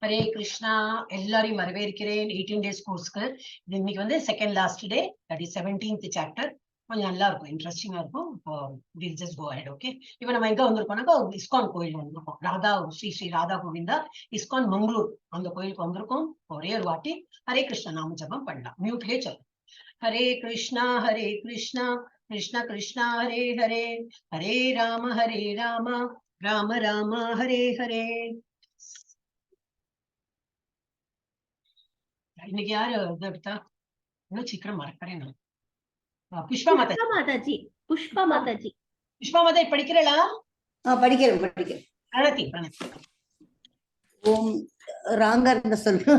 ஹரே கிருஷ்ணா. எல்லாரையும் வரவேற்கிறேன் 18 days கோர்ஸ்க்கு. இது இன்னைக்கு வந்து second last day, that is 17th chapter. கொஞ்சம் நல்லா இருக்கும், இன்ட்ரெஸ்டிங்கா இருக்கும். Will just go ahead. Okay, இப்போ நம்ம எங்க வந்திருக்கோம்னாக்கா இஸ்கான் கோயில் வந்திருக்கோம். ராதா ஸ்ரீ ஸ்ரீ ராதா கோவிந்தா இஸ்கான் மங்களூர் அந்த கோயிலுக்கு வந்திருக்கோம். ஒரே ஒரு வாட்டி ஹரே கிருஷ்ணா நாம ஜபம் பண்ணலாம். மியூட்லயே சொல்லலாம். ஹரே கிருஷ்ணா கிருஷ்ணா கிருஷ்ணா ஹரே ஹரே, ஹரே ராம ராம ராம ஹரே ஹரே. இன்னைக்கு யாரு இது எடுத்தா? இன்னும் சீக்கிரம் மறக்கிறேன் நான். புஷ்பா மாதாஜி. புஷ்பா மாதாஜி படிக்கிறா? படிக்கிறேன். பிரணதி. ஓம் ராங்கர்னு சொல்லு.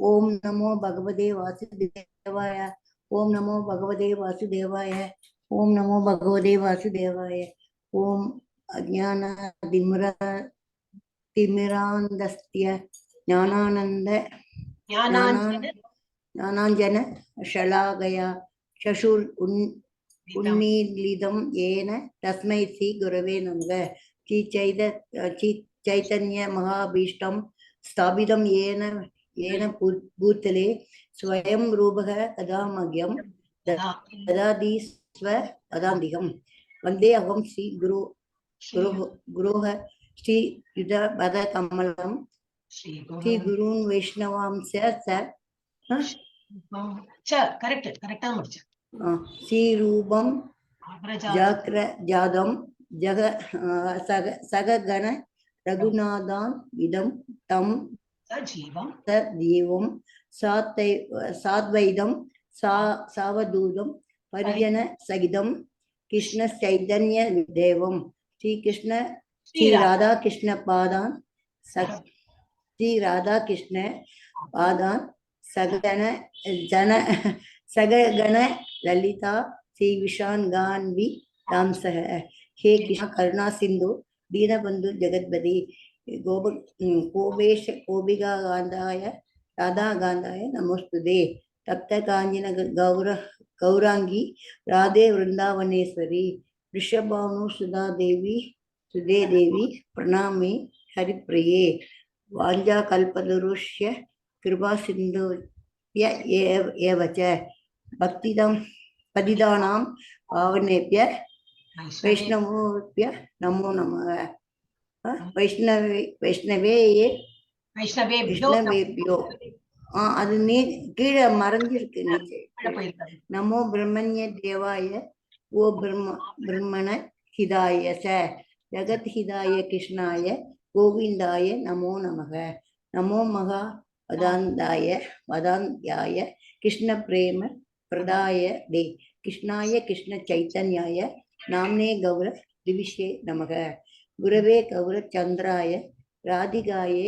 ஓம் நமோ பகவதே வாசுதேவாய. ஓம் நமோ பகவதே வாசுதேவாய. ஓம் நமோ பகவதே வாசுதேவாய. ஓம் அஜ்ஞான திமிராந்தஸ்ய ஞானாஞ்சன ஷலாகயா சசுர் உன்னீலிதம் ஏன தஸ்மை ஸ்ரீ குரவே நமக. ஸ்ரீ சைதன்ய மகாபீஷ்டம் ஸ்தாபிதம் ஏன பூத்தலே ஸ்வயம் ரூபக கதாமக்யம் ததாதி ஸ்வ பதாந்திகம். வந்தே அகம் ஸ்ரீ குரோஹ ஸ்ரீ யுத பத கமலம் ஸ்ரீ குருன் வைஷ்ணவாம்ச ஸ்ரீரூபம் ஜாதம் சககண ரகுநாதான் இதம் தம் ஜீவம் சாத்வைதம் சாவதூதம் பரிஜன சகிதம் கிருஷ்ண சைதன்ய தேவம் ஸ்ரீ கிருஷ்ண ஸ்ரீ ராதா கிருஷ்ண பாதான் சககண லலிதா ஸ்ரீ விஷான் கான்வி தாம்சக. ஹே கிருஷ்ண கருணா சிந்து தீனபந்து ஜெகத்பதி கோபிகா காந்தாய ராதா காந்தாய நமோஸ்துதே. தப்த காஞ்சின கௌராங்கி ராதே விருந்தாவனேஸ்வரி ரிஷபானு சுதே தேவி பிரணாமி ஹரிப்ரியே. வாஞ்சா கல்பதருஷ்ய கிருபா சிந்து ஏவச்ச பதிதானாம் பாவனேப்ய வைஷ்ணவேப்ய நமோ நமக. வைஷ்ணவேபியோ அது நீ கீழே மறைஞ்சிருக்கு. நமோ பிரம்மண்ய தேவாய ஓ பிரம்மண ஹிதாய ச ஜகத் ஹிதாய கிருஷ்ணாய கோவிந்தாய நமோ நமக. நமோ மகா வதாந்தாய கிருஷ்ண பிரேம பிரதாய தே கிருஷ்ணாய கிருஷ்ண சைத்தன்யாய நாம்னே கௌர திவிஷே நமக. குரவே கௌர சந்திராய ராதிகாயே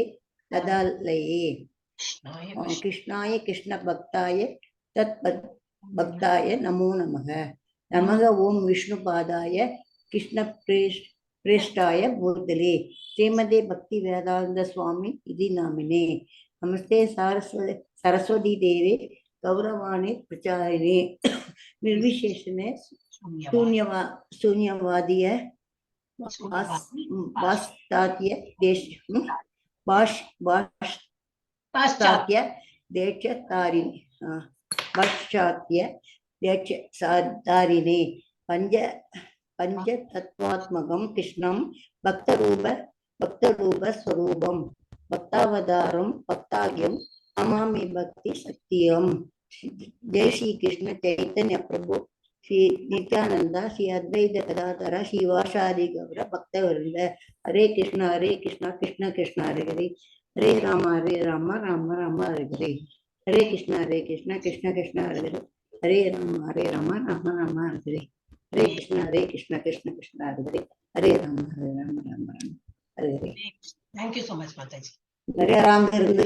ததாலயே கிருஷ்ணாய கிருஷ்ண பக்தாய தத் பக்தாய நமோ நமக. நமக ஓம் விஷ்ணு பாதாய கிருஷ்ண பிரேஷ்டாய பூர்தலே ஸ்ரீமதே பக்தி வேதாந்த சுவாமி இதி நாமினே. நமஸ்தே சரஸ்வதி தேவே கௌரவாணி பிரச்சாரிணே நிர்விசேஷனே சூன்யவாதிய பாஷ்சாத்ய தேட்சதாரிணே பஞ்ச தத்வாத்மகம் கிருஷ்ணம் பக்தரூப ஸ்வரூபம் பக்தாவதாரம் பக்தாகியம் அமாமி பக்தி சத்தியம். ஜெய் ஸ்ரீ கிருஷ்ண சைத்தன்ய பிரபு ஸ்ரீ நித்யானந்தா ஸ்ரீ அத்வைத Gadadhara ஸ்ரீவாசாதி Gaura பக்தவருந்த. Hare Krishna Krishna Krishna Hare Hare, Hare Rama Rama Rama Hare Hare. Hare Krishna Krishna Krishna Hare Hare, Hare Rama Rama Rama Hare Hare. Hare Krishna Krishna Krishna Hare Hare, Hare Rama Rama Hare Hare. Thank you so much Mataji. நிறைய ராங் இருந்தது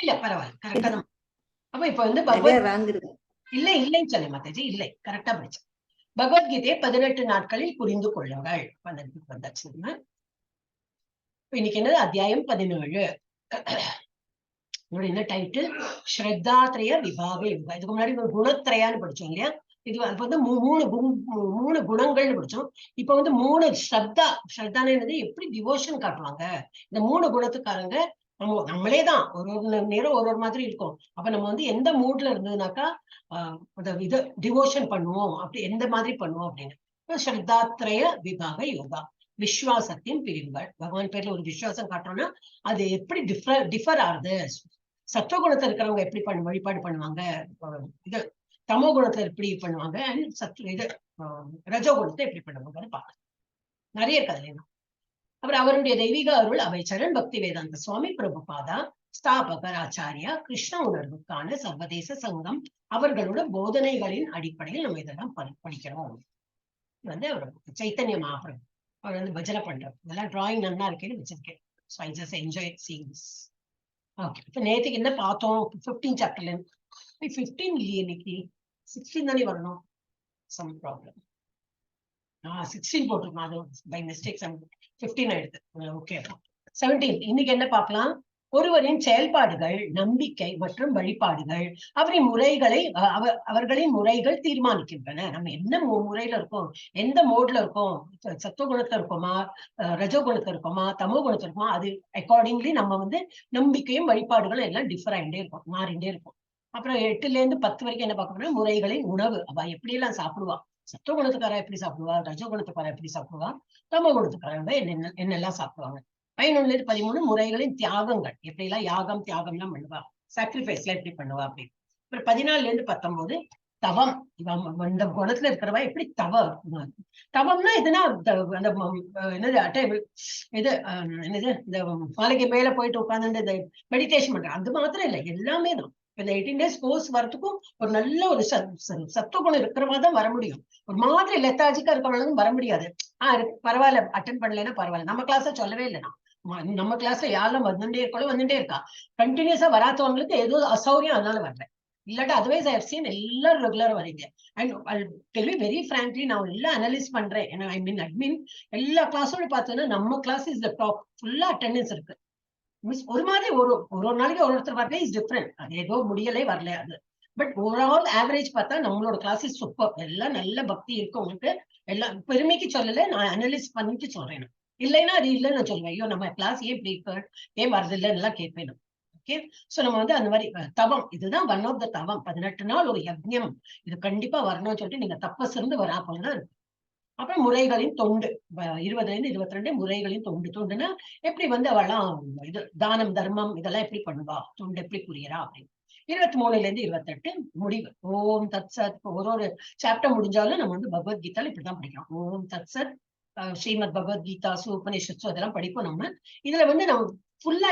இல்ல பரவாயில்ல, கரெக்டா தான். அப்ப இப்ப வந்து இல்லைன்னு சொல்லி மாதாஜி, இல்லை கரெக்டா படிச்சேன். பகவத்கீதையை 18 நாட்களில் புரிந்து கொள்ளுங்கள். வந்தாச்சு. இன்னைக்கு என்னது? அத்தியாயம் 17. என்ன டைட்டில்? ஸ்ரத்தாத்ரய விபாக யுகா. இதுக்கு முன்னாடி ஒரு குணத்ரயான்னு படிச்சோம் இல்லையா? இது வந்து மூணு குணங்கள்னு படிச்சோம். இப்ப வந்து 3 ஸ்ரத்தானது எப்படி டிவோஷன் காட்டுவாங்க. இந்த 3 குணத்துக்காரங்க நம்மளே தான் ஒரு நேரம் ஒரு மாதிரி இருக்கும். அப்ப நம்ம வந்து எந்த மூட்ல இருந்ததுனாக்கா இது டிவோஷன் பண்ணுவோம், அப்படி எந்த மாதிரி பண்ணுவோம் அப்படின்னு. ஸ்ரத்தாத்ரய விபாக யோகா, விஸ்வாசத்தின் பிரிவுகள். பகவான் பேர்ல ஒரு விசுவாசம் காட்டுறோம்னா அது எப்படி டிஃபர் ஆகுது. சத்துவகுணத்துல இருக்கிறவங்க எப்படி வழிபாடு பண்ணுவாங்க, இது தமோ குணத்தை எப்படி பண்ணுவாங்க, இது ரஜோ குணத்தை எப்படி பண்ணுவாங்கன்னு பார்க்கலாம். நிறைய கதை. அப்புறம் அவருடைய தெய்வீக அருள் அவை சரண் பக்தி வேதாந்த சுவாமி பிரபுபாதா ஸ்தாபகர் ஆச்சாரியா கிருஷ்ண உணர்வுக்கான சர்வதேச சங்கம் அவர்களோட போதனைகளின் அடிப்படையில் நம்ம இதெல்லாம் படிக்கிறோம். வந்து அவர் சைத்தன்ய மகாபிரபு அவர் வந்து பஜனை பண்றாரு. இதெல்லாம் டிராயிங் நல்லா இருக்கேன்னு வச்சிருக்கேன். So I just enjoy seeing this. Okay. இப்ப நேற்றுக்கு என்ன பார்த்தோம்? 15 சாப்டர்ல 15 இல்லையே, இன்னைக்கு 16 தானே வரணும். Some problem. 16 போட்டிருக்கோம். அது பை மிஸ்டேக் 15 ஆயிடுது. ஓகே. 17 இன்னைக்கு என்ன பார்க்கலாம்? ஒருவரின் செயல்பாடுகள், நம்பிக்கை மற்றும் வழிபாடுகள் அவர்களின் முறைகள் தீர்மானிக்கின்றன. நம்ம என்ன முறையில இருக்கோம், எந்த மோட்ல இருக்கோம், சத்துவ குணத்துல இருக்கோமா, ரஜோ குணத்துல இருக்கோமா, தமோ குணத்துல இருக்கோமா, அது அக்கார்டிங்லி நம்ம வந்து நம்பிக்கையும் வழிபாடுகளும் எல்லாம் டிஃபர் ஆகிட்டே இருக்கும், மாறிண்டே இருக்கும். அப்புறம் 8ல இருந்து 10 வரைக்கும் என்ன பார்க்க போறோம்? முறைகளின் உணவு. அவ எப்படி எல்லாம் சாப்பிடுவா, சத்துவ குணத்துக்கார எப்படி சாப்பிடுவா, ரஜோ குணத்துக்கார எப்படி சாப்பிடுவா, தமோ குணத்துக்காரங்க என்னெல்லாம் சாப்பிடுவாங்க. 11ல இருந்து 13 முறைகளின் தியாகங்கள், எப்படி எல்லாம் யாகம் தியாகம் எல்லாம் பண்ணுவா, சாக்ரிஃபைஸ் எல்லாம் எப்படி பண்ணுவா அப்படி. அப்புறம் 14ல இருந்து 19 தவம். இந்த குணத்துல இருக்கிறவா எப்படி தவம்னா எதுனா அந்த என்னது இது என்னது இந்த மாலைக்கு மேல போயிட்டு உட்கார்ந்து இந்த மெடிடேஷன் பண்ற அது மாத்திரம் இல்லை, எல்லாமே தான். இந்த 18 days கோர்ஸ் வரதுக்கும் ஒரு நல்ல ஒரு சத்துவ குணம் இருக்கிறவா தான் வர முடியும். ஒரு மாதிரி லெத்தாஜிக்கா இருக்கிறவங்களும் வர முடியாது. பரவாயில்ல அட்டன் பண்ணலன்னா பரவாயில்ல. நம்ம கிளாஸ சொல்லவே இல்லைனா, நம்ம கிளாஸ்ல யாரெல்லாம் வந்துட்டே இருக்கா. கண்டினியூஸா வராதவங்களுக்கு ஏதோ அசௌரியம் அதனால வர்றேன். இல்லாட்டா அதர்வைஸ் ஐ ஹவ் சீன் எல்லாரும் ரெகுலரா வரீங்க. And tell you very frankly, நான் எல்லாம் அனலைஸ் பண்றேன். ஐ மீன் அட்மின் எல்லா கிளாஸோட பார்த்தோன்னா நம்ம கிளாஸ் இஸ் த டாப். ஃபுல்லா அட்டெண்டன்ஸ் இருக்கு. ஒரு மாதிரி ஒரு நாளைக்கு ஒருத்தர் வரல இஸ் டிஃப்ரெண்ட். அது ஏதோ முடியலை வரல அது. பட் ஓவரால் ஆவரேஜ் பார்த்தா நம்மளோட கிளாஸ் இஸ் சூப்பர். எல்லாம் நல்ல பக்தி இருக்கு உங்களுக்கு. எல்லாம் பெருமைக்கு சொல்லல, நான் அனலைஸ் பண்ணிட்டு சொல்றேன். இல்லைன்னா அது இல்லைன்னு நான் சொல்லுவேன். ஐயோ நம்ம கிளாஸ் ஏன் இப்படி இருக்கு, ஏன் வருது இல்லைன்னு எல்லாம் கேட்பேன். ஓகே. சோ நம்ம வந்து அந்த மாதிரி தவம், இதுதான் ஒன் ஆஃப் த தவம். 18 நாள் ஒரு யஜ்ஞம், இது கண்டிப்பா வரணும்னு சொல்லிட்டு நீங்க தப்பஸ் இருந்து வரா போலதான் இருக்கு. அப்புறம் முறைகளின் தொண்டு, 20ல இருந்து 22 முறைகளின் தொண்டுனா எப்படி வந்து அவெல்லாம் இது தானம் தர்மம் இதெல்லாம் எப்படி பண்ணுவா, தொண்டு எப்படி புரியறா அப்படின்னு. 23ல இருந்து 28 முடிவு. ஓம் தத் சத். ஒரு சாப்டர் முடிஞ்சாலும் நம்ம வந்து பகவத்கீதால இப்படிதான் படிக்கிறோம். ஓம் தத் சத், ஸ்ரீமத் பகவத்கீதா, உபநிஷத்து அதெல்லாம் படிப்போம் நம்ம. இதுல வந்து நம்ம ஃபுல்லா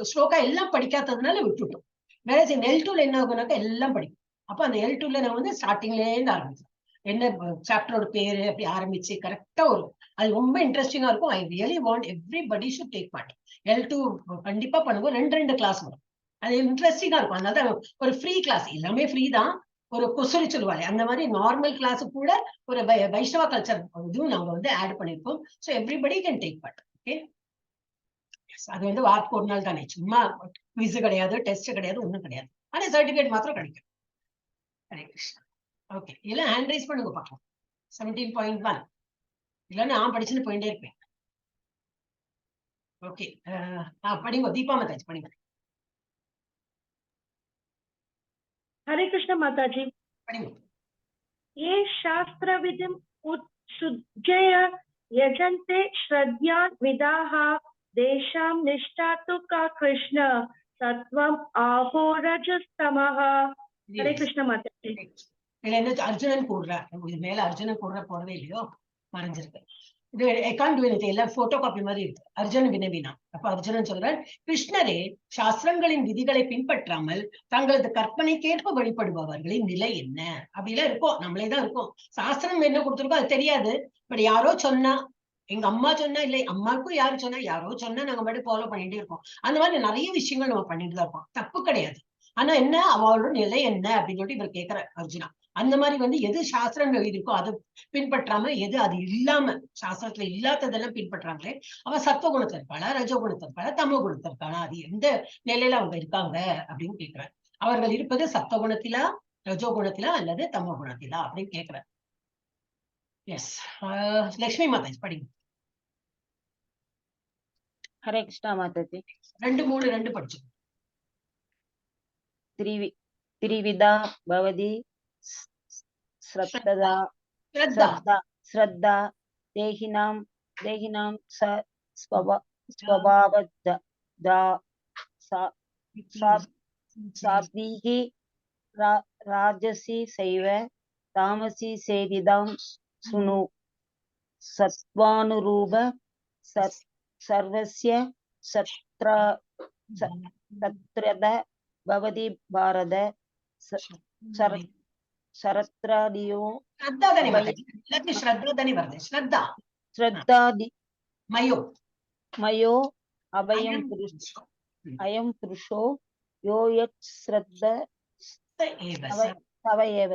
ஸ்லோகா எல்லாம் படிக்காததுனால விட்டுட்டோம். வேற L2ல என்ன ஆகுனாக்கா எல்லாம் படிக்கும். அப்ப அந்த L2ல நம்ம வந்து ஸ்டார்டிங்ல இருந்து ஆரம்பிச்சோம். என்ன சாப்டரோட பேரு அப்படி ஆரம்பிச்சு கரெக்டா வரும். அது ரொம்ப இன்ட்ரெஸ்டிங்கா இருக்கும். I really want everybody should take part. L2 கண்டிப்பா பண்ணுவோம். 2 கிளாஸ் வரும். அது இன்ட்ரெஸ்டிங்கா இருக்கும். அதனால ஒரு ஃப்ரீ கிளாஸ், எல்லாமே ஃப்ரீ தான். ஒரு கொசுரி சொல்லுவாங்க அந்த மாதிரி நார்மல் கிளாஸ் கூட ஒரு வைஷ்ணவ கல்ச்சர் இதுவும் நாங்க வந்து ஆட் பண்ணிருக்கோம். So everybody can take part. Okay. அது வந்து வாரத்துக்கு ஒரு நாள் தானே, சும்மா குவிஸ் கிடையாது, டெஸ்ட் கிடையாது, ஒண்ணும் கிடையாது. ஆனா சர்டிபிகேட் மாத்திரம் கிடைக்கும். ஹரே கிருஷ்ணா. ஓகே. இதெல்லாம் ஹேண்ட் ரைஸ் பண்ணுங்க பார்க்கலாம். 17.1 இல்லைன்னா நான் படிச்சுன்னு போயிட்டே இருப்பேன். ஓகே. படிங்க தீபா மாதாஜி, படிங்க. हरे कृष्ण माताजी. படிங்க. ये शास्त्र विधिम उत्सृज्य यजन्ते श्रद्धान विदाः देशां निष्ठा तु का कृष्ण सत्वम आहो रजस्तमः. हरे कृष्ण माताजी. இதுல என்ன அர்ஜுனன் கூடுற, இது மேல அர்ஜுனன் கூடுற போடவே இல்லையோ, மறைஞ்சிருக்கு. இது ஐ கான்ட் டு எனிதிங், எல்லாம் போட்டோ காப்பி மாதிரி இருக்கு. அர்ஜுனன் வினவினா. அப்ப அர்ஜுனன் சொல்றார், கிருஷ்ணரே சாஸ்திரங்களின் விதிகளை பின்பற்றாமல் தங்களது கற்பனைக்கேற்ப வழிபடுபவர்களின் நிலை என்ன? அப்படிலாம் இருக்கும், நம்மளே தான் இருக்கும். சாஸ்திரம் என்ன கொடுத்துருக்கோ அது தெரியாது. பட் யாரோ சொன்னா, எங்க அம்மா சொன்னா, இல்லை அம்மாவுக்கும் யாரு சொன்னா, யாரோ சொன்னா நாங்க மட்டும் ஃபாலோ பண்ணிட்டே இருக்கோம். அந்த மாதிரி நிறைய விஷயங்கள் நம்ம பண்ணிட்டு தான் இருக்கோம். தப்பு கிடையாது. ஆனா என்ன, அவளோட நிலை என்ன அப்படின்னு சொல்லிட்டு இவர் கேட்கிற அர்ஜுனா. அந்த மாதிரி வந்து எது சாஸ்திரங்கள் இருக்கோ அதை பின்பற்றாம, எது அது இல்லாம சாஸ்திரத்துல இல்லாததெல்லாம் பின்பற்றாங்களே, அவ சத்துவ குணத்துல இருக்காளா, ரஜோ குணத்துல இருக்காளா, தமோ குணத்துல இருக்காளா, அது எந்த நிலையில அவங்க இருக்காங்க அப்படின்னு கேட்கிறார். அவர்கள் இருப்பது சத்துவ குணத்திலா, ரஜோ குணத்திலா அல்லது தமோ குணத்திலா அப்படின்னு கேக்குறேன். எஸ், லட்சுமி மாதாஜி படிங்க. हरे कृष्णा माताजी। 2, 3, 2 படிச்சு. त्रिविधा भवति श्रद्धा श्रद्धा श्रद्धा देहिनां स्वभावदा सात्विक राजसी सैव तामसी सेदिदां शृणु सत्वानुरूप सर्वस्य सत्रद भवति भारत शरत्रादियो श्रद्धादि मयो अभयं पुरुषो यो यत् श्रद्ध सव एव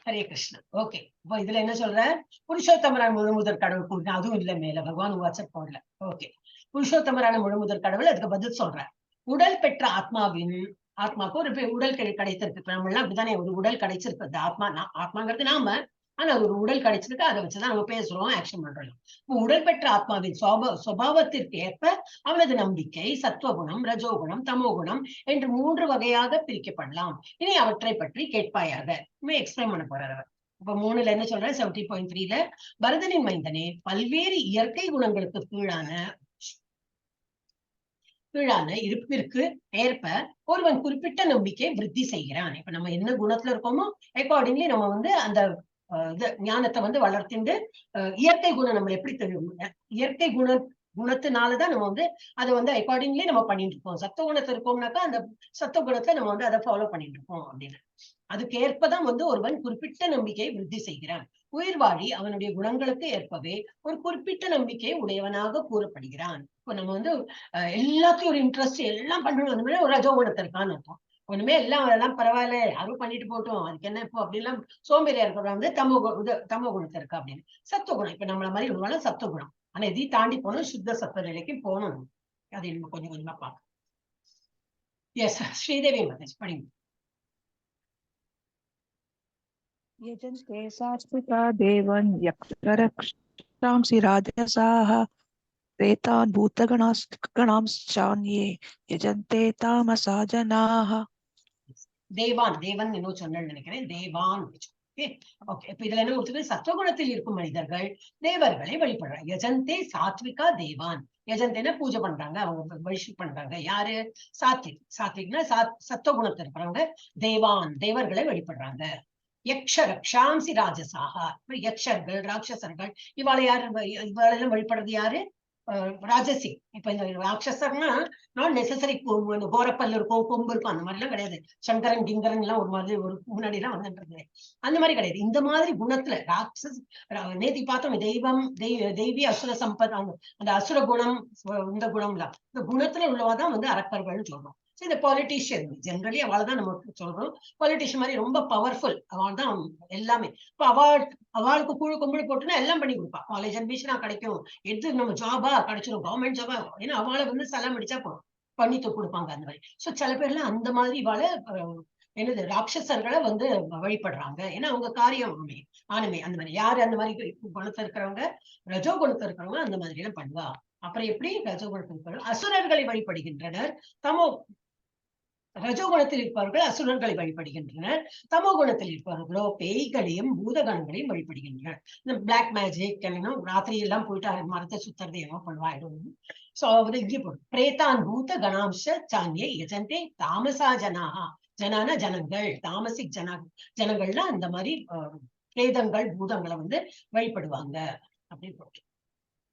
ஹரே கிருஷ்ணா. ஓகே, இப்போ இதுல என்ன சொல்ற? புருஷோத்தமரான முழுமுதற் கடவுள் கூறின, அதுவும் இல்ல மேல பகவான் வாட்ஸ்அப் போடல. ஓகே, புருஷோத்தமரான முழுமுதற் கடவுள் அதுக்கு பதில் சொல்ற. உடல் பெற்ற ஆத்மாக்கு ஒரு உடல் கிடைத்திருக்கு. நம்ம எல்லாம் அப்படித்தானே, ஒரு உடல் கிடைச்சிருக்கு. ஆத்மாங்கிறது நாம, ஆனா ஒரு உடல் கிடைச்சிருக்கு. அதை வச்சுதான் நம்ம பேசுறோம், ஆக்ஷன் பண்றோம். உடல் பெற்ற ஆத்மாவின் சுபாவத்திற்கு ஏற்ப அவனது நம்பிக்கை சத்துவகுணம், ரஜோகுணம், தமோகுணம் என்று 3 வகையாக பிரிக்கப்படலாம். இனி அவற்றை பற்றி கேட்பாயாக. எக்ஸ்பிளைன் பண்ண போறாரு. இப்ப 3ல என்ன சொல்ற? 70.3ல பரதனின் மைந்தனே, பல்வேறு இயற்கை குணங்களுக்கு கீழான இருப்பிற்கு ஏற்ப ஒருவன் குறிப்பிட்ட நம்பிக்கை விருத்தி செய்கிறான். இப்ப நம்ம என்ன குணத்துல இருக்கோமோ அக்கார்டிங்லி நம்ம அந்த ஞானத்தை வளர்த்திண்டு இயற்கை குணம் நம்ம எப்படி தெரியும்? இயற்கை குணத்தினாலதான் நம்ம அதை அக்கார்டிங்லி நம்ம பண்ணிட்டு இருக்கோம். சத்துவ குணத்துல இருக்கோம்னாக்கா அந்த சத்துவ குணத்தை நம்ம அதை ஃபாலோ பண்ணிட்டு இருக்கோம் அப்படின்னு. அதுக்கு ஏற்பதான் ஒருவன் குறிப்பிட்ட நம்பிக்கையை விருத்தி செய்கிறான். உயிர்வாழி அவனுடைய குணங்களுக்கு ஏற்பவே ஒரு குறிப்பிட்ட நம்பிக்கை உடையவனாக கூறப்படுகிறான். இப்ப நம்ம எல்லாத்தையும் ஒரு இன்ட்ரெஸ்ட் எல்லாம் பண்ணணும், ஒரு ரஜோ குணத்தை இருக்கான்னு அர்த்தம். ஒண்ணுமே எல்லாம் பரவாயில்ல, யாரும் பண்ணிட்டு போட்டோம், அதுக்கு என்ன இப்போ அப்படிலாம் சோம்பேறியா இருக்கிறவங்க தமோ குணத்தை இருக்கா அப்படின்னு. சத்துவ குணம் இப்ப நம்மள மாதிரி உள்ளவங்க சத்துவ குணம். ஆனா இதையும் தாண்டி போகணும், சுத்த சத்துவ நிலைக்கு போகணும். அது நம்ம கொஞ்சம் கொஞ்சமா பார்க்கலாம். எஸ், ஸ்ரீதேவி மாதாஜி படிங்க. यजन्ते सात्विका देवन् यक्षरक्षांसि राजसाः प्रेतान् भूतगणांश्चान्ये यजन्ते तामसा जनाः. தேவான் இன்னும் சொன்னேன்னு நினைக்கிறேன். தேவான். ஓகே, இப்ப இதுல என்ன கொடுத்துருக்கு? சத்துவகுணத்தில் இருக்கும் மனிதர்கள் தேவர்களை வழிபடுறாங்க. யஜந்தே சாத்விகா தேவான். யஜந்தேன பூஜை பண்றாங்க, அவங்க வழிஷிப் பண்றாங்க. யாரு? சாத்விக்னா சத்துவகுணத்தில் இருக்கிறவங்க தேவான், தேவர்களை வழிபடுறாங்க. யக்ஷ ரக்ஷாம்சி ராஜசாக, யக்ஷர்கள், ராட்சசர்கள், இவாளெல்லாம் வழிபடுறது யாரு? ராஜசி. இப்ப இந்த ராட்சசர்னா நாட் நெசசரி கோரப்பல் இருக்கும், கொம்பு இருக்கும், அந்த மாதிரி எல்லாம் கிடையாது. சங்கரன் கிங்கரன் எல்லாம் ஒரு மாதிரி ஒரு முன்னாடி எல்லாம் வந்துட்டு அந்த மாதிரி கிடையாது. இந்த மாதிரி குணத்துல ராட்சஸ் நேத்தி பார்த்தோம், தெய்வி அசுர சம்பத், அந்த அசுர குணம், இந்த குணம்லாம் இந்த குணத்துல உள்ளவாதான் அரக்கர்கள்னு சொல்றோம். இந்த பாலிட்டிஷியன் ஜெனரலி அவள்தான் நமக்கு சொல்றோம். பாலிட்டிஷியன் மாதிரி ரொம்ப பவர்ஃபுல், அவள் தான் எல்லாமே. இப்ப அவளுக்கு கும்பிடு போட்டுன்னா எல்லாம் பண்ணி கொடுப்பா. காலேஜ் அட்மிஷனா கிடைக்கும், எடுத்து நம்ம ஜாபா கிடைச்சிடும், கவர்மெண்ட் ஜாபா. ஏன்னா அவளை சலாம் அடிச்சா போதும், பண்ணி கொடுப்பாங்க அந்த மாதிரி. சோ சில பேர்லாம் அந்த மாதிரி இவாளை என்னது ராட்சசர்களை வழிபடுறாங்க. ஏன்னா அவங்க காரியம் ஆனமே அந்த மாதிரி. யாரு அந்த மாதிரி குணத்தை இருக்கிறவங்க? ரஜோ குணத்தை இருக்கிறவங்க அந்த மாதிரி எல்லாம் பண்ணுவா. அப்புறம் எப்படி ரஜோ குணத்தில் இருக்கிறவங்க அசுரர்களை வழிபடுகின்றனர். ரஜோகுணத்தில் இருப்பவர்கள் அசுரர்களை வழிபடுகின்றனர். தமோ குணத்தில் இருப்பவர்களோ பேய்களையும் பூதகணங்களையும் வழிபடுகின்றனர். இந்த பிளாக் மேஜிக் ராத்திரி எல்லாம் போயிட்டு மரத்தை சுத்துறது ஏனோ பண்ணுவாயிடும். சோ இங்கே போடும். பிரேதான் பூத கணாம்ச சான்யை யஜந்தே தாமசா ஜனாஹா. ஜனான ஜனங்கள், தாமசிக் ஜனங்கள்னா அந்த மாதிரி பிரேதங்கள் பூதங்களை வழிபடுவாங்க அப்படின்னு போட்டு.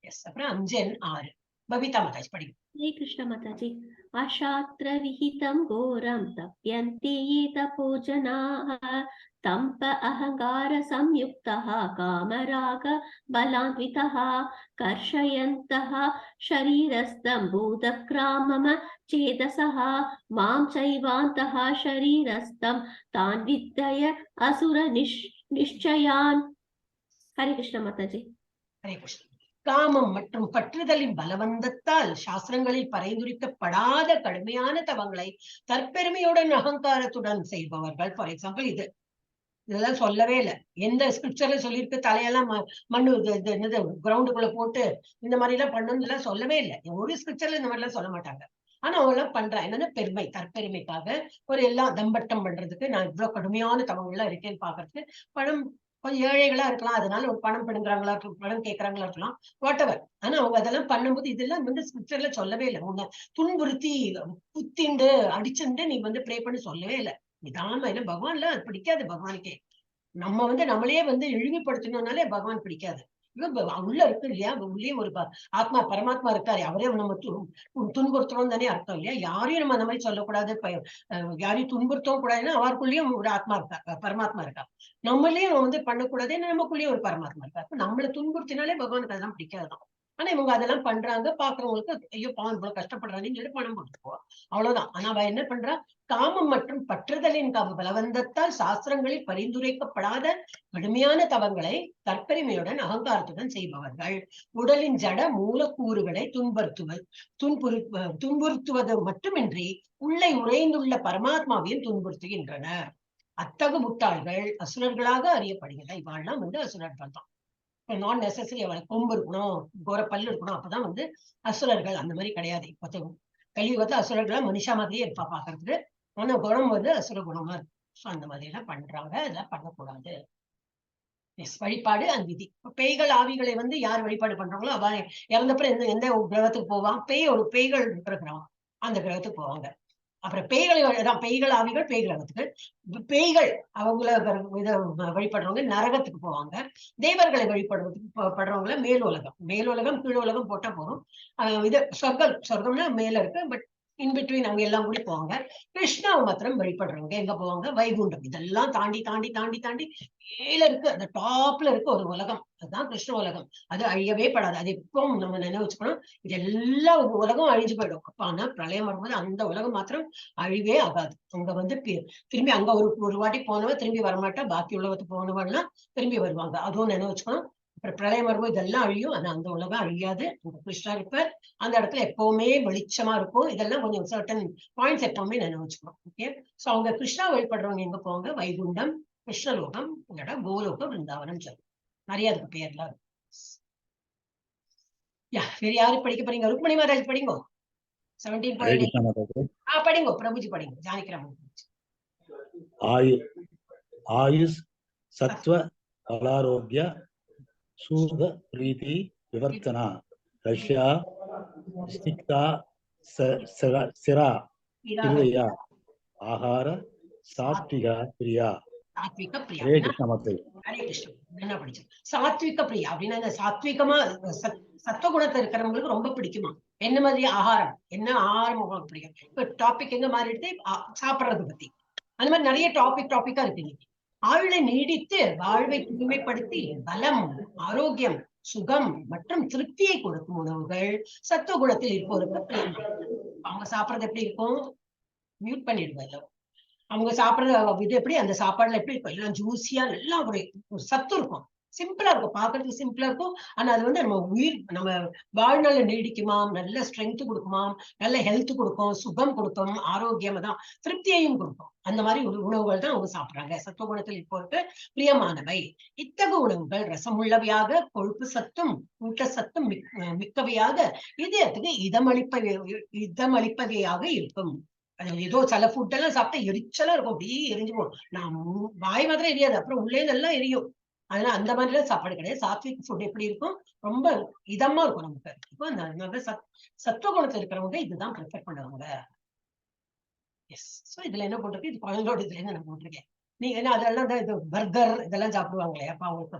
எஸ், அப்புறம் 5-6 बबीता माताजी पढ़ी। श्री कृष्ण माताजी। अशास्त्र विहितं घोरं तप्यन्ते ये तपोजनाः तम्प अहंकार संयुक्तः कामराग बलान्वितः कर्षयन्तः शरीरस्थं भूतक्रामम चेतसः मां चैवान्तः शरीरस्थं तान् विद्धय असुर निश्चयान्। हरे कृष्ण माताजी। हरे कृष्ण। காமம் மற்றும் பற்றுதலின் பலவந்தத்தால் சாஸ்திரங்களில் பரிந்துரைக்கப்படாத கடுமையான தவங்களை தற்பெருமையுடன் அகங்காரத்துடன் செய்பவர்கள். ஃபார் எக்ஸாம்பிள் இதெல்லாம் சொல்லவே இல்லை. எந்த ஸ்கிரிப்சர்ல சொல்லியிருக்கு தலையெல்லாம் மண்ணு என்னது கிரவுண்டுக்குள்ள போட்டு இந்த மாதிரி எல்லாம் பண்ணணும்னு சொல்லவே இல்லை. ஒரு ஸ்கிரிப்சர்ல இந்த மாதிரி எல்லாம் சொல்ல மாட்டாங்க. ஆனா அவங்க எல்லாம் பண்றா என்னன்னா பெருமை, தற்பெருமைக்காக ஒரு எல்லாம் தம்பட்டம் பண்றதுக்கு நான் இவ்வளவு கடுமையான தவங்கள்லாம் இருக்கேன்னு பாக்குறதுக்கு. பணம் கொஞ்சம் ஏழைகளா இருக்கலாம், அதனால ஒரு பணம் பிடுங்குறாங்களா இருக்கலாம், பணம் கேட்கறாங்களா இருக்கலாம், வாட் எவர். ஆனா அவங்க அதெல்லாம் பண்ணும்போது இதெல்லாம் ஸ்கிரிப்சர்ல சொல்லவே இல்லை. உன்னை துன்புறுத்தி குத்திண்டு அடிச்சுண்டு நீ ப்ரே பண்ணி சொல்லவே இல்லை. நிதானமா. ஏன்னா பகவான்ல அது பிடிக்காது பகவானுக்கே. நம்ம நம்மளையே இழிவுபடுத்தணும்னாலே பகவான் பிடிக்காது. உள்ள இருக்கு இல்லையா, உள்ளே ஒரு ஆத்மா பரமாத்மா இருக்காரு, அவரே நம்ம துன்புறுத்துறோம் தானே அர்த்தம் இல்லையா. யாரையும் நம்ம அந்த மாதிரி சொல்லக்கூடாது, யாரையும் துன்புறுத்தவும் கூடாதுன்னா அவருக்குள்ளேயும் ஒரு ஆத்மா இருக்கா, பரமாத்மா இருக்கா. நம்மளையும் பண்ணக்கூடாது, நமக்குள்ளேயும் ஒரு பரமாத்மா இருக்கா. நம்மளை துன்புறுத்தினாலே பகவானுக்கு அதெல்லாம் பிடிக்காதுதான். ஆனா இவங்க அதெல்லாம் பண்றாங்க. பாக்குறவங்களுக்கு ஐயோ பாவம் இவ்வளவு கஷ்டப்படுறாங்கன்னு சொல்லி பணம் போட்டுக்குவா, அவ்வளவுதான். ஆனா அவ என்ன பண்றா, காமம் மற்றும் பற்றுதலின் பலவந்தத்தால் சாஸ்திரங்களில் பரிந்துரைக்கப்படாத கடுமையான தவங்களை தற்பெருமையுடன் அகங்காரத்துடன் செய்பவர்கள். உடலின் ஜட மூலக்கூறுகளை துன்புறுத்துவது மட்டுமின்றி உள்ளே உறைந்துள்ள பரமாத்மாவையும் துன்புறுத்துகின்றனர். அத்தகு முட்டாள்கள் அசுரர்களாக அறியப்படுகிறார். இவாள்லாம் அசுரர்கள் தான். நாட் நெசசரி அவளுக்கு கொம்பு இருக்கணும், கோர பல்லு இருக்கணும், அப்பதான் அசுரர்கள். அந்த மாதிரி கிடையாது. இப்ப கலியுகத்துல அசுரர்களா மனுஷா மாதிரியே இருப்பா பாக்குறதுக்கு. ஆனா குணம் அசுர குணமா இருக்கு. அந்த மாதிரி எல்லாம் பண்றாங்க. அதெல்லாம் பண்ணக்கூடாது. வழிபாடு அந்த விதி. பேய்கள் ஆவிகளை யார் வழிபாடு பண்றாங்களோ அவ இறந்தப்பறம் எந்த கிரகத்துக்கு போவான், பேய்கள் இருக்கிற கிரகம் அந்த கிரகத்துக்கு போவாங்க. அப்புறம் பேய்கள் ஆவிகள் பேய் கிரகத்துக்கு, பேய்கள் அவங்கள வழிபடுறவங்க நரகத்துக்கு போவாங்க. தேவர்களை வழிபடுறவங்கள மேல் உலகம் கீழ் உலகம் போட்டா போதும். சொர்க்கம்னா மேல இருக்கு, பட் இன்பிட்வீன் அவங்க எல்லாம் கூட போவாங்க. கிருஷ்ணாவை மாத்திரம் வழிபடுறவங்க எங்க போவாங்க, வைகுண்டம். இதெல்லாம் தாண்டி தாண்டி தாண்டி தாண்டி மேல இருக்கு, அந்த டாப்ல இருக்கு ஒரு உலகம், அதுதான் கிருஷ்ண உலகம். அது அழியவே படாது. அது எப்பவும் நம்ம நினைவுச்சுக்கணும். இது எல்லா உலகம் அழிஞ்சு போயிடும். அப்ப ஆனா பிரளயம் வரும்போது அந்த உலகம் மாத்திரம் அழிவே ஆகாது. அங்க திரும்பி அங்க ஒரு வாட்டி போனவ திரும்பி வரமாட்டா, பாக்கி உலகத்துக்கு போனவெல்லாம் திரும்பி வருவாங்க. அதுவும் நினைவுச்சுக்கணும். அப்புறம் பிரளயம் வரும்போது இதெல்லாம் அழியும், ஆனா அந்த உலகம் அழியாது. கிருஷ்ணா இருப்பார் அந்த இடத்துல, எப்பவுமே வெளிச்சமா இருக்கும். இதெல்லாம் கொஞ்சம் சர்டன் பாயிண்ட்ஸ் எப்பவுமே நினைவுச்சுக்கணும். ஓகே, சோ அவங்க கிருஷ்ணா வழிபடுறவங்க எங்க போவாங்க, வைகுண்டம், கிருஷ்ணலோகம், இல்லடா கோலோகம், பிருந்தாவனம் சொல்லும். நிறைய அதுக்கு பேர்லாம் இருக்கு. வேற யாரு படிக்க போறீங்க? ருக்மணி மகாராஜ் படிங்கோ. 17.8 படிங்கோ. பிரபுஜி படிங்கோ. ஜானகிராமன். ஆயுஷ் சத்வ பலாரோக்ய சூத பிரீதி விவர்த்தனா ரஷ்யா ஸ்திக்தா சிரா கிருதயா ஆகார சாத்விக பிரியா. சாத்விக பிரியா. ஹரே கிருஷ்ண மத்தை. ஹரே கிருஷ்ண. என்ன படிச்சு சாத்விக பிரியா அப்படின்னா இந்த சாத்விகமா சத்துவகுணத்தை இருக்கிறவங்களுக்கு ரொம்ப பிடிக்குமா? என்ன மாதிரி ஆகாரம், என்ன ஆகாரம் உங்களுக்கு பிடிக்கும்? இப்ப டாபிக் எங்க மாறிடுது, சாப்பிடுறது பத்தி. அந்த மாதிரி நிறைய டாபிக்கா இருக்கு. ஆயுளை நீடித்து வாழ்வை தூய்மைப்படுத்தி பலம், ஆரோக்கியம், சுகம் மற்றும் திருப்தியை கொடுக்கும் உணவுகள் சத்துவகுணத்தில் இருப்பவருக்கு. அவங்க சாப்பிடுறது எப்படி இருக்கும், மியூட் பண்ணிடுவாங்க. அவங்க சாப்பிடுற இது எப்படி, அந்த சாப்பாடுல எப்படி இருக்கும், எல்லாம் ஜூசியா, எல்லாம் ஒரு சத்து இருக்கும். சிம்பிளா இருக்கும், பாக்குறதுக்கு சிம்பிளா இருக்கும். ஆனா அது நம்ம நம்ம வாழ்நாள்ல நீடிக்குமா, நல்ல ஸ்ட்ரென்த் கொடுக்குமா, நல்ல ஹெல்த் கொடுக்கும், சுகம் கொடுக்கும், ஆரோக்கியம் தான், திருப்தியையும் கொடுக்கும். அந்த மாதிரி உணவுகள் தான் அவங்க சாப்பிடுறாங்க. சத்துவகுணத்தில் இருப்பவருக்கு பிரியமானவை. இத்தகு உணவுகள் ரசமுள்ளவையாக, கொழுப்பு சத்தும் ஊட்டச்சத்தும் மிக்கவையாக, இதயத்துக்கு இதமளிப்பவையாக இருக்கும். ஏதோ சில ஃபுட் எல்லாம் சாப்பிட்டா எரிச்சலா இருக்கும், அப்படியே எரிஞ்சு போகும். நான் வாய் மாதிரி எரியாது, அப்புறம் உள்ளே எல்லாம் எரியும். அதனால அந்த மாதிரி எல்லாம் சாப்பாடு கிடையாது. சாத்விக் ஃபுட் எப்படி இருக்கும், ரொம்ப இதமா இருக்கும் நமக்கு. இப்போ அந்த சத்துவகுணத்துல இருக்கிறவங்க இதுதான் ப்ரிஃபர் பண்ணுவாங்க. எஸ், சோ இதுல என்ன போட்டிருக்கு, இது குழந்தையோட இதுல என்ன நான் போட்டிருக்கேன். நீங்க என்ன அதெல்லாம் தான் இது பர்கர் இதெல்லாம் சாப்பிடுவாங்களே, அப்ப அவங்களுக்கு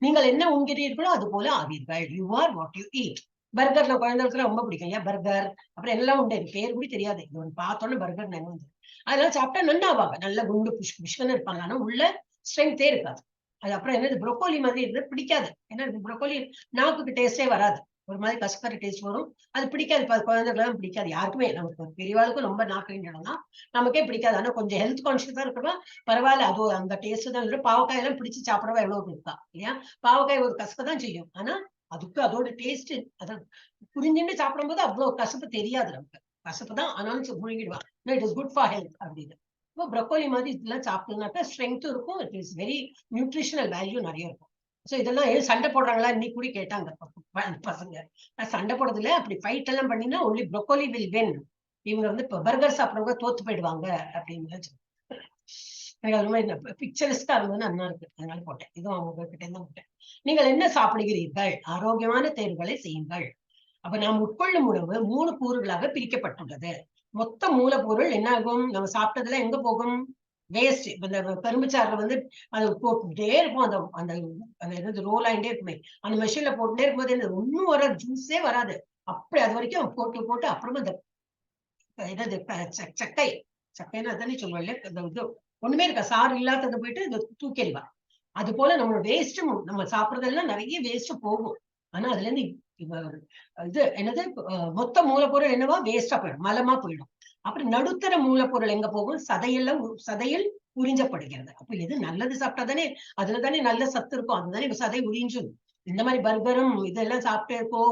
நீங்கள் என்ன உண்கிறீர்களோ அது போல ஆவீர்கள். You are what you eat. பர்கர்ல குழந்தைகளுக்கு ரொம்ப பிடிக்கும். ஏன் பர்கர், அப்புறம் எல்லாம் உண்டு, பேர் கூட தெரியாது, இது ஒன்று பார்த்தோன்னு பர்கர் நினைவு வந்து. அதெல்லாம் சாப்பிட்டா நல்லா ஆவாங்க, நல்ல குண்டு புஷ்கன்னு இருப்பாங்க. ஆனா உள்ள ஸ்ட்ரென்த்தே இருக்காது. அது அப்புறம் என்னது புரோக்கோலி மாதிரி இருக்கு, பிடிக்காது. ஏன்னா புரோக்கோலி நாக்குக்கு டேஸ்டே வராது, ஒரு மாதிரி கசக்கற டேஸ்ட் வரும். அது பிடிக்காது, குழந்தைகளும் பிடிக்காது, யாருக்குமே. நமக்கு பெரியவாளுக்கும் ரொம்ப நாக்கு தான், நமக்கே பிடிக்காது. ஆனா கொஞ்சம் ஹெல்த் கான்சியஸா இருக்கிறோம், பரவாயில்ல, அது அந்த டேஸ்ட் தான். பாவக்காய் எல்லாம் பிடிச்சி சாப்பிடவா எவ்வளவு இருக்கா இல்லையா. பாவக்காய் ஒரு கசக்க தான் செய்யும், ஆனா அதுக்கு அதோட டேஸ்ட் அதை புரிஞ்சுட்டு சாப்பிடும்போது அவ்வளவு கசப்பு தெரியாது நமக்கு. கசப்பு தான் ஆனாலும் முழுங்கிடுவா, it is good for health அப்படின்னு. இப்போ ப்ரொக்கோலி மாதிரி இதெல்லாம் சாப்பிட்டோம்னாக்கா ஸ்ட்ரென்த் இருக்கும், it is very nutritional value நிறைய இருக்கும். ஸோ இதெல்லாம் ஏன் சண்டை போடுறாங்களா இன்னைக்கு கூட கேட்டாங்க பசங்க. நான் சண்டை போடுறதுல அப்படி ஃபைட் எல்லாம் பண்ணினா ஒன்லி ப்ரொக்கோலி வில் வென், இவங்க வந்து இப்போ பர்கர் சாப்பிட்றவங்க தோத்து போயிடுவாங்க அப்படின்னு எனக்கு அது மாதிரி பிக்சரிஸ்டா இருந்ததுன்னு அண்ணா இருக்கு, அதனால போட்டேன். இதுவும் அவங்க கிட்ட இருந்து போட்டேன். நீங்கள் என்ன சாப்பிடுகிறீர்கள்? ஆரோக்கியமான தேர்வுகளை செய்யுங்கள். அப்ப நாம் உட்கொள்ளும் உணவு 3 கூறுகளாக பிரிக்கப்பட்டுள்ளது. மொத்த மூலப்பொருள் என்ன ஆகும்? நம்ம சாப்பிட்டதுல எங்க போகும்? வேஸ்ட். இப்ப இந்த கரும்புச்சாறுல வந்து அது போட்டுட்டே இருக்கும், அந்த அந்த அந்த என்னது ரோல் ஆகிட்டே இருக்குமே, அந்த மெஷின்ல போட்டுட்டே இருக்கும்போது என்ன ஒன்னும் வராது, ஜூஸே வராது. அப்படி அது வரைக்கும் போட்டு போட்டு அப்புறமா இந்த என்னது சக்கை சக்கைன்னு அதானே சொல்லுவோம் இல்லையா, இந்த இது ஒண்ணுமே இருக்கா, சாறு இல்லாததை போயிட்டு இது தூக்கிடுவா. அது போல நம்ம வேஸ்டும், நம்ம சாப்பிடுறதெல்லாம் நிறைய வேஸ்ட் போகும். ஆனா அதுல இருந்து இது என்னது மொத்த மூலப்பொருள் என்னவா வேஸ்டா போயிடும், மலமா போயிடும். அப்படி நடுத்தர மூலப்பொருள் எங்க போகும்? சதையில் உறிஞ்சப்படுகிறது. அப்ப எது நல்லது சாப்பிட்டாதானே அதுல தானே நல்ல சத்து இருக்கும், அதுதானே சதை உறிஞ்சும். இந்த மாதிரி பர்கரும் இதெல்லாம் சாப்பிட்டு இருக்கோ,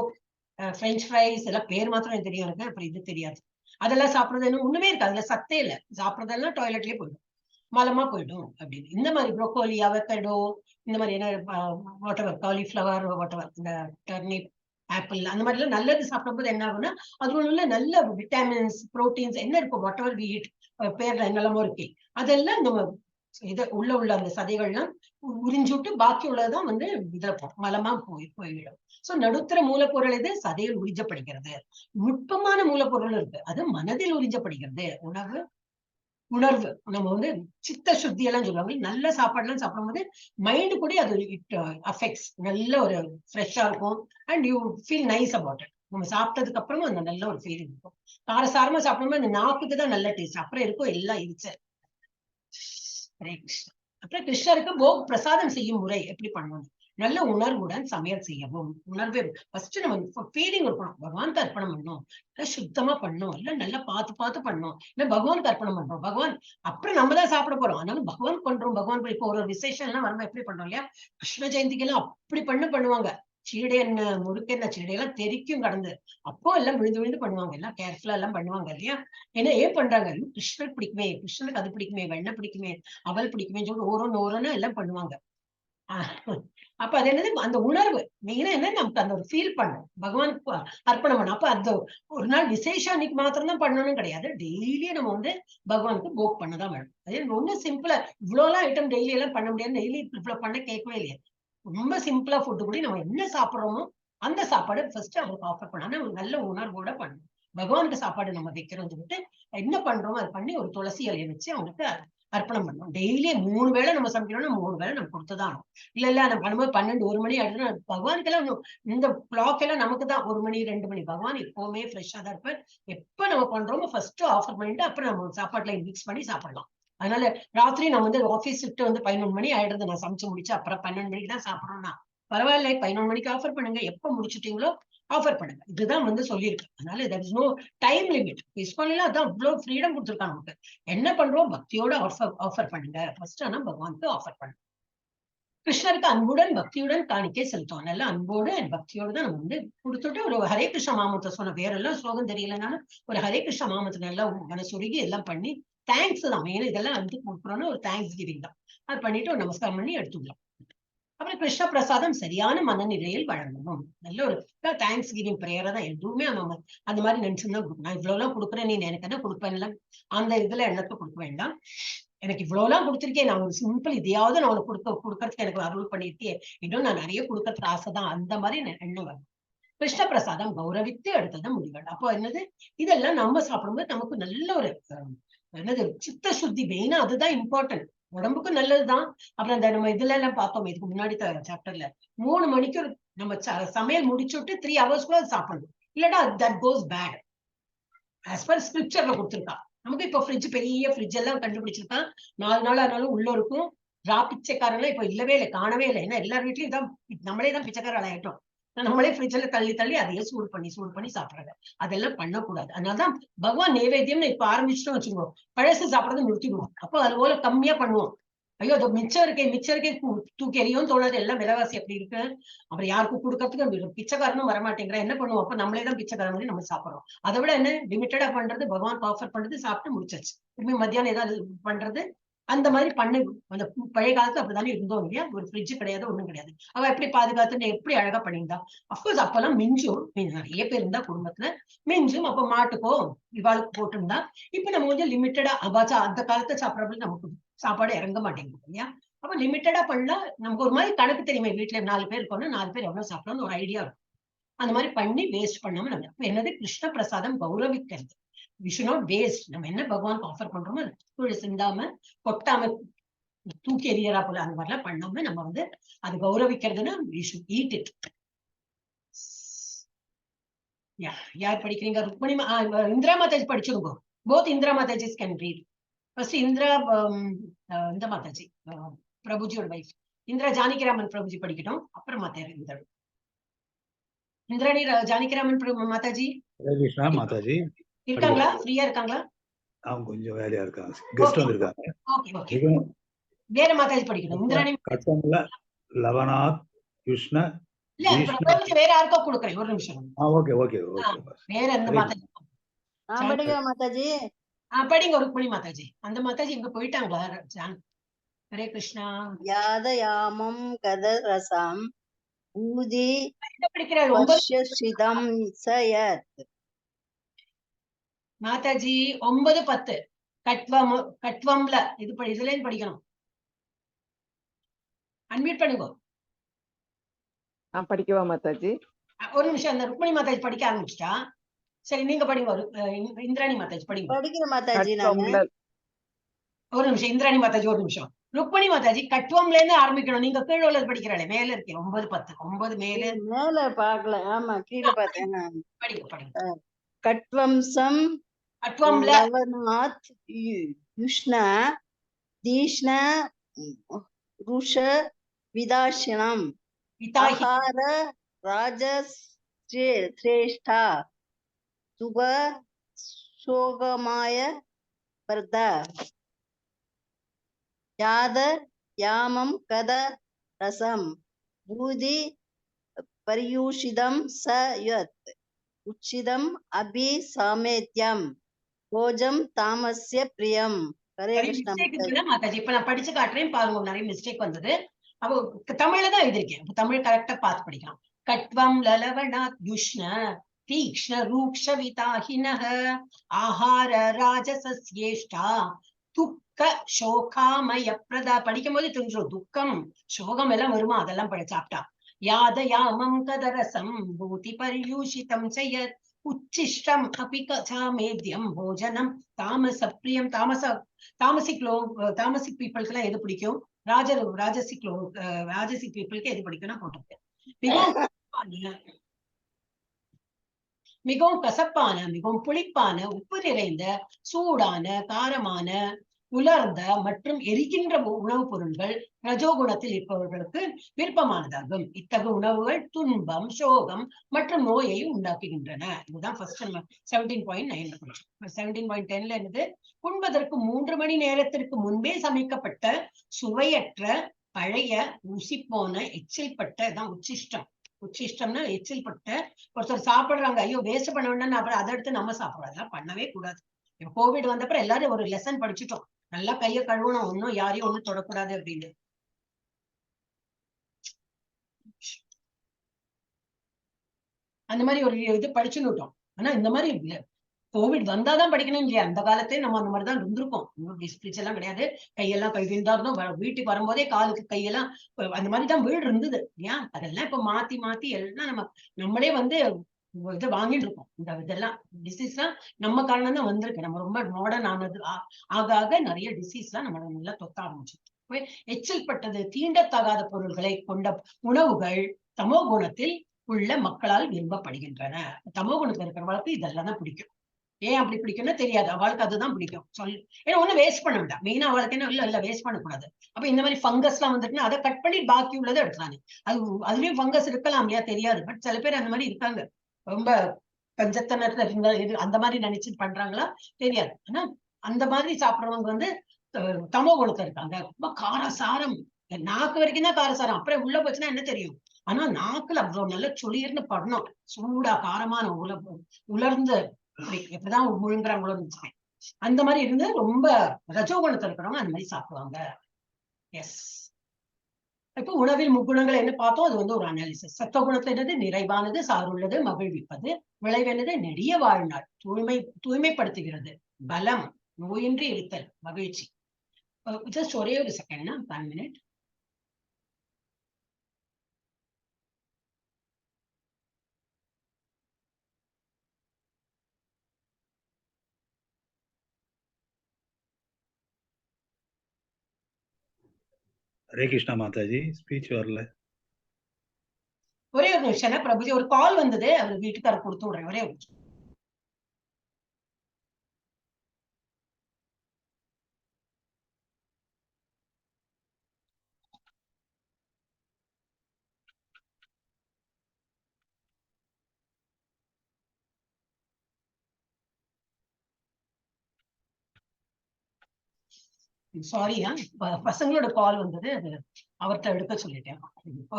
பிரெஞ்ச் ஃப்ரைஸ் எல்லாம் பேர் மாத்திரம் எனக்கு தெரியும், எனக்கு அப்புறம் இது தெரியாது. அதெல்லாம் சாப்பிடுறது என்ன ஒண்ணுமே இருக்கு, அதுல சத்தே இல்லை, சாப்பிடுறதெல்லாம் டாய்லெட்லயே போயிடும், மலமா போயிடும் அப்படின்னு. இந்த மாதிரி ப்ரோக்கோலி, அவகேடோ, இந்த மாதிரி என்ன வாட்டவர் காலிஃபிளவர், வாட்டவர் இந்த டர்னிப், ஆப்பிள், அந்த மாதிரி எல்லாம் நல்லது சாப்பிடும்போது என்ன ஆகும்னா அது உள்ள நல்ல விட்டமின்ஸ், புரோட்டீன்ஸ் என்ன இருக்கும், வாட்டவர் வி ஈட் பேர்ல என்னெல்லாமோ இருக்கு, அதெல்லாம் நம்ம இதை உள்ள அந்த சதைகள்லாம் உறிஞ்சுட்டு பாக்கி உள்ளதான் வந்து இதுல மலமா போய்விடும். சோ நடுத்தர மூலப்பொருள் இது சதையில் உறிஞ்சப்படுகிறது. நுட்பமான மூலப்பொருள் இருக்கு, அது மனதில் உறிஞ்சப்படுகிறது. உணர்வு நம்ம வந்து சித்த சுத்தி எல்லாம் சொல்லுவாங்க. நல்ல சாப்பாடு எல்லாம் சாப்பிடும்போது மைண்ட் கூட அது இட் அஃபெக்ட்ஸ், நல்ல ஒரு ஃப்ரெஷ்ஷா இருக்கும் and you feel nice about it. நம்ம சாப்பிட்டதுக்கு அப்புறமா அந்த நல்ல ஒரு ஃபீலிங் இருக்கும். காரசாரமா சாப்பிடும்போது அந்த நாக்குக்கு தான் நல்ல டேஸ்ட், அப்புறம் இருக்கும் எல்லாம் இருச்சு. ஹரே கிருஷ்ணா. அப்புறம் கிருஷ்ணருக்கு போக் பிரசாதம் செய்யும் முறை எப்படி பண்ணணும்? நல்ல உணர்வுடன் சமையல் செய்யவும். உணர்வு ஃபர்ஸ்ட் நம்ம ஃபீலிங் இருக்கணும், பகவானுக்கு அர்ப்பணம் பண்ணணும், சுத்தமா பண்ணணும், எல்லாம் நல்லா பார்த்து பண்ணணும், இல்ல பகவானுக்கு அர்ப்பணம் பண்றோம், பகவான் அப்புறம் நம்ம தான் சாப்பிட போறோம், ஆனாலும் பகவான் பண்றோம். பகவான் இப்போ ஒரு விசேஷம் எல்லாம் வரும்போது எப்படி பண்றோம் இல்லையா, கிருஷ்ண ஜெயந்திக்கு எல்லாம் அப்படி பண்ணுவாங்க. சீடை என்ன முறுக்கு என்ன சீடையெல்லாம் தெரிக்கும் கடந்து, அப்போ எல்லாம் விழுந்து பண்ணுவாங்க, எல்லாம் கேர்ஃபுல்லா எல்லாம் பண்ணுவாங்க இல்லையா. ஏன்னா ஏன் பண்றாங்க, கிருஷ்ணருக்கு பிடிக்குமே, கிருஷ்ணனுக்கு அது பிடிக்குமே, வெண்ணெய் பிடிக்குமே, அவல் பிடிக்குமே சொல்லி ஓரோன்னு எல்லாம் பண்ணுவாங்க. அப்ப அது என்னது, அந்த உணர்வு மெயினா என்ன, நமக்கு அந்த ஒரு ஃபீல் பண்ணும், பகவானுக்கு அர்ப்பணம் பண்ணும். அப்ப அது ஒரு நாள் விசேஷம் அன்னைக்கு மாத்திரம் தான் பண்ணணும் கிடையாது, டெய்லியும் நம்ம வந்து பகவானுக்கு போக் பண்ணதான் வேணும். அதே ஒன்னும் சிம்பிளா இவ்வளவு எல்லாம் ஐட்டம் டெய்லி எல்லாம் பண்ண முடியாது, டெய்லி இவ்வளவு பண்ண கேட்கவே இல்லையா. ரொம்ப சிம்பிளா ஃபுட்டு கூட நம்ம என்ன சாப்பிடுறோமோ அந்த சாப்பாடு ஃபர்ஸ்ட் அவருக்கு ஆஃபர் பண்ணா ஒரு நல்ல உணர்வோட பண்ணணும். பகவானுக்கு சாப்பாடு நம்ம வைக்கிறோம் சொல்லிட்டு என்ன பண்றோமோ அதை பண்ணி ஒரு துளசி இலையை வச்சு அவங்களுக்கு அர்ப்பணம் பண்ணணும். டெய்லி 3 வேளை நம்ம சமைக்கணும்னா 3 வேளை நம்ம கொடுத்துதான் ஆகணும். இல்ல நம்ம பண்ணும்போது 12 1 மணி ஆயிடுச்சுன்னா பகவானுக்கு எல்லாம் இந்த கிளாக் எல்லாம் நமக்கு தான் 1 மணி 2 மணி. பகவான் எப்பவுமே ஃப்ரெஷ்ஷா தான் இருப்பார். எப்ப நம்ம பண்றோமோ ஃபர்ஸ்ட் ஆஃபர் பண்ணிட்டு அப்புறம் நம்ம சாப்பாட்டுல மிக்ஸ் பண்ணி சாப்பிடலாம். அதனால ராத்திரி நான் வந்து ஆபீஸ் விட்டு வந்து 11 மணி ஆயிடுறது, நான் சமைச்சு முடிச்சு அப்புறம் 12 மணிக்கு தான் சாப்பிடணும்னா பரவாயில்ல, 11 மணிக்கு ஆஃபர் பண்ணுங்க, எப்ப முடிச்சுட்டீங்களோ ஆஃபர் பண்ணுங்க, இதுதான் வந்து சொல்லியிருக்கு. அதனால there is no time limit. இஸ்கான்ல அதான் அவ்வளவு ஃப்ரீடம் கொடுத்துருக்காங்க நமக்கு. என்ன பண்றோம், பக்தியோட ஆஃபர் பண்ணுங்க ஃபர்ஸ்ட். ஆனா பகவானுக்கு ஆஃபர் பண்ணுங்க. கிருஷ்ணருக்கு அன்புடன் பக்தியுடன் காணிக்கை செலுத்துவோம். நல்ல அன்போடு அண்ட் பக்தியோடு தான் நம்ம வந்து கொடுத்துட்டு ஒரு ஹரே கிருஷ்ண மாமத்தை சொன்ன, வேற எல்லாம் ஸ்லோகம் தெரியலனாலும் ஒரு ஹரே கிருஷ்ண மாமத்தை நல்லா மனசுருகி எல்லாம் பண்ணி தேங்க்ஸ் தான் மெயின். இதெல்லாம் வந்து கொடுக்குறோம்னு ஒரு தேங்க்ஸ் கிவிங் தான். அது பண்ணிட்டு ஒரு நமஸ்காரம் பண்ணி எடுத்துக்கலாம். அப்புறம் கிருஷ்ண பிரசாதம் சரியான மனநிலையில் வழங்கணும். நல்ல ஒரு தேங்க்ஸ் கிவிங் பிரேயரை தான் எதுவுமே நம்ம அந்த மாதிரி நினைச்சுதான் கொடுக்கணும். நான் இவ்வளவு எல்லாம் கொடுக்குறேன், நீ எனக்கு என்ன கொடுப்பேன் அந்த இதுல எண்ணத்தை கொடுக்க வேண்டாம். எனக்கு இவ்வளவு எல்லாம் கொடுத்திருக்கேன், நான் ஒரு சிம்பிள் இதையாவது நான் உனக்கு கொடுக்கறதுக்கு எனக்கு அருள் பண்ணியிருக்கேன், இன்னும் நான் நிறைய கொடுக்கறதுக்கு ஆசைதான், அந்த மாதிரி எண்ணம் வரும். கிருஷ்ண பிரசாதம் கௌரவித்து எடுத்தது முடிகள். அப்போ என்னது, இதெல்லாம் நம்ம சாப்பிடும்போது நமக்கு நல்ல ஒரு என்னது சித்த சுத்தி, மெயினா அதுதான் இம்பார்ட்டன்ட். உடம்புக்கும் நல்லதுதான். அப்புறம் அந்த நம்ம இதுல எல்லாம் பார்த்தோம் இதுக்கு முன்னாடி சாப்டர்ல 3 மணிக்கு நம்ம சமையல் முடிச்சுட்டு 3 ஹவர்ஸ்க்குள்ள சாப்பிடணும், இல்லடா that goes bad as per ஸ்கிரிப்சர்ல கொடுத்துருக்கா. நமக்கு இப்போ ஃப்ரிட்ஜ், பெரிய ஃப்ரிட்ஜ் எல்லாம் கண்டுபிடிச்சிருக்கான். 4 நாள் ஆனாலும் உள்ள இருக்கும். பிச்சைக்காரன்லாம் இப்ப இல்லவே இல்லை, காணவே இல்லை. ஏன்னா எல்லார் வீட்லயும் தான் நம்மளே தான் பிச்சைக்காரன் ஆயிட்டோம். நம்மளே ஃப்ரிட்ஜ்ல தள்ளி அதையே சூடு பண்ணி சாப்பிடுறாங்க. அதெல்லாம் பண்ணக்கூடாது. அதனாலதான் பகவான் நைவேத்தியம்னு இப்ப ஆரம்பிச்சுட்டோம் வச்சுக்கோங்க, பழசு சாப்பிடறது நிறுத்திடுவோம். அப்போ அது போல கம்மியா பண்ணுவோம். ஐயோ அது மிச்சம் இருக்கே தூக்கி எறியும் தோணாது, எல்லாம் விலைவாசி அப்படி இருக்கு. அப்புறம் யாருக்கும் கொடுக்கறதுக்கு பிச்சைக்காரனும் வரமாட்டேங்கிறா, என்ன பண்ணுவோம்? அப்ப நம்மளே தான் பிச்சைக்காரன் மாதிரி நம்ம சாப்பிடுறோம். அதை விட என்ன லிமிட்டடா பண்றது, பகவான் ஆஃபர் பண்றது, சாப்பிட்டு முடிச்சாச்சு. திரும்பி மத்தியானம் ஏதாவது பண்றது, அந்த மாதிரி பண்ணு. அந்த பழைய காலத்துல அப்படித்தானே இருந்தோம் இல்லையா? ஒரு ஃப்ரிட்ஜ் கிடையாது, ஒண்ணும் கிடையாது. அவ எப்படி பாதுகாத்துன்னு எப்படி அழகா பண்ணியிருந்தா. அப்கோர்ஸ் அப்பெல்லாம் மிஞ்சும், நிறைய பேர் இருந்தா குடும்பத்துல மிஞ்சும். அப்ப மாட்டுக்கோ இவாளுக்கு போட்டிருந்தா. இப்ப நம்ம கொஞ்சம் லிமிட்டடா அபாச்சா அந்த காலத்தை சாப்பிடறப்ப நமக்கு சாப்பாடு இறங்க மாட்டேங்குது இல்லையா? அப்ப லிமிட்டடா பண்ணா நமக்கு ஒரு மாதிரி கணக்கு தெரியுமே. வீட்டுல 4 பேர் இருக்கோம்னா 4 பேர் எவ்வளவு சாப்பிடணும்னு ஒரு ஐடியா இருக்கும். அந்த மாதிரி பண்ணி வேஸ்ட் பண்ணாம நம்ம என்னது கிருஷ்ண பிரசாதம் கௌரவிக்கிறது. we should not waste. நம்ம என்ன பகவானுக்கு ஆஃபர் பண்றோமோ அது சிந்தாம கொட்டாம தூக்கி எறியறா போல அந்த மாதிரிலாம் பண்ணாம நம்ம வந்து அது கௌரவிக்கிறதுன்னா we should eat it. யார் படிக்கிறீங்க? ருக்மணி இந்திரா மாதாஜி படிச்சிருங்க. both Indira Matajis can read. First Indira இந்த மாதாஜி பிரபுஜியோட வைஃப் இந்திரா ஜானகிராமன் பிரபுஜி படிக்கட்டும், அப்புறம் மாதா இந்திராணி ஜானகிராமன் மாதாஜி கிருஷ்ணா மாதாஜி இருக்காங்களா? ஃப்ரீயா இருக்காங்களா? அவங்க கொஞ்சம் வேலையா இருக்காங்க, கெஸ்ட் வந்திருக்காங்க. Okay okay. வேற மாதாஜி படிக்கணும். இந்திராணி கட்டம்ல லவனாத் கிருஷ்ண இல்ல பிரபுஜி வேற யாருக்கோ கொடுக்குறேன், ஒரு நிமிஷம். Okay okay okay. வேற எந்த மாதாஜி? படிக்க மாதாஜி. படிங்க ருக்மணி மாதாஜி. அந்த மாதாஜி இங்க போயிட்டாங்களா? ஹரே கிருஷ்ணா. யாதயாமம் கதரசம் பூதி படிக்கிறாள் வர்ஷசிதம் சயத். மாதாஜி 9-10 கட்வம்ல இதுல படிக்கணும். அன்மியூட் பண்ணுங்க. படிக்கவா மாதாஜி? ஒரு நிமிஷம். அந்த ருக்மணி மாதாஜி படிக்க ஆரம்பிச்சிட்டா. சரி நீங்க படிங்க. இந்திராணி மாதாஜி படிங்க. படிக்கிற மாதாஜி. ஒரு நிமிஷம் இந்திராணி மாதாஜி, ஒரு நிமிஷம். ருக்மணி மாதாஜி கட்வம்ல இருந்து ஆரம்பிக்கணும். நீங்க கீழே உள்ளது படிக்கிறாளே, மேல இருக்கேன் 9-10. 9 மேல பாக்கல. ஆமா கீழே பார்த்தேன். படிங்க படிங்க. கட்வம்சம் கட்வம்ல லவனாத் யுஷ்ண தீஷ்ண ருஷ விதாஷினம் ஆஹார ராஜஸ்ரேஷ்டா சுப சோகமாய பர்த யாத யாமம் கத ரசம் பூதி பரியூஷிதம் சயத் உச்சிதம் அபி சாமேத்யம் போஜம் தாமஸ்ய பிரியம். ஹரே கிருஷ்ணா மாதாஜி. இப்ப நான் படிச்சு காட்டுறேன் பாருங்க, நிறைய மிஸ்டேக் வந்தது. அப்போ தமிழ்ல தான் எழுதிருக்கேன், தமிழ் கரெக்டா பார்த்து படிக்கலாம். கட்வம் லலவனாத் யுஷ்ண தீக்ஷ்ண ரூக்ஷ விதாஹினஹ ஆஹார ராஜசஸ்யேஷ்டா துக்க சோகாமய பிரதா. படிக்கும் போது தெரிஞ்சிடும் துக்கம் சோகம் எல்லாம் வருமா, அதெல்லாம் சாப்பிட்டா. யாதயாமம் கதரசம் பூதி பரியூஷிதம் சயத் உச்சிஷ்டம் அபி சாமேத்யம் போஜனம் தாமச பிரியம். தாமசிக் பீப்புளுக்கு எல்லாம் எது பிடிக்கும்? ராஜசிக் பீப்புளுக்கு எது பிடிக்கும்னா போட்டிருக்கேன். மிகவும் கசப்பான, மிகவும் புளிப்பான, உப்பு நிறைந்த, சூடான, காரமான, உலர்ந்த மற்றும் எரிகின்ற உணவுப் பொருள்கள் ரஜோகுணத்தில் இருப்பவர்களுக்கு விருப்பமானதாகும். இத்தகைய உணவுகள் துன்பம், சோகம் மற்றும் நோயை உண்டாக்குகின்றன. இதுதான் ஃபர்ஸ்ட் 17.9. 17.10ல இருந்து உண்பதற்கு 3 மணி நேரத்திற்கு முன்பே சமைக்கப்பட்ட சுவையற்ற பழைய ஊசி போன எச்சில் பட்ட தான் உச்சிஷ்டம். உச்சிஷ்டம்னா எச்சில் பட்ட. ஒருத்தர் சாப்பிடுறாங்க, ஐயோ வேஸ்ட் பண்ண வேண்டாம், அப்புறம் அதை எடுத்து நம்ம சாப்பிடுறோம். அதெல்லாம் பண்ணவே கூடாது. கோவிட் வந்தப்பறம் எல்லாரும் ஒரு லெசன் படிச்சுட்டோம், நல்லா கையை கழுவணும், ஒன்னும் யாரையும் ஒண்ணும் தொடக்கூடாது அப்படின்னு. அந்த மாதிரி ஒரு இது படிச்சுட்டோம். ஆனா இந்த மாதிரி கோவிட் வந்தாதான் படிக்கணும் இல்லையா? அந்த காலத்தையும் நம்ம அந்த மாதிரிதான் இருந்திருக்கோம். ஸ்பீச் எல்லாம் கிடையாது, கையெல்லாம் கழுவிந்தா இருந்தோம். வீட்டுக்கு வரும்போதே காலுக்கு கையெல்லாம் அந்த மாதிரிதான் வீடு இருந்தது இல்லையா? அதெல்லாம் இப்ப மாத்தி மாத்தி எல்லாம் நம்மளே வந்து இதை வாங்கிட்டு இருக்கோம். இந்த இதெல்லாம் டிசீஸ் எல்லாம் நம்ம காரணம் தான் வந்திருக்கு. நம்ம ரொம்ப மாடர்ன் ஆனது ஆக ஆக நிறைய டிசீஸ் எல்லாம் நம்ம நல்லா தொத்த ஆரம்பிச்சு. எச்சில் பட்டது தீண்டத்தகாத பொருள்களை கொண்ட உணவுகள் தமோ குணத்தில் உள்ள மக்களால் விரும்பப்படுகின்றன. தமோ குணத்துல இருக்கிறவங்களுக்கு இதெல்லாம் தான் பிடிக்கும். ஏன் அப்படி பிடிக்கும்னு தெரியாது, அவளுக்கு அதுதான் பிடிக்கும். ஏன்னா ஒண்ணு வேஸ்ட் பண்ண வேண்டாம். மெயினா அவளுக்கு என்ன இல்ல வேஸ்ட் பண்ணக்கூடாது. அப்ப இந்த மாதிரி ஃபங்கஸ் எல்லாம் வந்துட்டுன்னா அதை கட் பண்ணி பாக்கி உள்ளதை எடுத்துறாங்க. அதுலயும் ஃபங்கஸ் இருக்கலாம் இல்லையா? தெரியாது. பட் சில பேர் அந்த மாதிரி இருக்காங்க, ரொம்ப பஞ்சத்தனத்துல அந்த மாதிரி நினைச்சு பண்றாங்களா தெரியாது. ஆனா அந்த மாதிரி சாப்பிடுறவங்க வந்து தமோ குணத்துல இருக்காங்க. ரொம்ப காரசாரம், நாக்கு வரைக்கும் தான் காரசாரம், அப்புறம் உள்ள போச்சுன்னா என்ன தெரியும். ஆனா நாக்குல அவ்வளவு நல்ல சுளிர்னு படணும், சூடா காரமான உலர்ந்து எப்படிதான் முழுங்குறாங்களோ அந்த மாதிரி இருந்து ரொம்ப ரஜோகுணத்துல இருக்கிறவங்க அந்த மாதிரி சாப்பிடுவாங்க. எஸ். இப்போ உணவில் முக்குணங்கள் என்ன பார்த்தோம், அது ஒரு அனாலிசிஸ். சத்துவகுணத்துல என்னது, நிறைவானது, சாருள்ளது, மகிழ்விப்பது. விளைவு என்னது, நெடிய வாழ்நாள், தூய்மைப்படுத்துகிறது, பலம், நோயின்றி இருத்தல், மகிழ்ச்சி. ஜஸ்ட் ஒரே ஒரு second, 1 minute. Hare Krishna Mataji, speech வரல. ஒரே ஒரு நிமிஷம் பிரபுஜி, ஒரு கால் வந்தது, அவர் வீட்டுக்கார கொடுத்து விடுறேன், ஒரே ஒரு நிமிஷம். சாரியா, பசங்களோட கால் வந்தது, அது அவர்கிட்ட எடுக்க சொல்லிட்டேன்.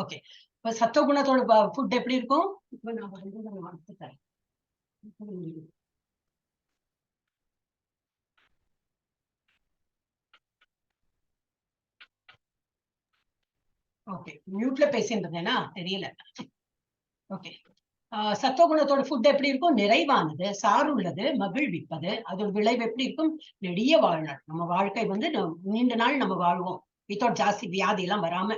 ஓகே, இப்ப சத்துவகுணத்தோட ஃபுட் எப்படி இருக்கும்? இப்ப நான் வந்துட்டேன். ஓகே, மியூட்ல பேசிட்டு இருந்தேனா தெரியல. ஓகே, சத்துவகுணத்தோட ஃபுட் எப்படி இருக்கும்? நிறைவானது, சாருள்ளது, மகிழ்விப்பது. அதோட விளைவு எப்படி இருக்கும்? நெடிய வாழ்நாள், நம்ம வாழ்க்கை நீண்ட நாள் நம்ம வாழ்வோம், வித்தவுட் ஜாஸ்தி வியாதி எல்லாம் வராம.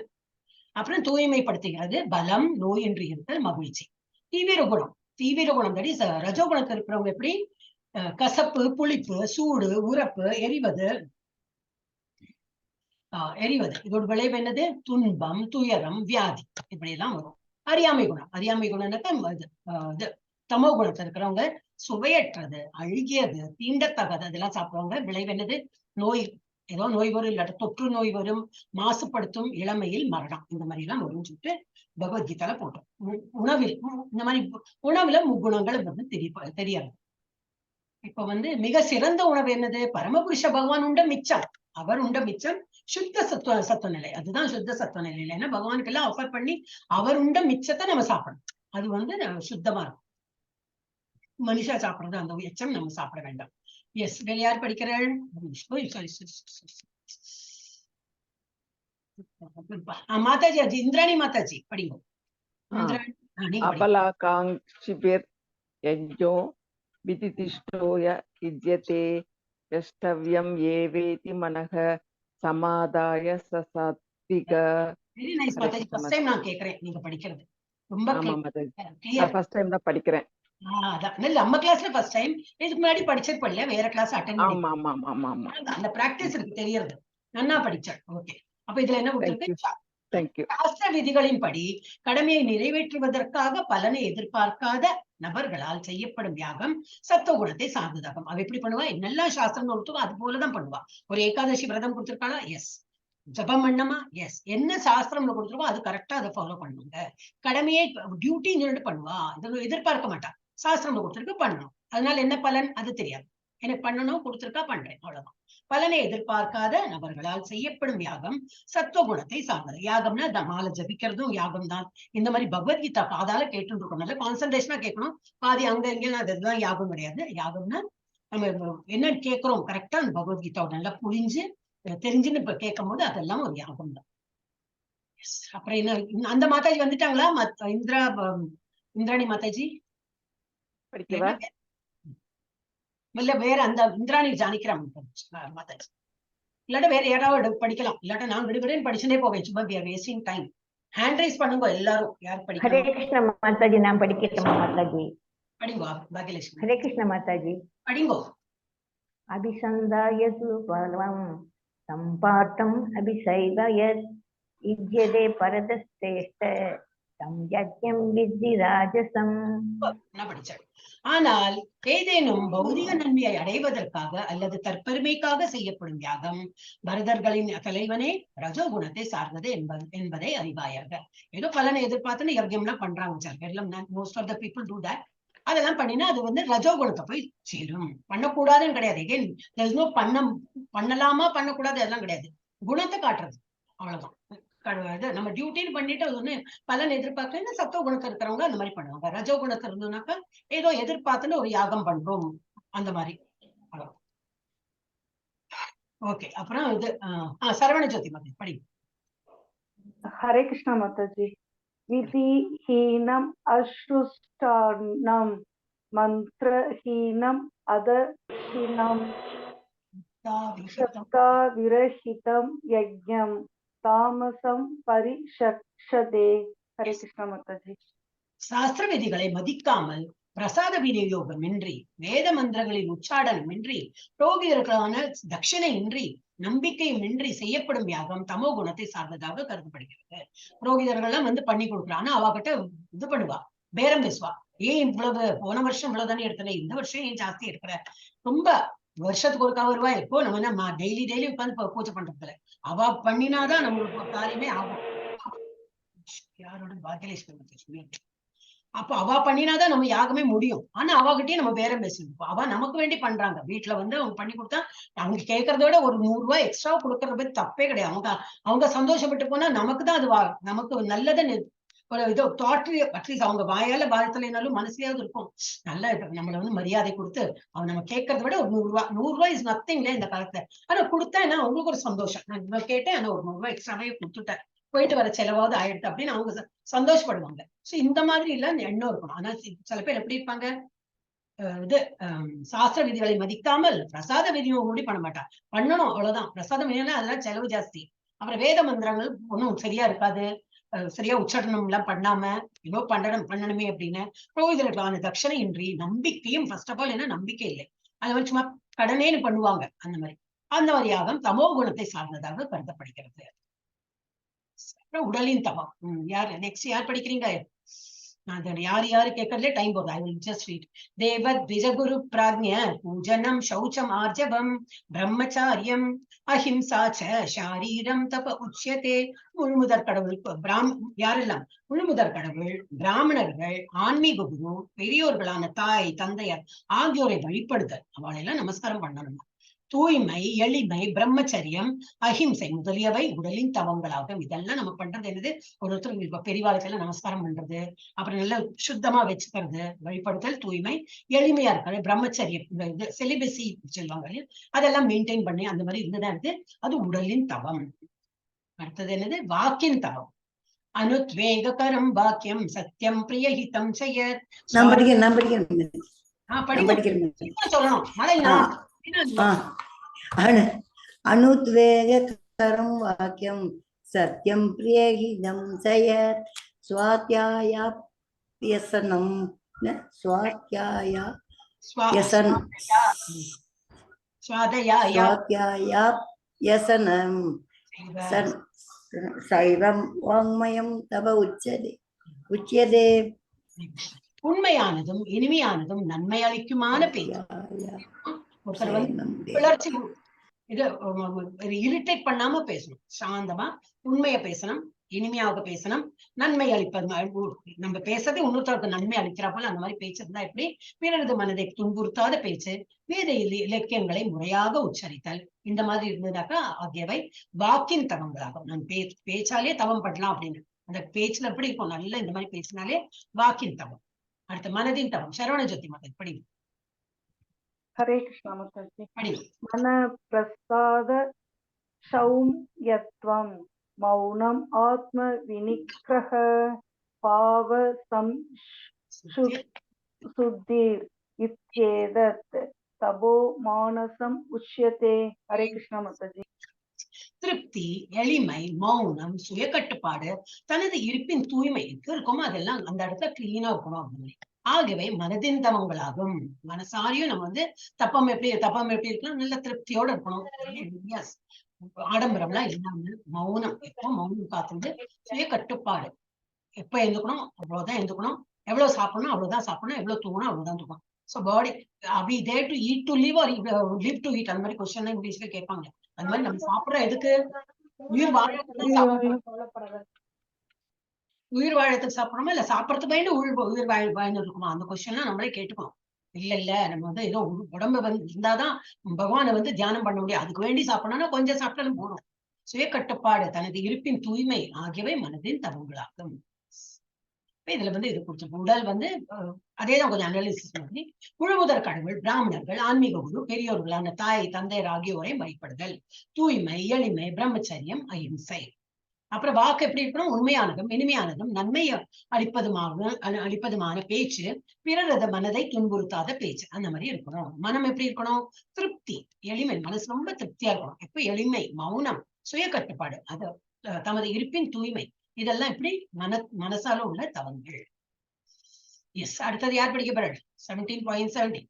அப்புறம் தூய்மைப்படுத்துகிறது, பலம், நோயின்றி இருத்தல், மகிழ்ச்சி. தீவிர குணம், தீவிர குணம் தடி ரஜோகுணத்தில் இருக்கிறவங்க எப்படி? கசப்பு, புளிப்பு, சூடு, உரப்பு, எரிவது. இதோட விளைவு என்னது? துன்பம், துயரம், வியாதி, இப்படி எல்லாம் வரும். அறியாமை குணம், அறியாமை குணம்னாக்க தமோ குணத்துல இருக்கிறவங்க சுவையற்றது, அழுகியது, தீண்டத்தகாது அதெல்லாம் சாப்பிடுவாங்க. விளைவு என்னது? நோய், ஏதோ நோய் வரும், இல்லாட்ட தொற்று நோய் வரும், மாசுபடுத்தும், இளமையில் மரணம், இந்த மாதிரி எல்லாம் வரும்னு சொல்லிட்டு பகவத்கீதால போட்டோம். உணவில் இந்த மாதிரி உணவுல முக்குணங்கள் தெரியாது. இப்ப மிக சிறந்த உணவு என்னது? பரமபுருஷ பகவான் உண்ட மிச்சம், அவர் உண்ட மிச்சம் சுத்த சத்துவ நிலை. அதுதான் சுத்த சத்துவ நிலை. ஏன்னா பகவானுக்கு எல்லாம் ஆஃபர் பண்ணி அவர் உண்ட மிச்சத்தை நம்ம சாப்பிடணும். அது சுத்தமா இருக்கும். மனுஷா சாப்பிடுறது அந்த எச்சம் நம்ம சாப்பிட வேண்டாம். எஸ், வேற யார் படிக்கிறாள்? மாதாஜி, அது இந்திராணி மாதாஜி படிங்க. அபலாகாங்க்ஷிபிர் யஜ்ஞோ விதிதிஷ்டோய யுஜ்யதே யஷ்டவ்யம் ஏவேதி மனஹ சமாதாய சசாத்விக. Very nice Mataji, first time நான் கேக்குறேன் நீங்க படிக்கிறது. ரொம்ப ஃபர்ஸ்ட் டைம் தான் படிக்கிறேன். நம்ம கிளாஸ்ல ஃபர்ஸ்ட் டைம். இதுக்கு முன்னாடி படிச்சிருப்பல்ல, வேற கிளாஸ் அட்டெண்ட் பண்ணி. ஆமா ஆமா ஆமா ஆமா, அந்த பிராக்டிஸ் இருக்கு, தெரியறது. நன்னா படிச்சாள். ஓகே, அப்ப இதுல என்ன கொடுத்திருக்கு? சாஸ்திர விதிகளின்படி கடமையை நிறைவேற்றுவதற்காக பலனை எதிர்பார்க்காத நபர்களால் செய்யப்படும் யாகம் சத்துவகுணத்தை சார்ந்ததாகும். அவ எப்படி பண்ணுவா? என்னெல்லாம் சாஸ்திரம் கொடுத்தோ அது போலதான் பண்ணுவா. ஒரு ஏகாதசி விரதம் கொடுத்திருக்காளா? எஸ். ஜபம் பண்ணமா? எஸ். என்ன சாஸ்திரம்ல கொடுத்துருக்கோ அது கரெக்டா அதை ஃபாலோ பண்ணுவாங்க. கடமையை டியூட்டின்னு பண்ணுவா, இது எதிர்பார்க்க மாட்டா. சாஸ்திரம்ல கொடுத்துருக்கு, பண்ணணும். அதனால என்ன பலன் அது தெரியாது. எனக்கு பண்ணணும், கொடுத்திருக்கா, பண்றேன், அவ்வளவுதான். பலனை எதிர்பார்க்காத நபர்களால் செய்யப்படும் யாகம் சத்துவகுணத்தை சார்ந்தது. யாகம்னா மாலை ஜபிக்கிறதும் யாகம் தான். இந்த மாதிரி பகவத்கீதா காதால கேட்டு இருக்கணும், நல்ல கான்சன்ட்ரேஷனா கேட்கணும். பாதி அங்க இங்கே அதெல்லாம் யாகம் கிடையாது. யாகம்னா நம்ம என்ன கேட்கிறோம் கரெக்டா அந்த பகவத்கீதாவை நல்லா புரிஞ்சு தெரிஞ்சுன்னு இப்ப கேட்கும் போது அதெல்லாம் ஒரு யாகம் தான். அப்புறம் என்ன, அந்த மாதாஜி வந்துட்டாங்களா? இந்திராணி மாதாஜி படிக்கவா? இல்ல வேற அந்த இந்திராணி ஜானிக்கிறான் மாதாஜி, இல்லாட்ட வேற யாராவது படிக்கலாம். இல்லாட்ட நான் விடுவிடுன்னு படிச்சுட்டே போவேன். சும்மா we are wasting time. Hand rice பண்ணுங்க எல்லாரும். யார் படிக்கணும்? ஹரே கிருஷ்ண மாதாஜி, நான் படிக்கட்டுமா மாதாஜி? படிங்கோ பாக்கியலட்சுமி. ஹரே கிருஷ்ண மாதாஜி. படிங்கோ. அபிசந்தாயது பலம் சம்பாட்டம் அபிசைவயத் இஜ்யதே பரதஸ்ரேஷ்ட சம்யஜ்யம் வித்தி ராஜசம். படிச்சாள். ஆனால் ஏதேனும் பௌதிக நன்மையை அடைவதற்காக அல்லது தற்பெருமைக்காக செய்யப்படும் யாகம் பரதர்களின் தலைவனே ரஜோகுணத்தை சார்ந்தது என்பதை அறிவாயாக. ஏதோ பலனை எதிர்பார்த்துன்னு யஜ்யம்லாம் பண்றாங்க சார். எல்லாம் most of the people do that. அதெல்லாம் பண்ணினா அது வந்து ரஜோகுணத்தை போய் சேரும். பண்ணக்கூடாதுன்னு கிடையாது. எகைன் there's no பண்ணலாமா பண்ணக்கூடாது அதெல்லாம் கிடையாது. குணத்தை காட்டுறது அவ்வளவுதான். நம்ம டியூட்டின்னு பண்ணிட்டு அது ஒண்ணு பலன் எதிர்பார்க்கல. சத்துவ குணத்தை இருக்கிறவங்க அந்த மாதிரி பண்ணுவாங்க. ரஜோ குணத்தை இருந்தோம்னாக்கா ஏதோ எதிர்பார்த்துன்னு ஒரு யாகம் பண்றோம் அந்த மாதிரி. ஓகே, அப்புறம் இது சரவண ஜோதி மாதிரி படி. हरे कृष्णा माता जी। विधिहीनम अश्रुष्टान्नम मंत्रहीनम अदक्षिणम सत्ताविरहितम यज्ञम तामसम परिषक्षते। हरे कृष्णा माता जी। சாஸ்திர விதிகளை மதிக்காமல், பிரசாத விநியோகம் இன்றி, வேத மந்திரங்களின் உச்சாடனம் இன்றி, புரோகிதர்களான தட்சிணை இன்றி, நம்பிக்கையும் இன்றி செய்யப்படும் யாகம் தமோ குணத்தை சார்ந்ததாக கருதப்படுகிறது. புரோகிதர்கள்லாம் வந்து பண்ணி கொடுக்குறா, ஆனா அவகிட்ட இது பண்ணுவா, பேரம் பேசுவா. ஏன் இவ்வளவு, போன வருஷம் இவ்வளவுதானே எடுத்தன, இந்த வருஷம் ஏன் ஜாஸ்தி எடுக்கிற, ரொம்ப வருஷத்துக்கு ஒருக்கா வருவா. எப்போ நம்ம என்ன டெய்லி உட்காந்து பூஜை பண்றதுல அவ பண்ணினாதான் நம்மளுக்கு காரியமே ஆகும். யாரோட பாக்கியலட்சுமி அப்போ அவ பண்ணினாதான் நம்ம யாகமே முடியும். ஆனா அவகிட்டயே நம்ம பேரம் பேசணும். அவ நமக்கு வேண்டி பண்றாங்க. வீட்டுல வந்து அவங்க பண்ணி கொடுத்தா அவங்க கேட்கறத விட ஒரு 100 ரூபாய் எக்ஸ்ட்ரா கொடுக்கறத பத்தி தப்பே கிடையாது. அவங்க சந்தோஷப்பட்டு போனா நமக்கு தான் அது நமக்கு நல்லதுன்னு ஒரு இதோ தாட்லயே அட்லீஸ்ட் அவங்க வாயால வாழ்த்தலைனாலும் மனசுலயாவது இருக்கும். நல்ல நம்மள வந்து மரியாதை கொடுத்து அவன் நம்ம கேட்கறத விட ஒரு 100 ரூபாய் இஸ் நத்திங்ல இந்த காலத்துல. ஆனா கொடுத்தா என்ன அவங்களுக்கு ஒரு சந்தோஷம். நான் இவ்வளவு கேட்டேன், ஆனா ஒரு 100 ரூபாய் எக்ஸ்ட்ராவே கொடுத்துட்டேன், போயிட்டு வர செலவாவது ஆயிடுது அப்படின்னு அவங்க சந்தோஷப்படுவாங்க. சோ இந்த மாதிரி எல்லாம் எண்ணம் இருக்கணும். ஆனா சில பேர் எப்படி இருப்பாங்க, இது சாஸ்திர விதிகளை மதிக்காமல் பிரசாத விதியும் கூடி பண்ண மாட்டா. பண்ணணும் அவ்வளவுதான். பிரசாத விதினா அதெல்லாம் செலவு ஜாஸ்தி. அப்புறம் வேத மந்திரங்கள் ஒன்னும் சரியா இருக்காது, சரியா உச்சாரணம் எல்லாம் பண்ணாம ஏதோ பண்ணணுமே அப்படின்னு. புரோகிதர்களான தட்சணை இன்றி, நம்பிக்கையும் ஃபர்ஸ்ட் ஆஃப் ஆல் என்ன நம்பிக்கை இல்லை, அது மாதிரி சும்மா கடனேன்னு பண்ணுவாங்க. அந்த மாதிரி யாகம் தமோ குணத்தை சார்ந்ததாக கருதப்படுகிறது. உடலின் தவம். யார் நெக்ஸ்ட் யார் படிக்கிறீங்க? நான் யாரு கேட்கறதுல டைம் போகுது. I will just read. தேவ த்விஜகுரு பிராஜ்ஞ பூஜனம் சௌச்சம் ஆர்ஜவம் பிரம்மச்சாரியம் அஹிம்சா ச ஷாரீரம் தப உச்யதே. முழுமுதற் கடவுள் யாரெல்லாம்? முழுமுதற் கடவுள், பிராமணர்கள், ஆன்மீக குரு, பெரியோர்களான தாய் தந்தையர் ஆகியோரை வழிபடுதல், அவளெல்லாம் நமஸ்காரம் பண்ணணும். தூய்மை, எளிமை, பிரம்மச்சரியம், அஹிம்சை முதலியவை உடலின் தவங்களாகும். இதெல்லாம் நம்ம பண்றது என்னது, ஒருத்தர் பெரியவாளுக்கெல்லாம் நமஸ்காரம் பண்றது, அப்புறம் நல்லா சுத்தமா வச்சுக்கிறது, வழிபடுதல், தூய்மை, எளிமையா இருக்கிறது, பிரம்மச்சரியம், இது செலிபசி சொல்லுவாங்க, அதெல்லாம் மெயின்டைன் பண்ணி அந்த மாதிரி இருந்துதான் இருக்கு. அது உடலின் தவம். அடுத்தது என்னது? வாக்கின் தவம். அனுத்வேகரம் வாக்கியம் சத்தியம் பிரியஹிதம் செய்யத். சொல்லணும் மழை अनुद्वेगकरं वाक्यं सत्यं प्रियहितं सयत्. स्वाध्यायाभ्यसनं சைவம் வாங்மயம் தவ உச்சியதே. உண்மையானதும் இனிமையானதும் நன்மை அளிக்குமான பேச்சு. ஒருத்தர் வந்து கிளர்ச்சி இது இரிட்டேட் பண்ணாம பேசணும், சாந்தமா உண்மைய பேசணும், இனிமையாக பேசணும், நன்மை அளிப்பது. நம்ம பேசுறதே இன்னொருத்தருக்கு நன்மை அளிக்கிறா போல அந்த மாதிரி பேச்சு இருந்தா எப்படி? பிறரது மனதை துன்புறுத்தாத பேச்சு, வேத இலக்கியங்களை முறையாக உச்சரித்தல், இந்த மாதிரி இருந்ததாக்கா ஆகியவை வாக்கின் தவங்களாகும். நான் பேச்சாலே தவம் பண்ணலாம் அப்படின்னு அந்த பேச்சுல எப்படி இருக்கும், நல்ல இந்த மாதிரி பேசினாலே வாக்கின் தவம். அடுத்த மனதின் தவம். சரவண ஜோதி மாதா படி. हरे कृष्णा माता जी। मन प्रसाद सौम्यत्वं मौनम आत्म विनिग्रह भाव संशुद्धिर इत्येतत् तपो मानसम उच्यते। हरे कृष्णा माता जी। திருப்தி, எளிமை, மௌனம், சுய கட்டுப்பாடு, தனது இருப்பின் தூய்மை இருக்குமோ அதெல்லாம் அந்த இடத்துல கிளீனா இருக்கணும். அப்படி ஆகவே மனதின் தவங்களாகும். மனசாரியும் நம்ம வந்து தப்பம் எப்படி இருக்கலாம், நல்ல திருப்தியோட இருக்கணும். ஆடம்பரம்லாம் இல்லாம மௌனம், எப்போ மௌனம் காத்துட்டு சுய கட்டுப்பாடு, எப்ப எழுந்துக்கணும் அவ்வளவுதான் எழுந்துக்கணும், எவ்வளவு சாப்பிடணும் அவ்வளவுதான் சாப்பிடணும், எவ்வளவு தூங்கணும் அவ்வளவுதான் தூங்கணும். So body we there to eat to live or live to eat, அந்த மாதிரி கொஸ்டின் இங்கிலீஷ்ல கேட்பாங்க. அந்த மாதிரி நம்ம சாப்பிடுற எதுக்கு? உயிர் வாழ உயிர் வாழறதுக்கு சாப்பிடணுமா இல்ல சாப்பிடறதுக்கு பயந்து உயிர் வாழ்ந்து இருக்குமா? அந்த கொஸ்டின் எல்லாம் நம்மளே கேட்டுக்கணும். இல்ல நம்ம வந்து ஏதோ உடம்பு வந்து இருந்தாதான் பகவானை வந்து தியானம் பண்ண முடியும். அதுக்கு வேண்டி சாப்பிடணும்னா கொஞ்சம் சாப்பிட்டாலும் போதும். சுய கட்டுப்பாடு, தனது இருப்பின் தூய்மை ஆகியவை மனதின் தவங்களாகும். இதுல வந்து இது கொடுத்துருக்கோம். உடல் வந்து அதேதான் கொஞ்சம் அனாலிசிஸ் பண்ணி முழுமுதற் கடவுள், பிராமணர்கள், ஆன்மீக குரு, பெரியோர்களான தாய் தந்தையர் ஆகியோரை வழிபடுதல், தூய்மை, எளிமை, பிரம்மச்சரியம், அஹிம்சை. அப்புறம் வாக்கு எப்படி இருக்கணும்? உண்மையானதும் இனிமையானதும் நன்மை அளிப்பதுமான பேச்சு, பிறரது மனதை துன்புறுத்தாத பேச்சு, அந்த மாதிரி இருக்கணும். மனம் எப்படி இருக்கணும்? திருப்தி, எளிமை, மனசு ரொம்ப திருப்தியா இருக்கணும். எப்ப எளிமை, மௌனம், சுய கட்டுப்பாடு, அது தமது இருப்பின் தூய்மை, இதெல்லாம் எப்படி மனசால உள்ள தவங்கள். எஸ், அடுத்தது யார் படிக்க போறாள்? 17.70.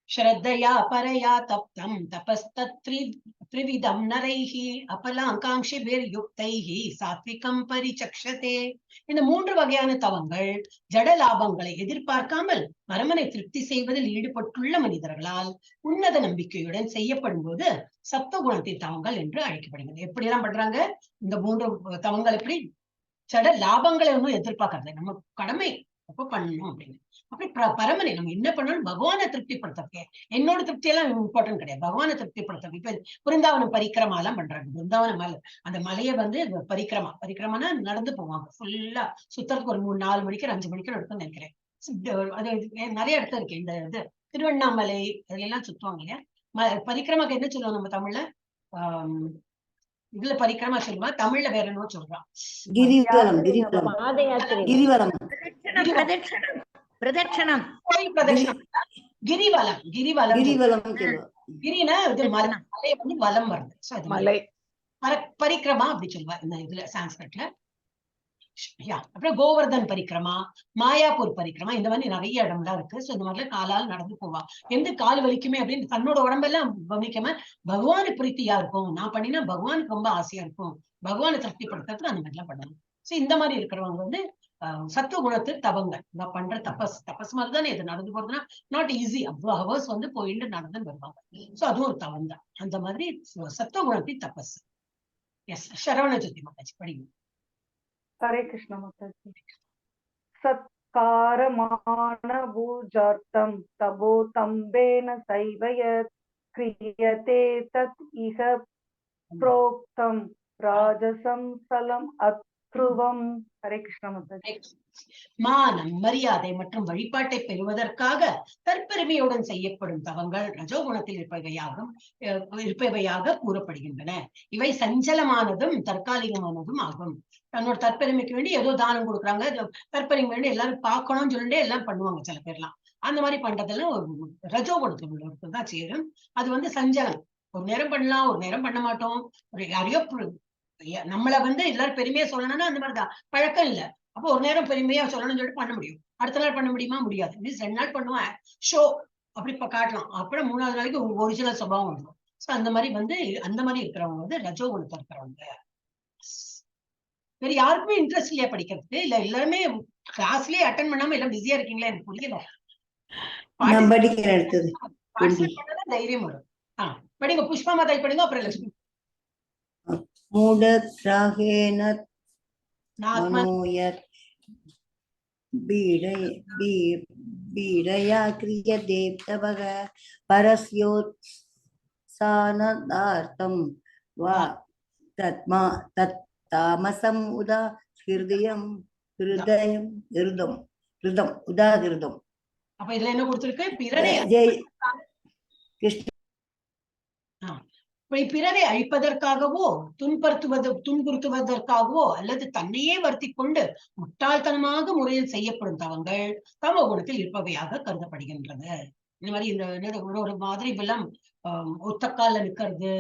श्रद्धया परया तप्तं तपस्तत्त्रिविधं नरैः अपलाकांक्षिभिर्युक्तैः சாத்விகம் பரிசக்ஷதே. இந்த 3 வகையான தவங்கள் ஜட லாபங்களை எதிர்பார்க்காமல் பரமனை திருப்தி செய்வதில் ஈடுபட்டுள்ள மனிதர்களால் உன்னத நம்பிக்கையுடன் செய்யப்படும் போது சத்துவகுணத்தின் தவங்கள் என்று அழைக்கப்படுகிறது. எப்படி எல்லாம் பண்றாங்க இந்த 3 தவங்கள்? எப்படி ஜட லாபங்களை ஒன்னும் எதிர்பார்க்கறது, நம்ம கடமை அப்ப பண்ணணும் அப்படின்னு. அப்படி பரமனை நம்ம என்ன பண்ணணும்? பகவானை திருப்திப்படுத்த. என்னோட திருப்தி எல்லாம் இம்பார்ட்டன்ட் கிடையாது, பகவானை திருப்திப்படுத்த. இப்ப பிருந்தாவனம் பரிக்கிரமா எல்லாம் பண்றாங்க. பிருந்தாவன மலை, அந்த மலையை வந்து பரிக்கிரமானா நடந்து போவாங்க. ஃபுல்லா சுத்தறதுக்கு ஒரு 3-4 மணிக்கு 5 மணிக்கு இருக்குன்னு நினைக்கிறேன். அது நிறைய இடத்துல இருக்கு. இந்த இது திருவண்ணாமலை அதுல எல்லாம் சுத்துவாங்க இல்லையா? பரிக்கிரமாக்கு என்ன சொல்லுவோம் நம்ம தமிழ்ல? இதுல பரிக்கிரமா சொல்லுவா, தமிழ்ல வேற என்ன சொல்றான்? கிரிவலம். பிரதட்சணம். கிரினா இது மலை வந்து வலம் வருது. மலை பரிக்கிரமா அப்படி சொல்லுவா இந்த இதுல சான்ஸ்கிரிட்ல. அப்புறம் கோவர்தன் பரிக்கிரமா, மாயாப்பூர் பரிக்கிரமா, இந்த மாதிரி நிறைய இடம்லாம் இருக்கு. சோ இந்த மாதிரிலாம் காலால் நடந்து போவா. எந்த கால் வலிக்குமே அப்படின்னு தன்னோட உடம்பெல்லாம் கவனிக்காம பகவானு பிரீத்தியா இருக்கும், நான் பண்ணினா பகவானுக்கு ரொம்ப ஆசையா இருக்கும், பகவானை திருப்திப்படுத்துறதுக்கு அந்த மாதிரி எல்லாம் பண்ணணும். சோ இந்த மாதிரி இருக்கிறவங்க வந்து சத்துவ குணத்து தவங்கள் பண்ற தபஸ் மாதிரி தானே இது. நடந்து போறதுன்னா நாட் ஈஸி. அவ்வளவு ஹவர்ஸ் வந்து போயிட்டு நடந்து வருவாங்க. சோ அதுவும் ஒரு தவம் தான். அந்த மாதிரி சத்துவ குணத்தின் தபஸ். எஸ், சரவண ஜோதி மாதாஜி படிங்க. हरे कृष्ण माताजी। सत्कारमान भूजार्थं तबो तम्बेन सैव यत् क्रियते तत् इह प्रोक्तं राजसं सलम् अध्रुवम्। हरे कृष्ण माताजी। மானம், மரியாதை மற்றும் வழிபாட்டை பெறுவதற்காக தற்பெருமையுடன் செய்யப்படும் தவங்கள் ரஜோகுணத்தில் இருப்பவையாக கூறப்படுகின்றன. இவை சஞ்சலமானதும் தற்காலிகமானதும் ஆகும். தன்னோட தற்பெருமைக்கு வேண்டி ஏதோ தானம் கொடுக்குறாங்க, தற்பெருமை வேண்டி எல்லாரும் பார்க்கணும்னு சொல்லிட்டு எல்லாம் பண்ணுவாங்க சில பேர்லாம். அந்த மாதிரி பண்றதெல்லாம் ரஜோகுணத்தில் உள்ளவருக்கு தான் சேரும். அது வந்து சஞ்சலம். ஒரு நேரம் பண்ணலாம், ஒரு நேரம் பண்ண மாட்டோம். ஒரு யாரையோ நம்மள வந்து எல்லாரும் பெருமையா சொல்லணும்னா அந்த மாதிரிதான் பழக்கம் இல்ல. அப்போ ஒரு நேரம் பெருமையா சொல்லணும்னு சொல்லிட்டு பண்ண முடியும், அடுத்த நாள் பண்ண முடியுமா? முடியாது. 2 நாள் பண்ணுவேன் ஷோ அப்படி காட்டலாம், அப்புறம் 3ஆவது நாளைக்கு ஒரிஜினல் சுபாவம் வந்துடும். சோ அந்த மாதிரி வந்து அந்த மாதிரி இருக்கிறவங்க வந்து ரஜோ குணத்துல இருக்கிறவங்க. வேற யாருக்குமே இன்ட்ரெஸ்ட் இல்லையா படிக்கிறதுக்கு? இல்ல எல்லாருமே கிளாஸ்லயே அட்டன் பண்ணாம எல்லாம் பிஸியா இருக்கீங்களா? எனக்கு புரியல. தைரியம் வரும். படிங்க, புஷ்பா மாதா படிங்க, அப்புறம் லட்சுமி. மூடத்ராகேன मनोयत् बीडया क्रियते तवः परस्योत्सानार्थं वा तत्तामसम् उदाहृदम् उदाहृदम्. அப்ப இதுல என்ன கொடுத்திருக்கு? பிறரை அழிப்பதற்காகவோ துன்புறுத்துவதற்காகவோ அல்லது தன்னையே வருத்தி கொண்டு முட்டாள்தனமாக முறையில் செய்யப்படும் தவங்கள் தமோ குணத்தில் இருப்பவையாக கருதப்படுகின்றது. இந்த மாதிரி இந்த ஒரு மாதிரி இப்பெல்லாம் ஒத்தக்கால நிக்கிறது,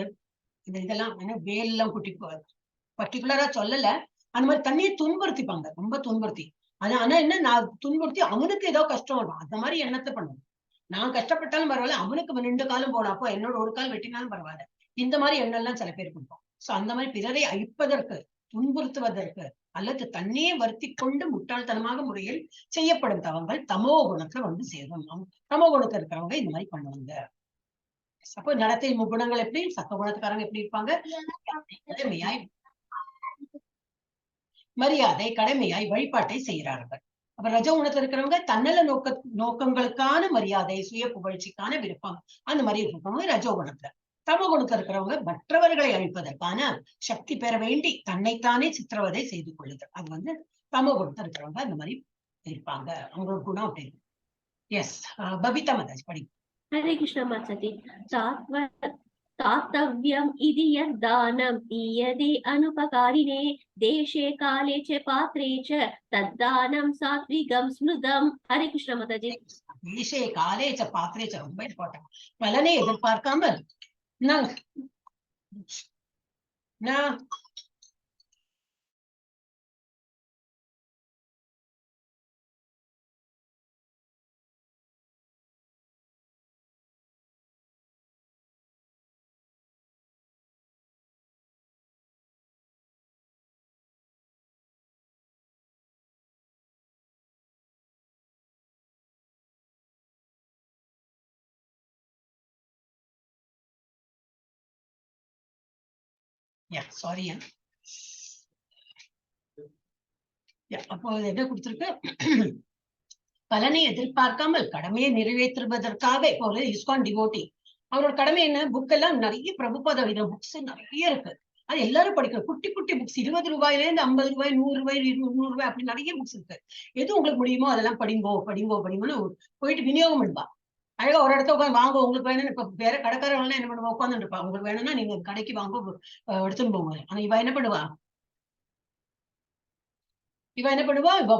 இதெல்லாம் வேல் எல்லாம் குட்டி பர்டிகுலரா சொல்லல, அந்த மாதிரி தண்ணியை துன்புறுத்திப்பாங்க, ரொம்ப துன்புறுத்தி. ஆனா என்ன, நான் துன்புறுத்தி அவனுக்கு ஏதோ கஷ்டம் வரும், அந்த மாதிரி எண்ணத்தை பண்ணுவோம். நான் கஷ்டப்பட்டாலும் பரவாயில்ல, அவனுக்கு 2 காலம் போனா அப்போ என்னோட ஒரு கால் வெட்டினாலும் பரவாயில்ல, இந்த மாதிரி எண்ணம் எல்லாம் சில பேர் கொடுப்போம். சோ அந்த மாதிரி பிறரை அழிப்பதற்கு, துன்புறுத்துவதற்கு அல்லது தன்னையே வருத்தி கொண்டு முட்டாள்தனமாக முறையில் செய்யப்படும் தவங்கள் தமோ குணத்துல வந்து சேரும். தமோ குணத்துல இருக்கிறவங்க இந்த மாதிரி பண்ணுவாங்க. அப்போ நடத்தை குணங்கள் எப்படி, சத்த குணத்துக்காரங்க எப்படி இருப்பாங்க? மரியாதை, கடமையாய் வழிபாட்டை செய்கிறார்கள். அப்ப ரஜோகுணத்துல இருக்கிறவங்க தன்னல நோக்கங்களுக்கான மரியாதை, சுய புகழ்ச்சிக்கான விருப்பம், அந்த மாதிரி இருக்கிறவங்க ரஜோகுணத்துல. தமோகுணத்துல இருக்கிறவங்க மற்றவர்களை அழிப்பதற்கான சக்தி பெற வேண்டி தன்னைத்தானே சித்திரவதை செய்து கொள்ளுதல். அது வந்து தமோகுணத்துல இருக்கிறவங்க அந்த மாதிரி இருப்பாங்க. அவங்களுக்கு குணம் அப்படி இருக்கு. எஸ், பபிதா மாதாஜி படி. हरे कृष्ण माताजी। तातव्यम् इति यद्दानम् ईयते अनुपकारिणे देशे काले च पात्रे च तद्दानं सात्विकं स्मृतम्। हरे कृष्ण माताजी। தேசே காலே ச பாத்திரே ச ரொம்ப இம்பார்ட்டன்ட். பலனை எதிர்பார்க்காமல் சாரி. அப்போ என்ன கொடுத்திருக்கு? பலனை எதிர்பார்க்காமல் கடமையை நிறைவேற்றுவதற்காக. இப்போ ஒரு இஸ்கான் டிவோட்டி, அவரோட கடமை என்ன? புக் எல்லாம் நிறைய பிரபுபாத புக்ஸ் நிறைய இருக்கு. அது எல்லாரும் படிக்கணும். குட்டி குட்டி புக்ஸ் 20 ரூபாயில இருந்து 50 ரூபாய், 100 ரூபாய், 200 ரூபாய் அப்படி நிறைய புக்ஸ் இருக்கு. எது உங்களுக்கு முடியுமோ அதெல்லாம் படிங்கோன்னு போயிட்டு விநியோகம் பண்ணுவா. அழகா ஒரு இடத்த உட்காந்து வாங்க, உங்களுக்கு வேணும்னு. இப்ப வேற கடைக்காரர்கள் என்ன பண்ணுவா? உட்காந்துட்டு இருப்பா. உங்களுக்கு வேணும்னா நீங்க கடைக்கு வாங்க, எடுத்துன்னு போங்க. ஆனா இவ என்ன பண்ணுவா? இவ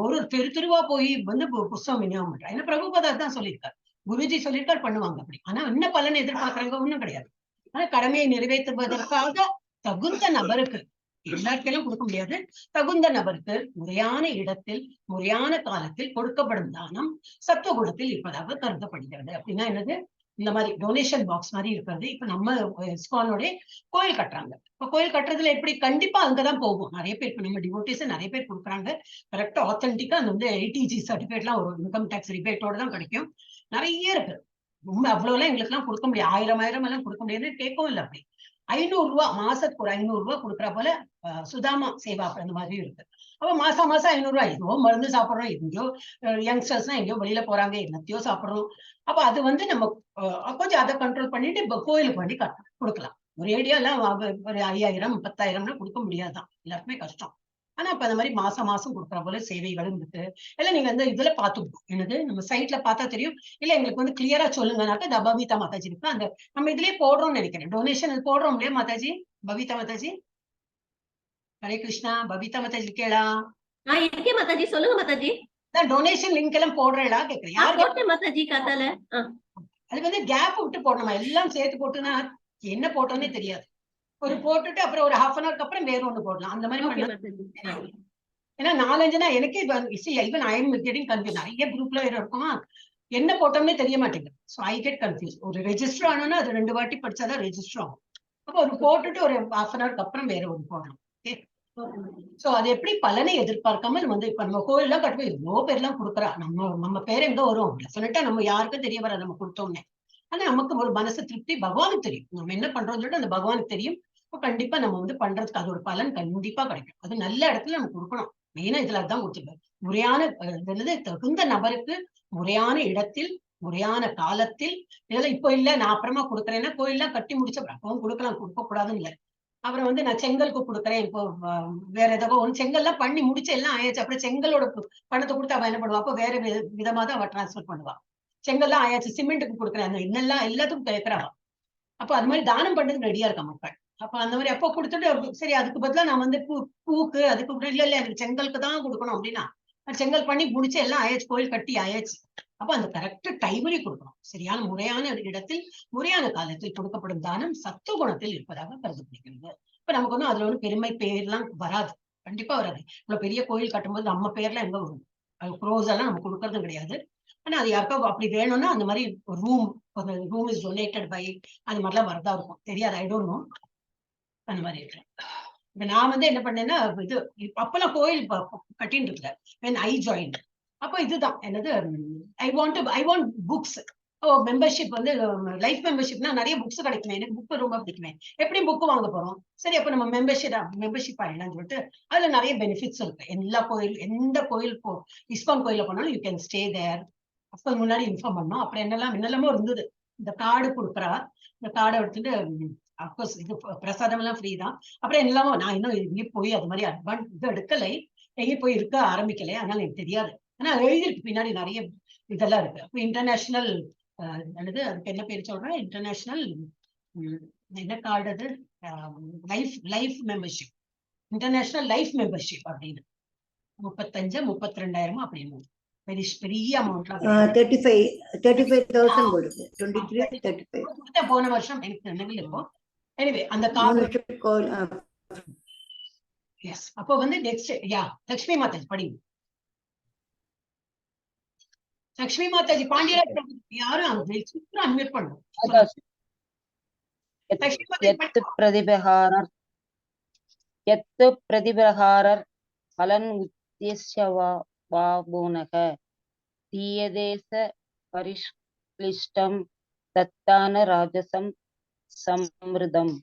ஒரு தெருவா போய் வந்து புஸ்தகம் விநியோகம் பண்றா. ஏன்னா பிரபுபாதா தான் சொல்லியிருக்காரு, குருஜி சொல்லியிருக்காரு, பண்ணுவாங்க அப்படி. ஆனா என்ன பலன் எதிர்பார்க்கறாங்க? ஒண்ணும் கிடையாது. ஆனா கடமையை நிறைவேற்றுவதற்காக தகுந்த நபருக்கு, எல்லாருக்கெல்லாம் கொடுக்க முடியாது, தகுந்த நபருக்கு முறையான இடத்தில் முறையான காலத்தில் கொடுக்கப்படும் தானம் சத்துவகுணத்தில் இருப்பதாக கருதப்படுகிறது. அப்படின்னா என்னது? இந்த மாதிரி டொனேஷன் பாக்ஸ் மாதிரி இருக்கிறது. இப்ப நம்ம இஸ்கானோட கோயில் கட்டுறாங்க. இப்ப கோயில் கட்டுறதுல எப்படி? கண்டிப்பா அங்கதான் போகும். நிறைய பேர் இப்ப நம்ம டிவோட்டிஸ் நிறைய பேர் கொடுக்குறாங்க. கரெக்டா ஆத்தென்டிக்கா அது வந்து 80G சர்டிபிகேட் எல்லாம் ஒரு இன்கம் டேக்ஸ் ரிபேட்டோட தான் கிடைக்கும். நிறைய இருக்கு. ரொம்ப அவ்வளவு எல்லாம் எங்களுக்கு எல்லாம் கொடுக்க முடியாது. 1000 எல்லாம் கொடுக்க முடியாது, கேட்கவும் இல்லை. அப்படி 500 ரூபாய் மாசத்துக்கு ஒரு 500 ரூபாய் கொடுக்குற போல சுதாமா சேவா அந்த மாதிரி இருக்கு. அப்ப மாசம் 500 ரூபாய். எங்கோ மருந்து சாப்பிடுறோம், எங்கேயோ யங்ஸ்டர்ஸ்னா எங்கேயோ வெளியில போறாங்க, என்னத்தையோ சாப்பிடுறோம். அப்ப அது வந்து நம்ம கொஞ்சம் அதை கண்ட்ரோல் பண்ணிட்டு இப்ப கோயிலுக்கு வேண்டி கொடுக்கலாம். ஒரு ஏடியா எல்லாம் ஒரு 5000 10,000 கொடுக்க முடியாதுதான், எல்லாருக்குமே கஷ்டம். ஆனா அப்ப அந்த மாதிரி மாசம் கொடுக்குற போல சேவைகளும் இருக்கு. எல்லாம் நீங்க வந்து இதுல பாத்துக்கணும். என்னது, நம்ம சைட்ல பார்த்தா தெரியும். இல்ல எங்களுக்கு வந்து கிளியரா சொல்லுங்கனாக்க பபிதா மாதாஜி இருக்கு. அந்த நம்ம இதுலயே போடுறோம்னு நினைக்கிறேன். டொனேஷன் போடுறோம் இல்லையா மாதாஜி? பபிதா மாதாஜி, ஹரே கிருஷ்ணா. பபிதா மாதாஜி இருக்கேளா? இருக்கே மாதாஜி, சொல்லுங்க மாதாஜி. டொனேஷன் லிங்க் எல்லாம் போடுறேடா கேக்குறேன். யார் போட்டேன் மாதாஜி கதால. அது வந்து கேப் விட்டு போடணுமா? எல்லாம் சேர்த்து போட்டுனா என்ன போட்டோன்னே தெரியாது. ஒரு போட்டுட்டு அப்புறம் ஒரு 1/2 hour அப்புறம் வேற ஒண்ணு போடலாம். அந்த மாதிரி பண்ணலாம். ஏன்னா 4-5 எனக்கே even I am getting confuse. நிறைய குரூப்ல இருக்குமா, என்ன போட்டோம்னே தெரிய மாட்டேங்குது. So I get confuse. ஒரு ரெஜிஸ்டர் ஆனோன்னா அது 2 வாட்டி படிச்சாதான் ரெஜிஸ்டர் ஆகும். அப்போ ஒரு போட்டுட்டு ஒரு 1/2 hour அப்புறம் வேற ஒண்ணு போடணும். ஓகே. சோ அது எப்படி? பலனை எதிர்பார்க்காமல் வந்து இப்ப நம்ம கோயில்லாம் கட்டுவோம், எவ்வளோ பேர்லாம் கொடுக்குறா. நம்ம பேர் எங்க வரும்? டெஃபினட்டா நம்ம யாருக்கும் தெரிய வர நம்ம கொடுத்தோம்னே. ஆனா நமக்கு ஒரு மனசு திருப்தி, பகவானுக்கு தெரியும் நம்ம என்ன பண்றோம்னு சொல்லிட்டு. அந்த பகவானுக்கு தெரியும். கண்டிப்பா நம்ம வந்து பண்றதுக்கு அதோட பலன் கண்டிப்பா கிடைக்கும். அது நல்ல இடத்துல நம்ம கொடுக்கணும். மெயினா இதுல அதுதான் கொடுத்துருக்காரு. முறையான தகுந்த நபருக்கு முறையான இடத்தில் முறையான காலத்தில். இதெல்லாம் இப்போ இல்ல நான் அப்புறமா கொடுக்குறேன்னா கோயில்லாம் கட்டி முடிச்ச அப்புறம் கொடுக்கலாம், கொடுக்க கூடாதுன்னு இல்லை. அப்புறம் வந்து நான் செங்கலுக்கு கொடுக்குறேன். இப்போ வேற ஏதோ ஒன்று செங்கல்லாம் பண்ணி முடிச்சு எல்லாம் ஆயாச்சு. அப்புறம் செங்கலோட பணத்தை கொடுத்து அவ என்ன பண்ணுவா? அப்போ வேற விதமா தான் அவ டிரான்ஸ்பர் பண்ணுவா. செங்கல்லாம் ஆயாச்சு, சிமெண்ட்டுக்கு கொடுக்குறேன், என்னெல்லாம் எல்லாத்துக்கும் கேட்கறாவா. அப்போ அது மாதிரி தானம் பண்றதுக்கு ரெடியா இருக்கா மக்கள். அப்ப அந்த மாதிரி அப்போ கொடுத்துட்டு சரி அதுக்கு பதிலா நான் வந்து பூக்கு அதுக்கு இல்ல எனக்கு செங்கலுக்கு தான் கொடுக்கணும் அப்படின்னா செங்கல் பண்ணி முடிச்சு எல்லாம் ஆயாச்சு, கோயில் கட்டி ஆயாச்சு. அப்ப அந்த கரெக்ட் டைம்லயே கொடுக்கணும். சரியான முறையான இடத்தில் முறையான காலத்தில் கொடுக்கப்படும் தானம் சத்துவ குணத்தில் இருப்பதாக கருதப்படுகிறது. இப்ப நமக்கு ஒன்றும் அதுல ஒரு பெருமை பேர்லாம் வராது, கண்டிப்பா வராது. இவ்வளவு பெரிய கோயில் கட்டும்போது நம்ம பேர்லாம் எங்க வரும்? க்ரோஸ் எல்லாம் நம்ம கொடுக்கறதும் கிடையாது. ஆனா அது யாருக்கோ அப்படி வேணும்னா அந்த மாதிரி ரூம் இஸ் டொனேட்டட் பை அந்த மாதிரிலாம் வரதா இருக்கும், தெரியாது. I don't know. அந்த மாதிரி இருக்கிறேன். இப்ப நான் வந்து என்ன பண்ணேன்னா இது அப்பெல்லாம் கோயில் கட்டின்னு இருக்கேன் when I joined. அப்போ இதுதான் என்னது, ஐ வாண்ட் புக்ஸ். மெம்பர்ஷிப் வந்து லைஃப் மெம்பர்ஷிப்னா நிறைய புக்ஸ் கிடைக்குமே, எனக்கு புக் ரொம்ப பிடிக்குமே, எப்படி புக் வாங்க போறோம், சரி அப்ப நம்ம மெம்பர்ஷிப் ஆயிடலாம்னு சொல்லிட்டு அதுல நிறைய பெனிஃபிட்ஸ் இருக்கு. எல்லா கோயில், எந்த கோயில் இஸ்கான் கோயில போனாலும் யூ கேன் ஸ்டே தேர். அப்ப முன்னாடி இன்ஃபார்ம் பண்ணோம். அப்புறம் என்னெல்லாமோ இருந்தது. இந்த கார்டு கொடுக்குறா, இந்த கார்டை எடுத்துட்டு அப்கோர்ஸ் இது பிரசாதம் எல்லாம் ஃப்ரீ தான். அப்புறம் எல்லாமோ நான் இன்னும் எங்கேயும் போய் அது மாதிரி அட்வான்ஸ் இது எடுக்கலை, எங்கேயும் போய் இருக்க ஆரம்பிக்கலை, அதனால எனக்கு தெரியாது. ஆனா எழுதிருக்கு பின்னாடி நிறைய இதெல்லாம் இருக்கு. அப்ப இன்டர்நேஷனல் என்னது அதுக்கு என்ன பேர் சொல்றேன், இன்டர்நேஷனல் என்ன கார்டு அது, life membership, international life membership அப்படின்னு 32,000 அப்படின்னு பெரிய அமௌண்ட்லாம் 35,000 போடுது. 23, 35 போன வருஷம் எனக்கு நினைவில் இருக்கும். எனிவே அந்த கார்டு எஸ். அப்போ வந்து நெக்ஸ்ட் லட்சுமி மாதாஜி படிங்க. லட்சுமி மாதாஜி பாண்டியராஜ் யாரும் அன்மியூட் பண்ணும். பிரதிபகாரர் பலன் உத்தேஷ்ய வாபுனக தீயதேச பரிஷ்லிஷ்டம் தத்தான ராஜசம் சம்ருதம்.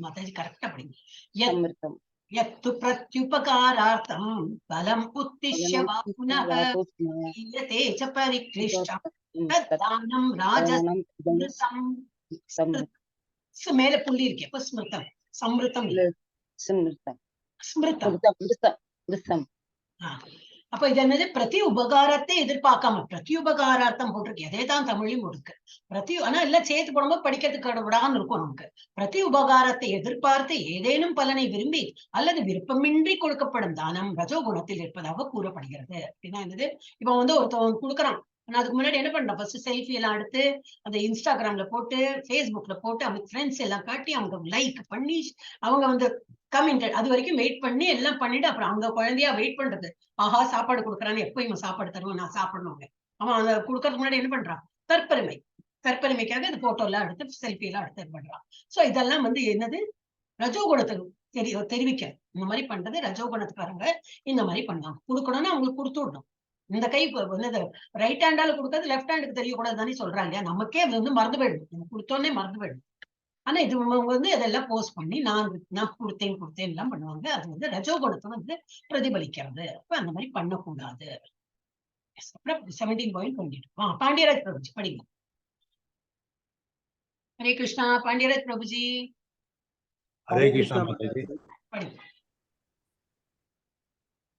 மாதாஜி கரெக்டா படிங்க. சம்ருதம் யத்து பிரத்யுபகாரார்த்தம் பலம் உத்திஷ்ய வாபுனக தீயதே ச பரிக்லிஷ்டம் தத்தானம் ராஜசம். மேல புள்ளி இருக்கே, அப்ப ஸ்மிருதம், சம்ருதம், ஸ்மிருதம். அப்ப இது என்னது, பிரதி உபகாரத்தை எதிர்பார்க்காம பிரதி உபகாரார்த்தம் போட்டிருக்கு. அதேதான் தமிழையும் இருக்கு. ஆனா எல்லாம் சேர்த்து போடும்போது படிக்கிறதுக்கு விடான்னு இருக்கும் நமக்கு. பிரதி உபகாரத்தை எதிர்பார்த்து ஏதேனும் பலனை விரும்பி அல்லது விருப்பமின்றி கொடுக்கப்படும் தானம் ரஜோகுணத்தில் இருப்பதாக கூறப்படுகிறது. அப்படின்னா என்னது, இப்ப வந்து ஒருத்தவங்க கொடுக்குறான், அதுக்கு முன்னாடி என்ன பண்றோம், ஃபர்ஸ்ட் செல்ஃபி எல்லாம் எடுத்து அந்த இன்ஸ்டாகிராம்ல போட்டு ஃபேஸ்புக்ல போட்டு அவங்க ஃப்ரெண்ட்ஸ் எல்லாம் காட்டி அவங்க லைக் பண்ணி அவங்க வந்து கமெண்ட், அது வரைக்கும் வெயிட் பண்ணி எல்லாம் பண்ணிட்டு அப்புறம் அவங்க குழந்தையா வெயிட் பண்றது. ஆஹா சாப்பாடு கொடுக்குறான்னு, எப்போ இவன் சாப்பாடு தருவோம், நான் சாப்பிடணும். அவன் அந்த கொடுக்கறதுக்கு முன்னாடி என்ன பண்றான், தற்பெருமைக்காக அந்த போட்டோ எல்லாம் எடுத்து செல்ஃபி எல்லாம் எடுத்து பண்றான். சோ இதெல்லாம் வந்து என்னது, ரஜோகுணத்துக்கு தெரிவிக்க இந்த மாதிரி பண்றது. ரஜோகுணத்துக்காரங்க இந்த மாதிரி பண்ணாங்க. கொடுக்கணும்னா அவங்களுக்கு கொடுத்து விடணும். இந்த கை என்னது ரைட் ஹேண்டால கொடுக்கறது லெஃப்ட் ஹேண்டுக்கு தெரியக்கூடாதுன்னு சொல்றாங்க. நமக்கே அது வந்து மறந்து போயிடும், நம்ம கொடுத்தோன்னே மறந்து போயிடும். ஆனா இது வந்து அதெல்லாம் போஸ்ட் பண்ணி நான் கொடுத்தேன் எல்லாம் பண்ணுவாங்க. அது வந்து ரஜோகுணத்தை வந்து பிரதிபலிக்கிறது. அப்ப அந்த மாதிரி பண்ணக்கூடாது. அப்புறம் 17 பாயிண்ட் பண்ணிட்டு பாண்டியராஜ் பிரபுஜி படிங்க. ஹரே கிருஷ்ணா. பாண்டியராஜ் பிரபுஜி. ஹரே கிருஷ்ணா மாதாஜி. படிங்க.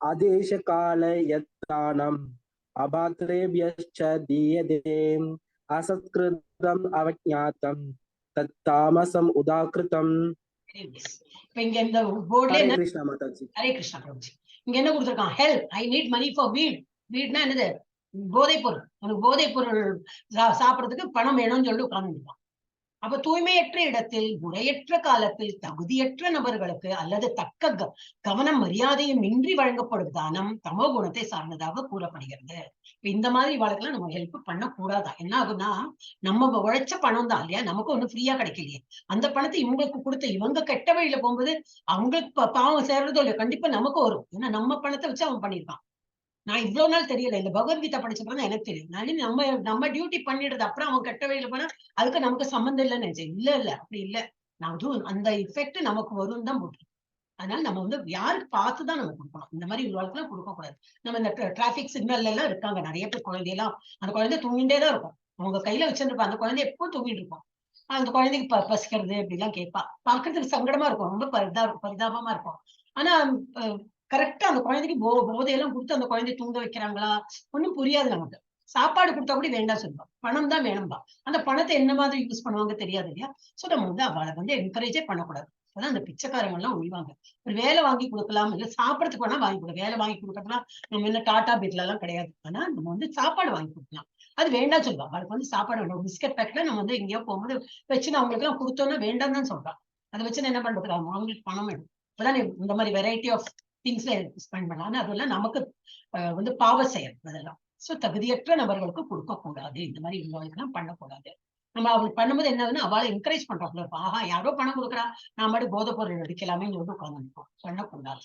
आदेश काल यत्तानम अभात्रेभ्यश्च दीयते असत्कृतम् अवज्ञातं तत्तामसम् उदाकृतम्. இப்ப இங்க இந்த போர்ட்ல हरे कृष्णा माताजी. ஹரே கிருஷ்ணா பிரபுஜி. இங்க என்ன கொடுத்திருக்கான், help I need money for வீட்னா என்னது, போதைப் பொருள். எனக்கு போதைப் பொருள் சாப்பிடறதுக்கு பணம் வேணும்னு சொல்லிட்டு உட்கார்ந்துருப்பான். அப்ப தூய்மையற்ற இடத்தில், முறையற்ற காலத்தில், தகுதியற்ற நபர்களுக்கு அல்லது தக்க கவனம் மரியாதையும் இன்றி வழங்கப்படும் தானம் தமோ குணத்தை சார்ந்ததாக கூறப்படுகிறது. இந்த மாதிரி வாழ்க்கைலாம் நம்ம ஹெல்ப் பண்ணக்கூடாதா. என்ன ஆகுனா, நம்ம உழைச்ச பணம் தான் இல்லையா, நமக்கு ஒண்ணு ஃப்ரீயா கிடைக்கலையே. அந்த பணத்தை இவங்களுக்கு கொடுத்து இவங்க கெட்ட வழியில போகும்போது அவங்களுக்கு பாவம் சேர்றதோ இல்லையோ, கண்டிப்பா நமக்கு வரும். ஏன்னா நம்ம பணத்தை வச்சு அவன் பண்ணிருக்கான். நான் இவ்வளவு நாள் தெரியல, இந்த பகவத்கீதா படிச்சப்பதான் எனக்கு தெரியும். நம்ம டியூட்டி பண்ணிடுறது, அப்புறம் அவன் கெட்ட வழியில போனா அதுக்கு நமக்கு சம்மந்தம் இல்லைன்னு நினைச்சேன். இல்ல அப்படி இல்ல, நான் அந்த எஃபெக்ட் நமக்கு வரும் தான் போட்டு. அதனால நம்ம வந்து யாருக்கு பார்த்துதான் நம்ம கொடுக்கணும். இந்த மாதிரி உருவாக்கெல்லாம் கொடுக்க கூடாது. நம்ம இந்த டிராபிக் சிக்னல்ல எல்லாம் இருக்காங்க நிறைய பேர் குழந்தையெல்லாம், அந்த குழந்தை தூங்கிட்டே தான் இருக்கும். அவங்க கையில வச்சிருப்பா, அந்த குழந்தை எப்பவும் தூங்கிட்டு இருக்கும். அந்த குழந்தைக்கு பசிக்கிறது இப்படி எல்லாம் கேட்பா. பார்க்கறதுக்கு சங்கடமா இருக்கும், ரொம்ப பரிதாபமா இருக்கும். ஆனா கரெக்டா அந்த குழந்தைக்கு போதையெல்லாம் கொடுத்து அந்த குழந்தைய தூங்க வைக்கிறாங்களா ஒன்னும் புரியாது நமக்கு. சாப்பாடு கொடுத்தா கூட வேண்டாம் சொல்லுவோம், பணம் தான் வேணும்பா. அந்த பணத்தை என்ன மாதிரி யூஸ் பண்ணுவாங்க தெரியாது இல்லையா. சோ நம்ம வந்து அவளை வந்து என்கரேஜே பண்ணக்கூடாது. அதான் அந்த பிச்சைக்காரங்க எல்லாம் ஒழிவாங்க. ஒரு வேலை வாங்கி கொடுக்கலாம், இல்ல சாப்பிடறதுக்கு வேணா வாங்கி கொடுக்கலாம். வேலை வாங்கி கொடுக்கறதுலாம் நம்ம என்ன டாடா பிட்ல எல்லாம் கிடையாது. ஆனா நம்ம வந்து சாப்பாடு வாங்கி கொடுக்கலாம். அது வேண்டாம் சொல்லுவாங்க. அவளுக்கு வந்து சாப்பாடு வேணும். பிஸ்கட் பேக்கெட்ல நம்ம வந்து எங்கேயோ போகும்போது வச்சுன்னு அவங்களுக்கு எல்லாம் கொடுத்தோம்னா வேண்டாம் தான் சொல்றான். அதை வச்சு என்ன பண்றது, அவங்களுக்கு பணம் வேணும். இப்பதான் இந்த மாதிரி வெரைட்டி ஆஃப் திங்ஸ்ல ஸ்பெண்ட் பண்ணலாம். அதெல்லாம் நமக்கு வந்து பாவ செயல் அதெல்லாம். சோ தகுதியற்ற நபர்களுக்கு கொடுக்க கூடாது. இந்த மாதிரி இன்வால்வ்லாம் பண்ணக்கூடாது. நம்ம அவளுக்கு பண்ணும்போது என்ன ஆகுதுன்னா, அவளை என்கரேஜ் பண்றோம்ல, ஆஹா யாரோ பணம் கொடுக்குறா, நான் மாதிரி போதை பொருள் அடிக்கலாமே சொல்லிட்டு உட்காந்துருக்கோம். பண்ணக்கூடாது.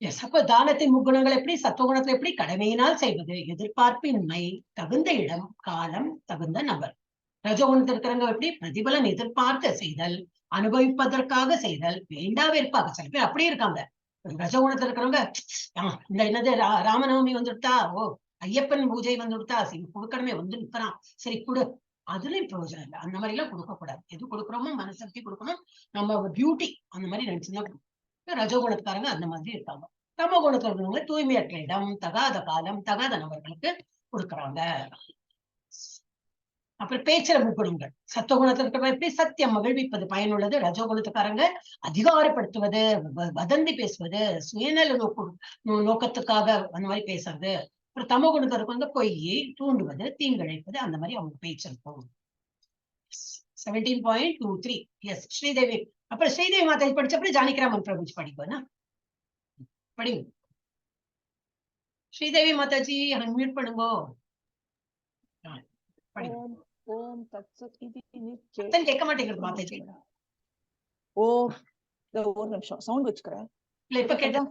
எஸ், அப்ப தானத்தின் முக்குணங்கள் எப்படி? சத்துவகுணத்துல எப்படி? கடமையினால் செய்வது, எதிர்பார்ப்பின்மை, தகுந்த இடம், காலம், தகுந்த நபர். ரஜோகுணத்தில் இருக்கிறவங்க எப்படி? பிரதிபலன் எதிர்பார்க்க செய்தல், அனுபவிப்பதற்காக செய்தல், வேண்டா வெறுப்பாக. சில பேர் அப்படியே இருக்காங்க. ரஜகுணத்துல இருக்கிறவங்க இந்த என்னது ராமநவமி வந்துட்டா, ஓ ஐயப்பன் பூஜை வந்துட்டா, சரி கொடுக்கணுமே வந்து நிற்கிறான், சரி கொடு. அதுலயும் பிரயோஜனம் இல்லை. அந்த மாதிரி எல்லாம் கொடுக்க கூடாது. எது கொடுக்குறோமோ மனசக்தி கொடுக்கணும், நம்ம டியூட்டி அந்த மாதிரி நினைச்சுதான். ரஜகுணத்துக்காரங்க அந்த மாதிரி இருக்காங்க. தமோ குணத்துல இருக்கிறவங்க தூய்மையற்ற இடம், தகாத காலம், தகாத நபர்களுக்கு கொடுக்குறாங்க. அப்புறம் பேச்சுற முக்குணங்கள். சத்துவகுணத்துல இருக்கிற எப்படி? சத்தியம், மகிழ்விப்பது, பயனுள்ளது. ரஜோகுணத்துக்காரங்க அதிகாரப்படுத்துவது, வதந்தி பேசுவது, சுயநல நோக்கத்துக்காக அந்த மாதிரி பேசுறது. அப்புறம் தமோ குணத்துல இருக்கவங்க பொய்யை தூண்டுவது, தீங்கிழைப்பது, அந்த மாதிரி அவங்க பேச்சு இருக்கும். 17.23. எஸ், ஸ்ரீதேவி. அப்புறம் ஸ்ரீதேவி மாதாஜி படிச்சப்பறம் ஜானகிராமன் பிரபுஜி படிப்போம்னா படிங்க. ஸ்ரீதேவி மாதாஜி அன்மியூட் பண்ணுங்க. ஓம் தத்சத் இது சத்தம் கேட்க மாட்டேங்குது மாதாஜி. ஓம் ஒரு நிமிஷம் சவுண்ட் வச்சுக்கிறேன். இல்ல இப்ப கேட்டா.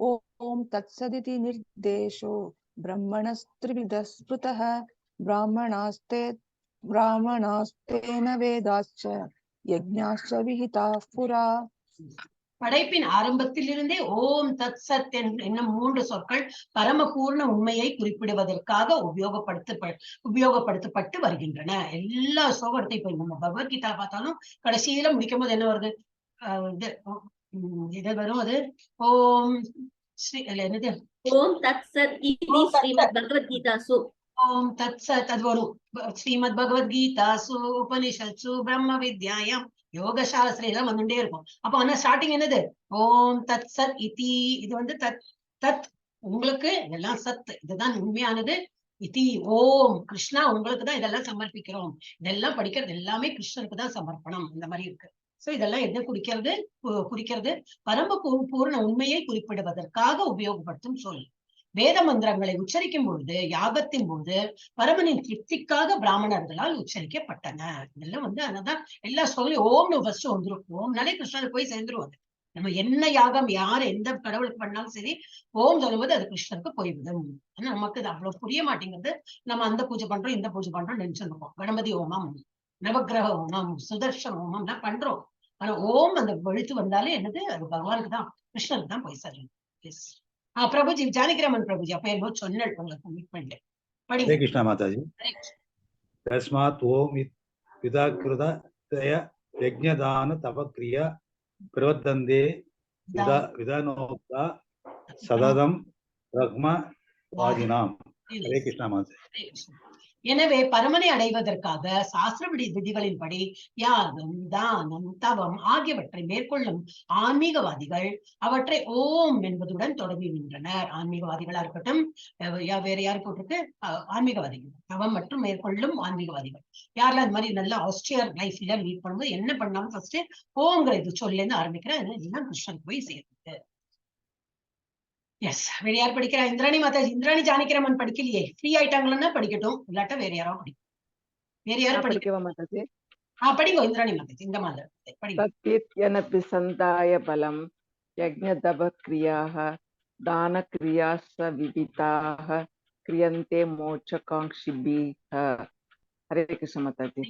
ஓம் தத்சதிதி நிர்தேஷோ பிரம்மணஸ்த்ரிவித ஸ்மிருதः பிராமணாஸ்தேன வேதாச்ச யஜ்ஞாச்ச விஹிதாः புரா. படைப்பின் ஆரம்பத்திலிருந்தே ஓம் தத் சத் என்னும் 3 சொற்கள் பரமபூர்ண உண்மையை குறிப்பிடுவதற்காக உபயோகப்படுத்தப்பட்டு வருகின்றன. எல்லா ஸ்லோகத்தையும் இப்ப நம்ம பகவத்கீதா பார்த்தாலும் கடைசியில முடிக்கும் போது என்ன வருது? இது வரும். அது ஓம் ஸ்ரீ என்னது? ஓம் தத் சத் இது ஸ்ரீமத் பகவத்கீதாசு. ஓம் தத் சத் அது வரும். ஸ்ரீமத் பகவத்கீதாசு உபனிஷத்சு பிரம்ம வித்யாயாம் யோக சாஸ்திரம் எல்லாம் வந்துட்டே இருக்கும். அப்ப ஆனா ஸ்டார்டிங் என்னது? ஓம் தத் சத் இதி. இது வந்து தத் தத் உங்களுக்கு எல்லாம் சத், இதுதான் உண்மையானது. இதி ஓம் கிருஷ்ணா உங்களுக்கு தான் இதெல்லாம் சமர்ப்பிக்கிறோம். இதெல்லாம் படிக்கிறது எல்லாமே கிருஷ்ணனுக்கு தான் சமர்ப்பணம். இந்த மாதிரி இருக்கு. சோ இதெல்லாம் எது குறிக்கிறது? பரம பூர்ண உண்மையை குறிப்பிடுவதற்காக உபயோகப்படுத்தும் சொல். வேத மந்திரங்களை உச்சரிக்கும் பொழுது, யாகத்தின் போது பரமனின் திருப்திக்காக பிராமணர்களால் உச்சரிக்கப்பட்டன. இதெல்லாம் வந்து அதனால்தான் எல்லா சொல்லையும் ஓம்னு ஃபர்ஸ்ட் வந்துடும். ஓம்னாலே கிருஷ்ணனுக்கு போய் சேர்ந்துருவாங்க. நம்ம என்ன யாகம் யார் எந்த கடவுளுக்கு பண்ணாலும் சரி, ஓம் சொல்லும்போது அது கிருஷ்ணனுக்கு போய்விடும். ஆனா நமக்கு அது அவ்வளவு புரிய மாட்டேங்கிறது. நம்ம அந்த பூஜை பண்றோம், இந்த பூஜை பண்றோம் நினைச்சிருக்கோம். கணபதி ஹோமம், நவகிரக ஹோமம், சுதர்ஷன ஹோமம் எல்லாம் பண்றோம். ஆனா ஓம் அந்த எழுத்து வந்தாலே என்னது? அது பகவானுக்கு தான், கிருஷ்ணனுக்கு தான் போய் சேரும். பிரபுஜி, ஜானகிராமன் பிரபுஜி அப்ப என்னோ சொன்னல் உங்களுக்கு மீட் பண்ணிட்டேன். ஹரே கிருஷ்ணா மாதாஜி. தஸ்மாத் ஓம் விதாகிருத யஜ்ஞதான தபக்ரியா பிரவர்த்தந்தே விதானோக்தா சததம் பிரக்ம வாதினாம். ஹரே கிருஷ்ணா மாதாஜி. எனவே பரமனை அடைவதற்காக சாஸ்திர விதிகளின்படி யாகம், தானம், தவம் ஆகியவற்றை மேற்கொள்ளும் ஆன்மீகவாதிகள் அவற்றை ஓம் என்பதுடன் தொடங்குகின்றனர். ஆன்மீகவாதிகளா இருக்கட்டும், வேற யாரு போட்டிருக்கு? ஆன்மீகவாதிகள், தவம் மற்றும் மேற்கொள்ளும் ஆன்மீகவாதிகள். யாரெல்லாம் இந்த மாதிரி நல்ல ஆஸ்ட்ரியர் லைஃப்ல மீட் பண்ணும்போது என்ன பண்ணாலும் ஃபர்ஸ்ட் ஓங்கிற இது சொல்லேருந்து ஆரம்பிக்கிறேன். இதெல்லாம் கிருஷ்ணனுக்கு போய் சேர்ந்து. எஸ், வேற யார் படிக்கிறா? இந்திராணி மாதாஜி. இந்திராணி ஜானகிராமன் படிக்கலையே, ஃப்ரீ ஆயிட்டாங்கன்னா படிக்கட்டும், இல்லாட்டா வேற யாரோ படிக்கும். வேற யாரும் படிக்கவா மாதாஜி? படிங்க இந்திராணி மாதாஜி. இந்த மாதிரி படிங்க. தத்யனபி சந்தாய பலம் யஜ்ஞதப கிரியாஹ தான கிரியாஸ்ஸ விவிதாஹ கிரியந்தே மோட்சகாங்க்ஷிபிஹ. ஹரே கிருஷ்ண மாதாஜி.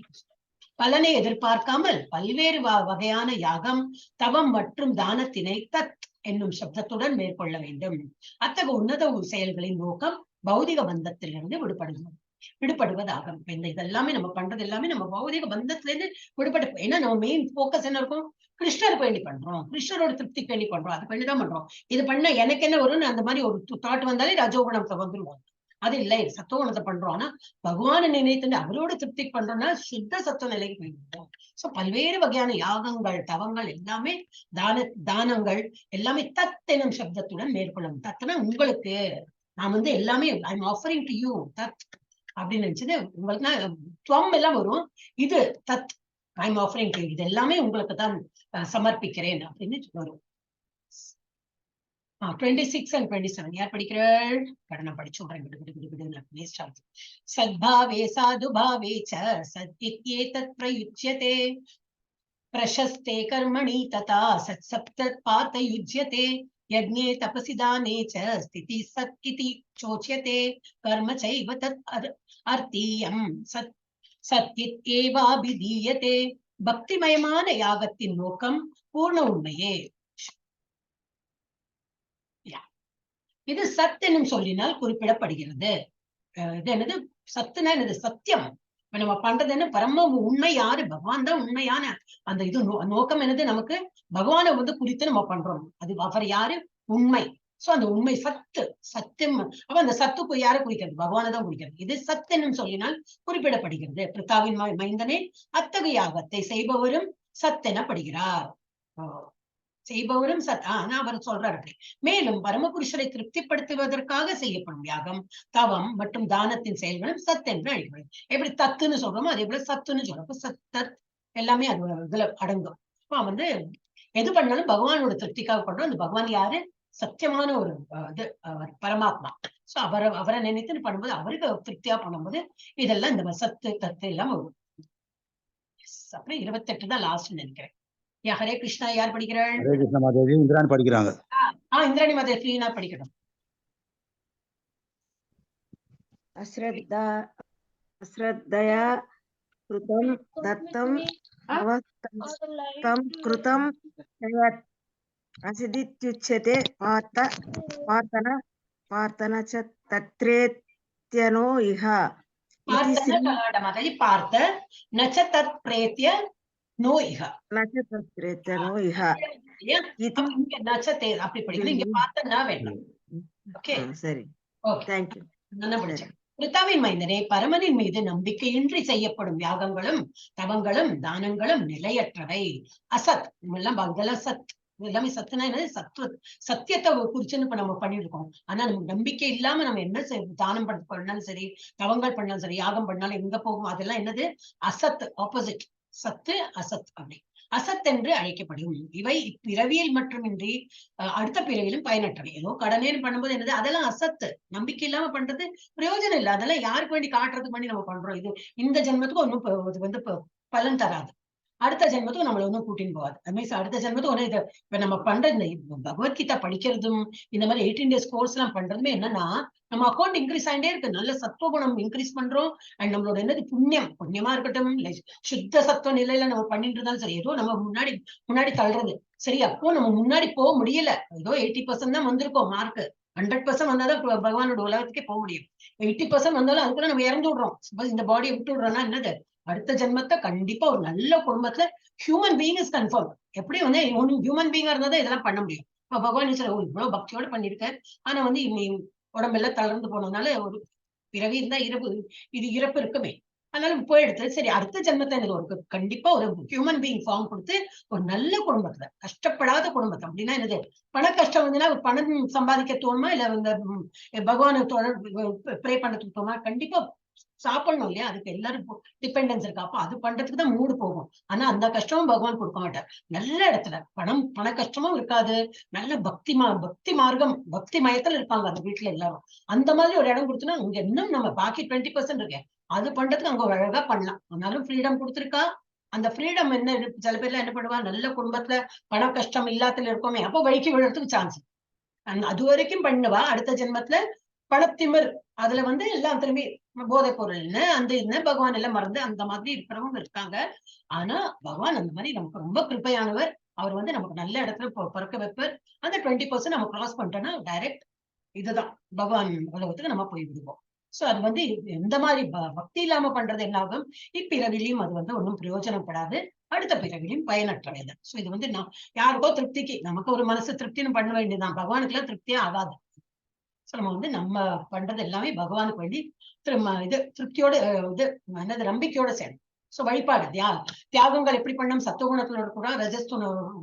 பலனை எதிர்பார்க்காமல் பல்வேறு வகையான யாகம், தவம் மற்றும் தானத்தினை தத் என்னும் சப்தத்துடன் மேற்கொள்ள வேண்டும். அத்தகைய உன்னத செயல்களின் நோக்கம் பௌதிக பந்தத்திலிருந்து விடுபடுவதாகும். இதெல்லாமே நம்ம பண்றது எல்லாமே நம்ம பௌதிக பந்தத்திலிருந்து விடுபட்டு, ஏன்னா நம்ம மெயின் போக்கஸ் என்ன இருக்கும்? கிருஷ்ணருக்கு வேண்டி பண்றோம், கிருஷ்ணரோட திருப்திக்கு வேண்டி பண்றோம். அது வேண்டிதான் பண்றோம். இது பண்ண எனக்கு என்ன வரும்னு அந்த மாதிரி ஒரு தாட் வந்தாலே ரஜோகுணத்தை வந்துருவோம். அது இல்லை, சத்துவகுணத்தை பண்றோம். ஆனா பகவானை நினைத்து அவரோட திருப்திக்கு பண்றோம்னா சுத்த சத்துவ நிலைக்கு போயிடுவோம். சோ பல்வேறு வகையான யாகங்கள், தவங்கள் எல்லாமே தானங்கள் எல்லாமே தத் எனும் சப்தத்துடன் மேற்கொள்ளும். தத்னா உங்களுக்கு நான் வந்து எல்லாமே I am offering to you தத் அப்படின்னு நினைச்சது. உங்களுக்கு துவம் எல்லாம் வரும். இது தத் I am offering to you, இது எல்லாமே உங்களுக்கு தான் சமர்ப்பிக்கிறேன் அப்படின்னு வரும். 26 and 27 யார் படிக்கிறாள்? கடனை படிச்சுடுறேன். சத்பாவே சாதுபாவே ச சத்யேதத் பிரயுஜ்யதே பிரசஸ்தே கர்மணி ததா சத் சப்த பார்த்த யுஜ்யதே यज्ञे तपसि दाने च स्थिति सत् इति चोच्यते कर्म चैव तत् अर्थीयं सत् சத்யத் ஏவாபிதீயதே. பக்திமயமான யாகத்தின் நோக்கம் பூர்ண உண்மையே. இது சத் என்னும் சொல்லினால் குறிப்பிடப்படுகிறது. இது என்னது சத்துனா என்னது? சத்தியம். இப்ப நம்ம பண்றது என்ன? பரம உண்மை யாரு? பகவான் தான் உண்மையான அந்த இது நோக்கம் என்னது? நமக்கு பகவானை வந்து குறித்து நம்ம பண்றோம். அது அவர் யாரு? உண்மை. சோ அந்த உண்மை சத்து, சத்தியம். அப்ப அந்த சத்துக்கு யாரை குறிக்கிறது? பகவானை தான் குறிக்கிறது. இது சத் என்னும் சொல்லினால் குறிப்பிடப்படுகிறது. பிரித்தாவின் மைந்தனே, அத்தகைய யாகத்தை செய்பவரும் சத் எனப்படுகிறார். செய்பவரும் சத். ஆனா அவர் சொல்றாரு அப்படி. மேலும் பரமபுருஷரை திருப்திப்படுத்துவதற்காக செய்யப்படும் யாகம், தவம் மற்றும் தானத்தின் செயல்களும் சத் என்று அழைக்கப்படும். எப்படி தத்துன்னு சொல்றோமோ அதே போல சத்துன்னு சொல்றோம். சத் தத் எல்லாமே அது இதுல அடங்கும். இப்ப வந்து எது பண்ணாலும் பகவானோட திருப்திக்காக பண்றோம். அந்த பகவான் யாரு? சத்தியமான ஒரு இது பரமாத்மா. சோ அவரை நினைத்து பண்ணும்போது, அவருக்கு திருப்தியா பண்ணும்போது இதெல்லாம் இந்த சத்து தத்து எல்லாம் வரும். அப்புறம் 28 தான் லாஸ்ட் நினைக்கிறேன். ஹரே கிருஷ்ணா. யார் படிக்கிறாள்? ஹரே கிருஷ்ண மாதாஜி. இந்திராணி படிக்கிறாங்க. இந்திராணி மாதாஜி ஃப்ரீனா படிக்கணும். அஸ்ரத்தயா கிருதம் தத்தம் அவஸ்தம் கிருதம் அசிதித்யுச்யதே பார்த்தன ச தத்ரேத்யனோ இஹ இதி ஸ்ரீ மாதாஜி. பார்த்த நச்ச தத் பிரேத்ய நோ இஹ. நச்ச தத்ரேத்யனோ இஹ இதி நச்சதே அப்படி படிக்கணும். இங்க பார்த்தனா வேண்டாம். ஓகே சரி. Thank you. நல்லா படிச்சேன். பிரித்தாவின் மைந்தனே, பரமனின் மீது நம்பிக்கையின்றி செய்யப்படும் யாகங்களும் தவங்களும் தானங்களும் நிலையற்றவை, அசத். இதெல்லாம் சத். எல்லாமே சத்துனா என்னது? சத்தியத்தை குறிச்சுன்னு இப்ப நம்ம பண்ணிட்டு இருக்கோம். ஆனா நமக்கு நம்பிக்கை இல்லாம நம்ம என்ன தானம் பண்ணாலும் சரி, தவங்கள் பண்ணாலும் சரி, யாகம் பண்ணாலும் எங்க போகும்? அதெல்லாம் என்னது? அசத். ஆப்போசிட். சத்து அசத். அப்படி அசத் என்று அழைக்கப்படும். இவை இப்பிறவியில் மட்டுமின்றி அடுத்த பிறவியிலும் பயனற்றவை. ஏதோ கடனேன்னு பண்ணும்போது என்னது? அதெல்லாம் அசத்து. நம்பிக்கை இல்லாம பண்றது பிரயோஜனம் இல்லை. அதெல்லாம் யாருக்கு வேண்டி காட்டுறது பண்ணி நம்ம பண்றோம். இது இந்த ஜென்மத்துக்கு ஒன்னும் வந்து பலன் தராது. அடுத்த ஜென்மத்துக்கு நம்மள ஒன்னும் கூட்டின்னு போகாது. அது மீன்ஸ் அடுத்த ஜென்மத்துக்கு ஒண்ணு இது. இப்ப நம்ம பண்ற இந்த பகவத்கீதா படிக்கிறதும் இந்த மாதிரி 18 days கோர்ஸ் எல்லாம் பண்றதுமே என்னன்னா, நம்ம அக்கௌண்ட் இன்க்ரீஸ் ஆகிட்டே இருக்கு. நல்ல சத்துவ குணம் இன்க்ரீஸ் பண்றோம். அண்ட் நம்மளோட என்னது புண்ணியமா இருக்கட்டும், சுத்த சத்துவ நிலையில நம்ம பண்ணிட்டு இருந்தாலும் சரி, ஏதோ நம்ம முன்னாடி தள்ளுறது சரி. அப்போ நம்ம முன்னாடி போக முடியல. ஏதோ 80% தான் வந்திருக்கோம் மார்க். 100% வந்தாதான் பகவானோட உலகத்துக்கே போக முடியும். 80% வந்தாலும் அதுக்குள்ள நம்ம இறந்து விடுறோம். இந்த பாடியை விட்டு விடுறோம்னா என்னது? அடுத்த ஜென்மத்தை கண்டிப்பா ஒரு நல்ல குடும்பத்துல ஹியூமன் பீயிங் இஸ் கன்ஃபார்ம். எப்படி வந்து ஹியூமன் பீயிங்கா இருந்தாதான் இதெல்லாம் பண்ண முடியும். இப்ப பகவான் இவ்வளவு பக்தியோட பண்ணிருக்க, ஆனா வந்து உடம்பெல்லாம் தளர்ந்து போனதுனால ஒரு பிறவி இருந்தா இறப்பு இருக்குமே. அதனால போயிடுது. சரி, அடுத்த ஜென்மத்தை ஒரு கண்டிப்பா ஒரு ஹியூமன் பீயிங் ஃபார்ம் கொடுத்து ஒரு நல்ல குடும்பத்துல, கஷ்டப்படாத குடும்பத்தை. அப்படின்னா என்னது? பண கஷ்டம் வந்துன்னா பணம் சம்பாதிக்க தோணுமா? இல்ல இந்த பகவானை ப்ரே பண்ணதுக்கு தோணுமா? கண்டிப்பா சாப்பிடணும் இல்லையா? அதுக்கு எல்லாரும் டிபெண்டன்ஸ் இருக்கு. அப்ப அது பண்றதுக்கு தான் மூடு போகும். ஆனா அந்த கஷ்டமும் பகவான் கொடுக்க மாட்டார். நல்ல இடத்துல பண கஷ்டமும் இருக்காது. நல்ல பக்தி மார்க்கம், பக்தி மயத்துல இருப்பாங்க அந்த வீட்டுல எல்லாரும். அந்த மாதிரி ஒரு இடம் கொடுத்தோம்னா இங்க இன்னும் நம்ம பாக்கி 20% இருக்கு. அது பண்றதுக்கு அங்க அழகா பண்ணலாம். ஆனாலும் ஃப்ரீடம் கொடுத்துருக்கா. அந்த ஃப்ரீடம் என்ன? சில பேர்ல என்ன பண்ணுவா, நல்ல குடும்பத்துல பண கஷ்டம் இல்லாதல இருக்கோமே, அப்போ வழிக்கு விழுறதுக்கு சான்ஸ். அது வரைக்கும் பண்ணுவா. அடுத்த ஜென்மத்துல பணத்திமிர் அதுல வந்து எல்லாம் திரும்பி போதை பொருள்னு அந்த இதுன்னு பகவான் எல்லாம் மறந்து அந்த மாதிரி இருக்கிறவங்க இருக்காங்க. ஆனா பகவான் அந்த மாதிரி நமக்கு ரொம்ப கிருப்பையானவர். அவர் வந்து நமக்கு நல்ல இடத்துல பிறக்க வைப்பார். அந்த 20% நம்ம கிராஸ் பண்ணிட்டோம்னா டைரக்ட் இதுதான் பகவான் உலகத்துக்கு நம்ம போய் விடுவோம். சோ அது வந்து எந்த மாதிரி பக்தி இல்லாம பண்றது என்ன ஆகும்? இப்பிறவிலையும் அது வந்து ஒன்றும் பிரயோஜனப்படாது. அடுத்த பிறவிலையும் பயனற்றவைது. சோ இது வந்து யாருக்கோ திருப்திக்கு, நமக்கு ஒரு மனசு திருப்தின்னு பண்ண வேண்டியதுதான். பகவானுக்கு எல்லாம் திருப்தியே ஆகாது. நம்ம வந்து நம்ம பண்றது எல்லாமே பகவானுக்கு வேண்டி திருப்தியோட என்னது நம்பிக்கையோட செய்யணும். சோ வழிபாடு தியாகங்கள் எப்படி பண்ணணும்? சத்துவகுணத்துல இருக்கிறா, ரஜஸ்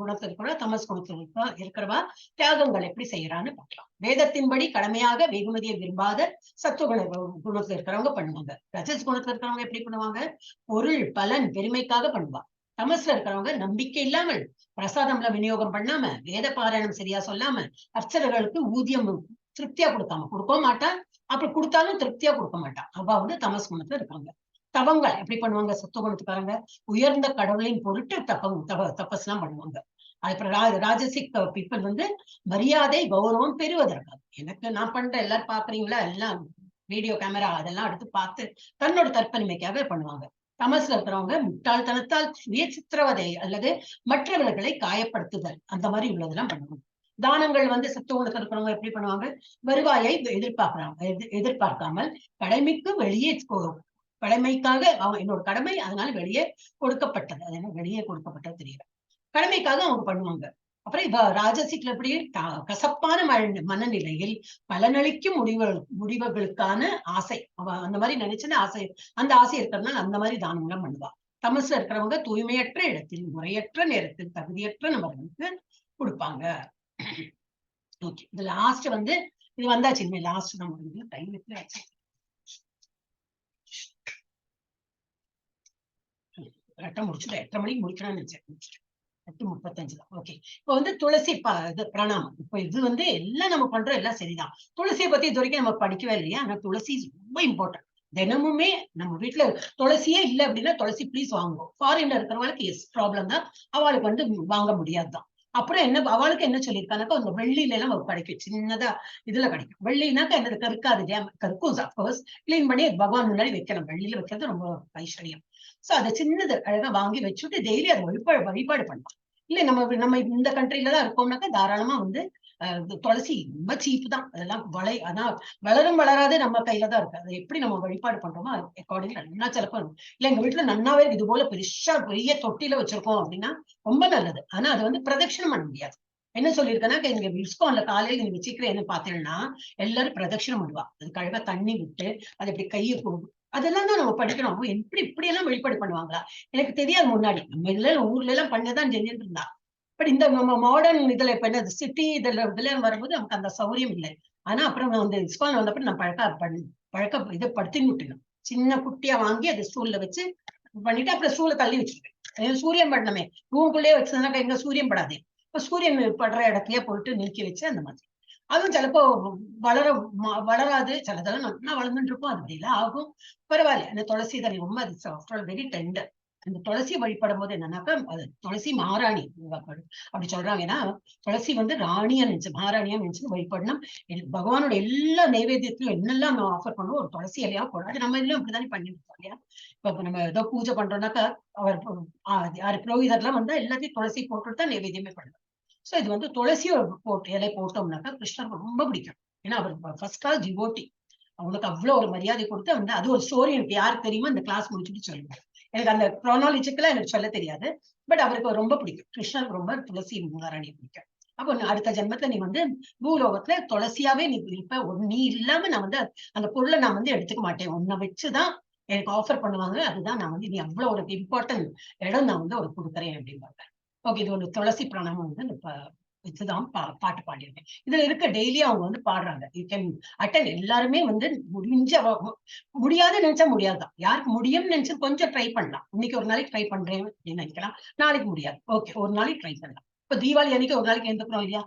குணத்துல இருக்கிறா, தமஸ் குணத்துல இருக்கிறவா தியாகங்கள் எப்படி செய்யறான்னு பார்க்கலாம். வேதத்தின்படி கடமையாக வெகுமதியை விரும்பாத சத்துவகுண குணத்துல இருக்கிறவங்க பண்ணுவாங்க. ரஜஸ் குணத்துல இருக்கிறவங்க எப்படி பண்ணுவாங்க? பொருள் பலன் பெருமைக்காக பண்ணுவாங்க. தமஸ்ல இருக்கிறவங்க நம்பிக்கை இல்லாமல் பிரசாதம்ல விநியோகம் பண்ணாம, வேத பாராயணம் சரியா சொல்லாம, அர்ச்சகர்களுக்கு ஊதியம் திருப்தியா கொடுக்க மாட்டான். அப்படி கொடுத்தாலும் திருப்தியா கொடுக்க மாட்டான். அவ வந்து தமஸ் குணத்துல இருக்காங்க. தவங்கள் எப்படி பண்ணுவாங்க? சத்துவ குணத்துக்காரங்க உயர்ந்த கடவுளின் பொருட்டு தபஸ் எல்லாம் பண்ணுவாங்க. அது ராஜசிக் பீப்புள் வந்து மரியாதை கௌரவம் பெறுவதற்காக. எனக்கு நான் பண்ற எல்லாரும் பாக்குறீங்களா, எல்லாம் வீடியோ கேமரா அதெல்லாம் எடுத்து பார்த்து தன்னோட தற்பெருமைக்காக பண்ணுவாங்க. தமசுல இருக்கிறவங்க முட்டாள்தனத்தால் சுய சித்திரவதை அல்லது மற்றவர்களை காயப்படுத்துதல் அந்த மாதிரி உள்ளதெல்லாம் பண்ணுவாங்க. தானங்கள் வந்து சத்துவங்களுக்கு இருக்கிறவங்க எப்படி பண்ணுவாங்க, வருவாயை எதிர்பார்க்காமல் கடமைக்கு வெளியே கடமைக்காக என்னோட கடமை அதனால வெளியே கொடுக்கப்பட்டது, அது என்ன வெளியே கொடுக்கப்பட்டது தெரியல, கடமைக்காக அவங்க பண்ணுவாங்க. அப்புறம் இப்ப ராஜசிக்ல எப்படி கசப்பான மனநிலையில் பலனளிக்கும் முடிவுகளுக்கான ஆசை, அந்த மாதிரி நினைச்சுன்னு ஆசை, அந்த ஆசை இருக்கிறதுனால அந்த மாதிரி தானங்களும் பண்ணுவா. தமசுல இருக்கிறவங்க தூய்மையற்ற இடத்தில் முறையற்ற நேரத்தில் தகுதியற்ற நபர்களுக்கு கொடுப்பாங்க. ஓகே, இது லாஸ்ட் வந்து இது வந்தாச்சு. இனிமே லாஸ்ட் தான் முடிஞ்சு டைம் எப்படி ஆச்சு, 8 முடிச்சுட்டு 8:30 மணிக்கு முடிக்கணும்னு நினைச்சேன், 8:35 தான். ஓகே, இப்போ வந்து துளசி இது பிரணாமம். இப்போ இது வந்து எல்லாம் நம்ம பண்றோம், எல்லாம் சரிதான். துளசியை பத்தி இது வரைக்கும் நம்ம படிக்கவே இல்லையா, ஆனா துளசி ரொம்ப இம்பார்ட்டன்ட். தினமுமே நம்ம வீட்டுல துளசியே இல்லை அப்படின்னா துளசி ப்ளீஸ் வாங்குவோம். ஃபாரின்ல இருக்கிறவங்களுக்கு எஸ் ப்ராப்ளம் தான், அவளுக்கு வந்து வாங்க முடியாதுதான். அப்புறம் என்ன அவளுக்கு என்ன சொல்லியிருக்கானாக்கா, அந்த வெள்ளியில எல்லாம் கிடைக்கும், சின்னதா இதுல கிடைக்கும். வெள்ளினாக்கா என்னது கருக்காது, கருக்கும் அப்கோர்ஸ், கிளீன் பண்ணி பகவான் முன்னாடி வைக்கணும். வெள்ளியில வைக்கிறது ரொம்ப ஐஸ்வர்யம். சோ அதை சின்னது அழகா வாங்கி வச்சுட்டு டெய்லி அதை வழிபாடு பண்ணலாம். இல்ல நம்ம இந்த கண்ட்ரில தான் இருக்கோம்னாக்கா தாராளமா வந்து துளசி ரொம்ப சீப்பு தான், அதெல்லாம் ஆனா வளரும் வளராது நம்ம கையில தான் இருக்கு. அதை எப்படி நம்ம வழிபாடு பண்றோமோ அக்கார்டிங் நல்லா சிலப்பம். இல்ல எங்க வீட்டுல நன்னாவே இது போல பெரிய தொட்டில வச்சிருக்கோம் அப்படின்னா ரொம்ப நல்லது. ஆனா அது வந்து பிரதட்சணம் பண்ண முடியாது. என்ன சொல்லியிருக்கேன்னா, எங்க இஸ்கான்ல காலையில நீங்க சீக்கிரம் என்ன பாத்தீங்கன்னா எல்லாரும் பிரதட்சணம் பண்ணுவா. அதுக்கு அழகா தண்ணி விட்டு அது இப்படி கையை போகும். அதெல்லாம் தான் நம்ம படிக்கணும். இப்படி எல்லாம் வழிபாடு பண்ணுவாங்களா, எனக்கு தெரியாது. முன்னாடி நம்ம இதுல ஊர்ல எல்லாம் பண்ணதான் செஞ்சுட்டு இருந்தா. பட் இந்த நம்ம மாடர்ன் இதுல இப்ப என்ன சிட்டி இதுல வரும்போது நமக்கு அந்த சௌரியம் இல்லை. ஆனா அப்புறம் வந்து இஸ்கான் வந்தப்ப நான் பழக்க இதை படுத்தின்னு விட்டுணும். சின்ன குட்டியா வாங்கி அதை ஸ்டூல்ல வச்சு பண்ணிட்டு அப்புறம் ஸ்டூல தள்ளி வச்சிருக்கேன். சூரியன் படணுமே, ரூமுக்குள்ளேயே வச்சதுனாக்கா எங்க சூரியன் படாது. இப்ப சூரியன் படுற இடத்துலயே போட்டு நீக்கி வச்சு அந்த மாதிரி. அதுவும் சிலப்போ வளராது, சிலதெல்லாம் நல்லா வளர்ந்துட்டு இருக்கும், அது அப்படிலாம் ஆகும். பரவாயில்ல. அந்த துளசி தண்ணி ரொம்ப அது வெரி டெண்டர். அந்த துளசி வழிபடும் போது என்னன்னாக்கா அது துளசி மகாராணி அப்படி சொல்றாங்க. ஏன்னா துளசி வந்து ராணியா நினைச்சு மகாராணியா நினைச்சு வழிபடணும். பகவானோட எல்லா நைவேத்தியத்திலும் என்னெல்லாம் நம்ம ஆஃபர் பண்ணுவோம் ஒரு துளசி இலையா போடாது. நம்ம எல்லாம் அப்படித்தானே பண்ணிட்டு இருக்கோம் இல்லையா. இப்ப நம்ம ஏதோ பூஜை பண்றோம்னாக்கா யாரு புரோகிதர்லாம் வந்தா எல்லாத்தையும் துளசி போட்டுட்டு தான் நைவேத்தியமே பண்ணுவோம். சோ இது வந்து துளசி இலை போட்டோம்னாக்கா கிருஷ்ணருக்கு ரொம்ப பிடிக்கும். ஏன்னா அவர் ஃபர்ஸ்ட் கிளாஸ் டிவோட்டி. அவங்களுக்கு அவ்வளவு ஒரு மரியாதை கொடுத்து வந்து அது ஒரு ஸ்டோரி எனக்கு யாருக்கு தெரியுமோ இந்த கிளாஸ் முடிச்சுட்டு சொல்லுங்க. எனக்கு அந்த குரோனாலஜிக்கலா எனக்கு சொல்ல தெரியாது. பட் அவருக்கு ரொம்ப பிடிக்கும், கிருஷ்ணருக்கு ரொம்ப துளசி மகாராணி பிடிக்கும். அப்போ அடுத்த ஜென்மத்துல நீ வந்து பூலோகத்துல துளசியாவே நீ இருப்ப. நீ இல்லாம நான் வந்து அந்த பொருளை நான் வந்து எடுத்துக்க மாட்டேன், உன்னை வச்சுதான் எனக்கு ஆஃபர் பண்ணுவாங்க. அதுதான் நான் வந்து நீ அவ்வளவு ஒரு இம்பார்ட்டன்ட் இடம் நான் வந்து அவருக்கு கொடுக்குறேன் அப்படின்பாங்க. ஓகே, இது ஒரு துளசி பிராணாமம் வந்து இதுதான் பாட்டு பாடியிருக்கேன். இதுல இருக்க டெய்லி அவங்க வந்து பாடுறாங்க. You can attend. எல்லாருமே வந்து முடியாது நினைச்சா முடியாதுதான். யாருக்கு முடியும்னு நினைச்சு கொஞ்சம் ட்ரை பண்ணலாம். இன்னைக்கு ஒரு நாளைக்கு ட்ரை பண்றேன் அப்படின்னு நினைக்கலாம், நாளைக்கு முடியாது. ஓகே, ஒரு நாளைக்கு ட்ரை பண்ணலாம். இப்ப தீபாவளி அன்னைக்கு ஒரு நாளைக்கு எழுந்துக்கிறோம் இல்லையா,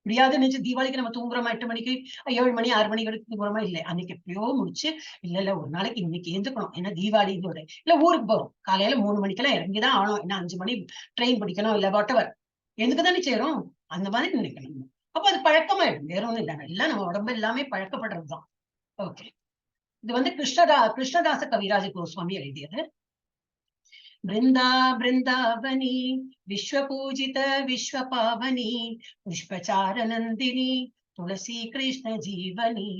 முடியாதுன்னு நினைச்சு தீபாவளிக்கு நம்ம தூங்குறோமா 8 மணிக்கு 7 மணி 6 மணி வரைக்கும் தூங்குறோமா இல்லை. அன்னைக்கு எப்படியோ முடிச்சு இல்ல ஒரு நாளைக்கு இன்னைக்கு எழுந்துக்கணும். ஏன்னா தீபாவளியோட இல்ல ஊருக்கு போறோம் காலையில 3 மணிக்கெல்லாம் இறங்கிதான் ஆகணும். ஏன்னா 5 மணி ட்ரெயின் பிடிக்கணும் இல்ல வாட்டவர் எதுக்குதானே செய்யறோம். அந்த மாதிரி நினைக்கணும். அப்ப அது பழக்கமாயிடும், வேற ஒண்ணும் இல்லை. எல்லாம் நம்ம உடம்பு எல்லாமே பழக்கப்படுறதுதான். ஓகே, இது வந்து கிருஷ்ணதாச கவிராஜ கோஸ்வாமி எழுதியது. பிருந்தாவனி விஸ்வபூஜித விஸ்வபாவனி புஷ்பச்சார நந்தினி துளசி கிருஷ்ண ஜீவனி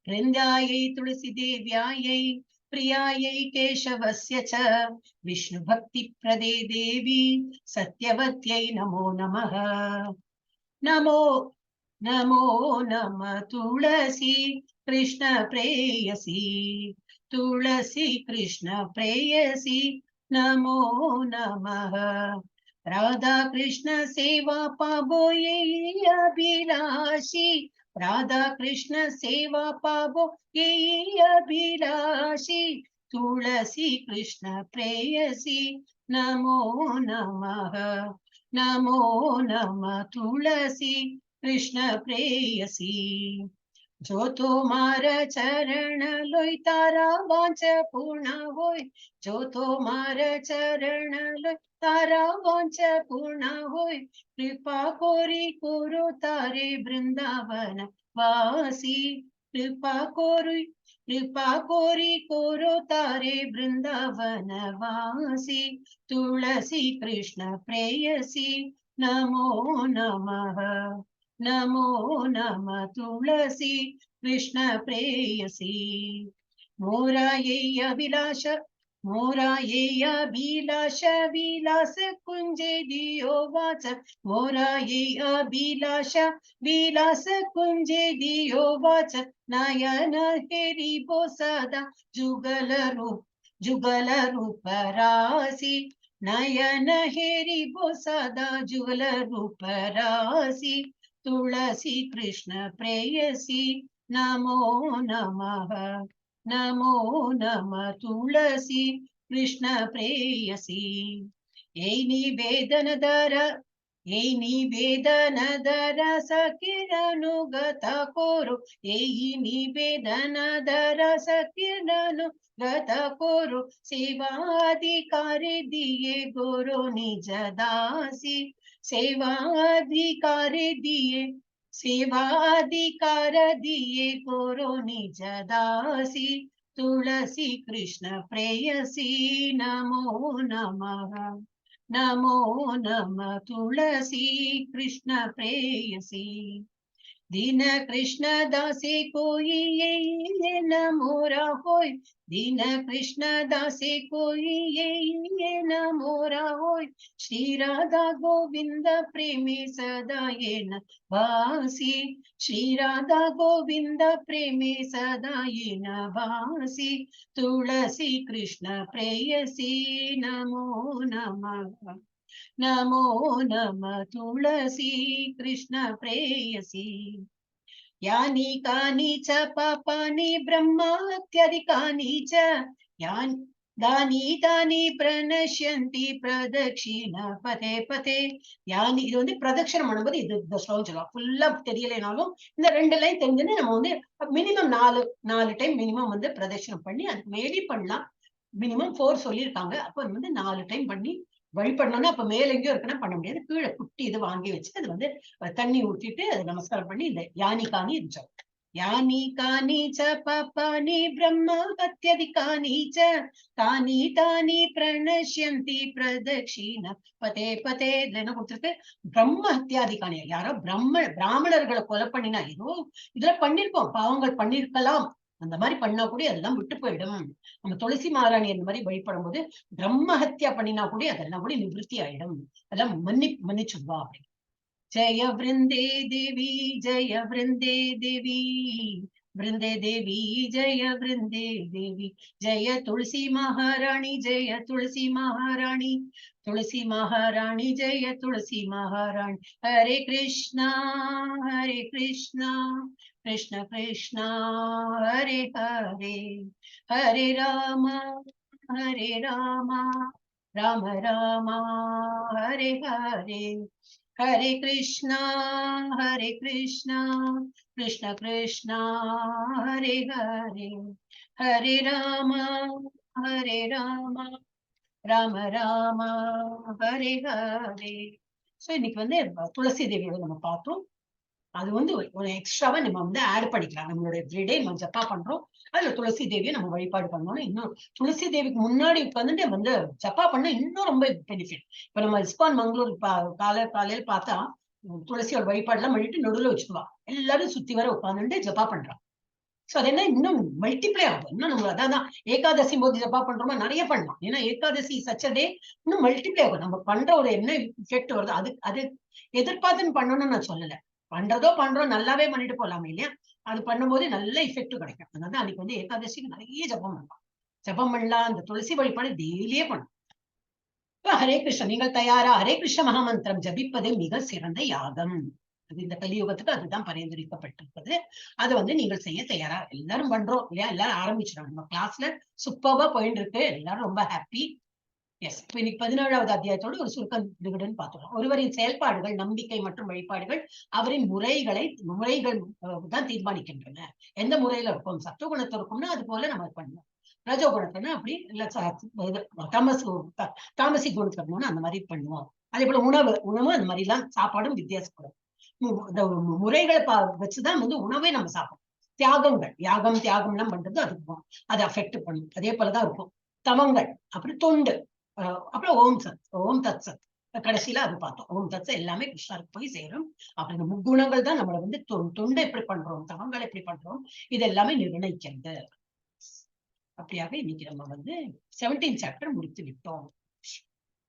பிருந்தாயை துளசி தேவ்யாயை பிரியாயை கேசவஸ்ய ச விஷ்ணு பக்தி பிரதே தேவி சத்யவத்யை நமோ நமः. நமோ நமோ நம துளசி கிருஷ்ண பிரேயசி துளசி கிருஷ்ண பிரேயசி நமோ நமः. राधा कृष्ण सेवा पाबो ये अभिलाषी राधा कृष्ण सेवा पाबो ये अभिलाषी तुलसी कृष्ण प्रेयसी नमो नमः. नमो नमः तुलसी कृष्ण प्रेयसी. જો તમારા ચરણ લોય તારા વાંચ પૂર્ણ હોય, જો તમારા ચરણ લોય તારા વાંચ પૂર્ણ હોય, કૃપા કોરી કોરો તારે વૃંદાવન વાસી, કૃપા કોરી કોરો તારે વૃંદાવન વાસી, તુલસી કૃષ્ણ પ્રેયસી નમો નમઃ, નમો નમઃ તુલસી કૃષ્ણ પ્રેયસી. મોરાયે અભિલાષ વિલાસ કુંજે દિયો વાચ, મોરાયે અભિલાષ વિલાસ કુંજે દિયો વાચ, નયન હેરી બો સદા જુગલ રૂપ રાસી, નયન હેરી બો સદા જુગલ રૂપ રાસી, તુલસી કૃષ્ણ પ્રેયસી નમો નમઃ, નમો નમઃ તુલસી કૃષ્ણ પ્રેયસી. એ નિવેદન દર સકીર્ણનુગત કોરો, એ નિવેદન દર સકીર્ણનુગત કોરો, સેવાધિકારે દિયે ગોરો નિજ દાસી, સેવાધિકારે દિયે ગોરો નિજ દાસી, તુલસી કૃષ્ણ પ્રેયસી નમો નમઃ, નમો નમઃ તુલસી કૃષ્ણ પ્રેયસી. दीन कृष्ण दासे कोई ये न मोरा होय, दीन कृष्ण दासे कोई ये न मोरा होय, श्री राधा गोविंद प्रेमी सदा ये न भासी, श्री राधा गोविंद प्रेमी सदा ये न भासी, तुलसी कृष्ण प्रेयसी नमो नमः, नमो नमः तुलसी कृष्ण प्रेयसी. यानि कानि च पापानि ब्रह्मात्यधिकानि च, தானி பிரணஷ்யந்தி பிரதட்சிண பதே பதே. யானி இது வந்து பிரதட்சணம் பண்ணும்போது இது இந்த ஸ்லோகம் சொல்லலாம். ஃபுல்லா தெரியலைனாலும் இந்த 2 லைன் தெரிஞ்சுன்னு நம்ம வந்து மினிமம் 4 டைம் மினிமம் வந்து பிரதட்சணம் பண்ணி அதுக்கு மேலே பண்ணலாம். மினிமம் 4 சொல்லியிருக்காங்க. அப்ப வந்து 4 டைம் பண்ணி வழிபடணும்னா அப்ப மேல எங்கேயோ இருக்குன்னா பண்ண முடியாது. கீழே குட்டி இது வாங்கி வச்சு அது வந்து தண்ணி ஊற்றிட்டு அது நமஸ்காரம் பண்ணி இந்த யானிகானி இருந்துச்சோம். யானிகானி ச பாபானி பிரம்ம அத்யதிகானி ச, தானி பிரணஷ்யந்தி பிரதட்சிண பதே பதே. இதுல என்ன கொடுத்திருக்கு? பிரம்ம அத்தியாதிகானி, யாரோ பிராமணர்களை கொலை பண்ணினா ஏதோ இதுல பண்ணிருப்போம், பாவங்கள் பண்ணிருக்கலாம், அந்த மாதிரி பண்ணா கூட அதெல்லாம் விட்டு போயிடும். நம்ம துளசி மகாராணி அந்த மாதிரி வழிபடும் போது பிரம்ம ஹத்யா பண்ணினா கூட அதெல்லாம் கூட நிவர்த்தி ஆயிடும், அதெல்லாம் மன்னிச்சுடுவா அப்படி. ஜெய விருந்தே தேவி ஜெய விருந்தே தேவி, விருந்தே தேவி ஜெய விருந்தே தேவி, ஜெய துளசி மகாராணி ஜெய துளசி மகாராணி, துளசி மகாராணி ஜெய துளசி மகாராணி. ஹரே கிருஷ்ணா கிருஷ்ண கிருஷ்ணா ஹரே ஹரே, ஹரே ராம ராம ராம ஹரே ஹரே, ஹரே கிருஷ்ணா கிருஷ்ண கிருஷ்ண ஹரே ஹரே, ஹரே ராம ராம ராம ஹரே ஹரே. சோ இன்னைக்கு வந்து துளசி தேவியோட நம்ம பார்த்தோம். அது வந்து ஒரு எக்ஸ்ட்ராவா நம்ம வந்து ஆட் பண்ணிக்கலாம். நம்மளோட எவ்ரிடே நம்ம ஜப்பா பண்றோம், அதுல துளசி தேவியை நம்ம வழிபாடு பண்ணோம்னா இன்னும் துளசி தேவிக்கு முன்னாடி உட்காந்துட்டு வந்து ஜப்பா பண்ணா இன்னும் ரொம்ப பெனிஃபிட். இப்ப நம்ம இஸ்கான் மங்களூர் காலையில பார்த்தா துளசியோட வழிபாடு எல்லாம் பண்ணிட்டு நடுவுல வச்சுக்குவா, எல்லாரும் சுத்தி வர உட்காந்துட்டு ஜப்பா பண்றான். சோ அது என்ன இன்னும் மல்டிப்ளை ஆகும். இன்னும் நம்ம அதான் ஏகாதசி போது ஜப்பா பண்றோமா நிறைய பண்ணலாம். ஏன்னா ஏகாதசி சச்சடே இன்னும் மல்டிப்ளை ஆகும். நம்ம பண்ற ஒரு என்ன எஃபெக்ட் வருது அது எதிர்பார்த்துன்னு பண்ணணும்னு நான் சொல்லல, பண்றோம் நல்லாவே பண்ணிட்டு போலாமே இல்லையா. அது பண்ணும்போது நல்ல எஃபெக்ட் கிடைக்கும். அதனால அன்னைக்கு வந்து ஏகாதசிக்கு நிறைய ஜபம் பண்ணலாம். அந்த துளசி வழிபாடு டெய்லியே பண்ணலாம். ஹரே கிருஷ்ணன் நீங்கள் தயாரா? ஹரே கிருஷ்ண மகாமந்திரம் ஜபிப்பது மிக சிறந்த யாகம். அது இந்த கலியுகத்துக்கு அதுதான் பரிந்துரைக்கப்பட்டிருப்பது. அதை வந்து நீங்கள் செய்ய தயாரா? எல்லாரும் பண்றோம் இல்லையா, எல்லாரும் ஆரம்பிச்சிடும். நம்ம கிளாஸ்ல சூப்பர்வா போயிட்டு இருக்கு, எல்லாரும் ரொம்ப ஹாப்பி. எஸ், இப்ப இன்னைக்கு 17வது அத்தியாயத்தோட ஒரு சுருக்கம் விடுன்னு பார்த்துக்கலாம். ஒருவரின் செயல்பாடுகள், நம்பிக்கை மற்றும் வழிபாடுகள் அவரின் முறைகள் தான் தீர்மானிக்கின்றன. எந்த முறையில இருக்கும், சத்துவகுணத்துல இருக்கும்னா அது போல நம்ம பண்ணணும். ரஜோ குணத்துனா அப்படி இல்ல தாமசி குணத்துல இருக்கணும்னா அந்த மாதிரி பண்ணுவோம். அதே போல உணவு அந்த மாதிரி எல்லாம் சாப்பாடும் வித்தியாசப்படும். இந்த முறைகளை வச்சுதான் வந்து உணவே நம்ம சாப்பிடுவோம். தியாகம் எல்லாம் பண்றது அதுக்கு அது அஃபெக்ட் பண்ணும். அதே போலதான் இருக்கும் தவங்கள். அப்புறம் தொண்டு, அப்புறம் ஓம் தத் சத் கடைசியில அது பார்த்தோம். ஓம் தத் சத் எல்லாமே கிருஷ்ணருக்கு போய் சேரும். அப்படி இந்த முக்குணங்கள் தான் நம்மளை வந்து தொண்டு எப்படி பண்றோம், தவங்கள் எப்படி பண்றோம், இது எல்லாமே நிர்ணயிக்கிறது. அப்படியாக இன்னைக்கு நம்ம வந்து 17th சாப்டர் முடித்து விட்டோம்.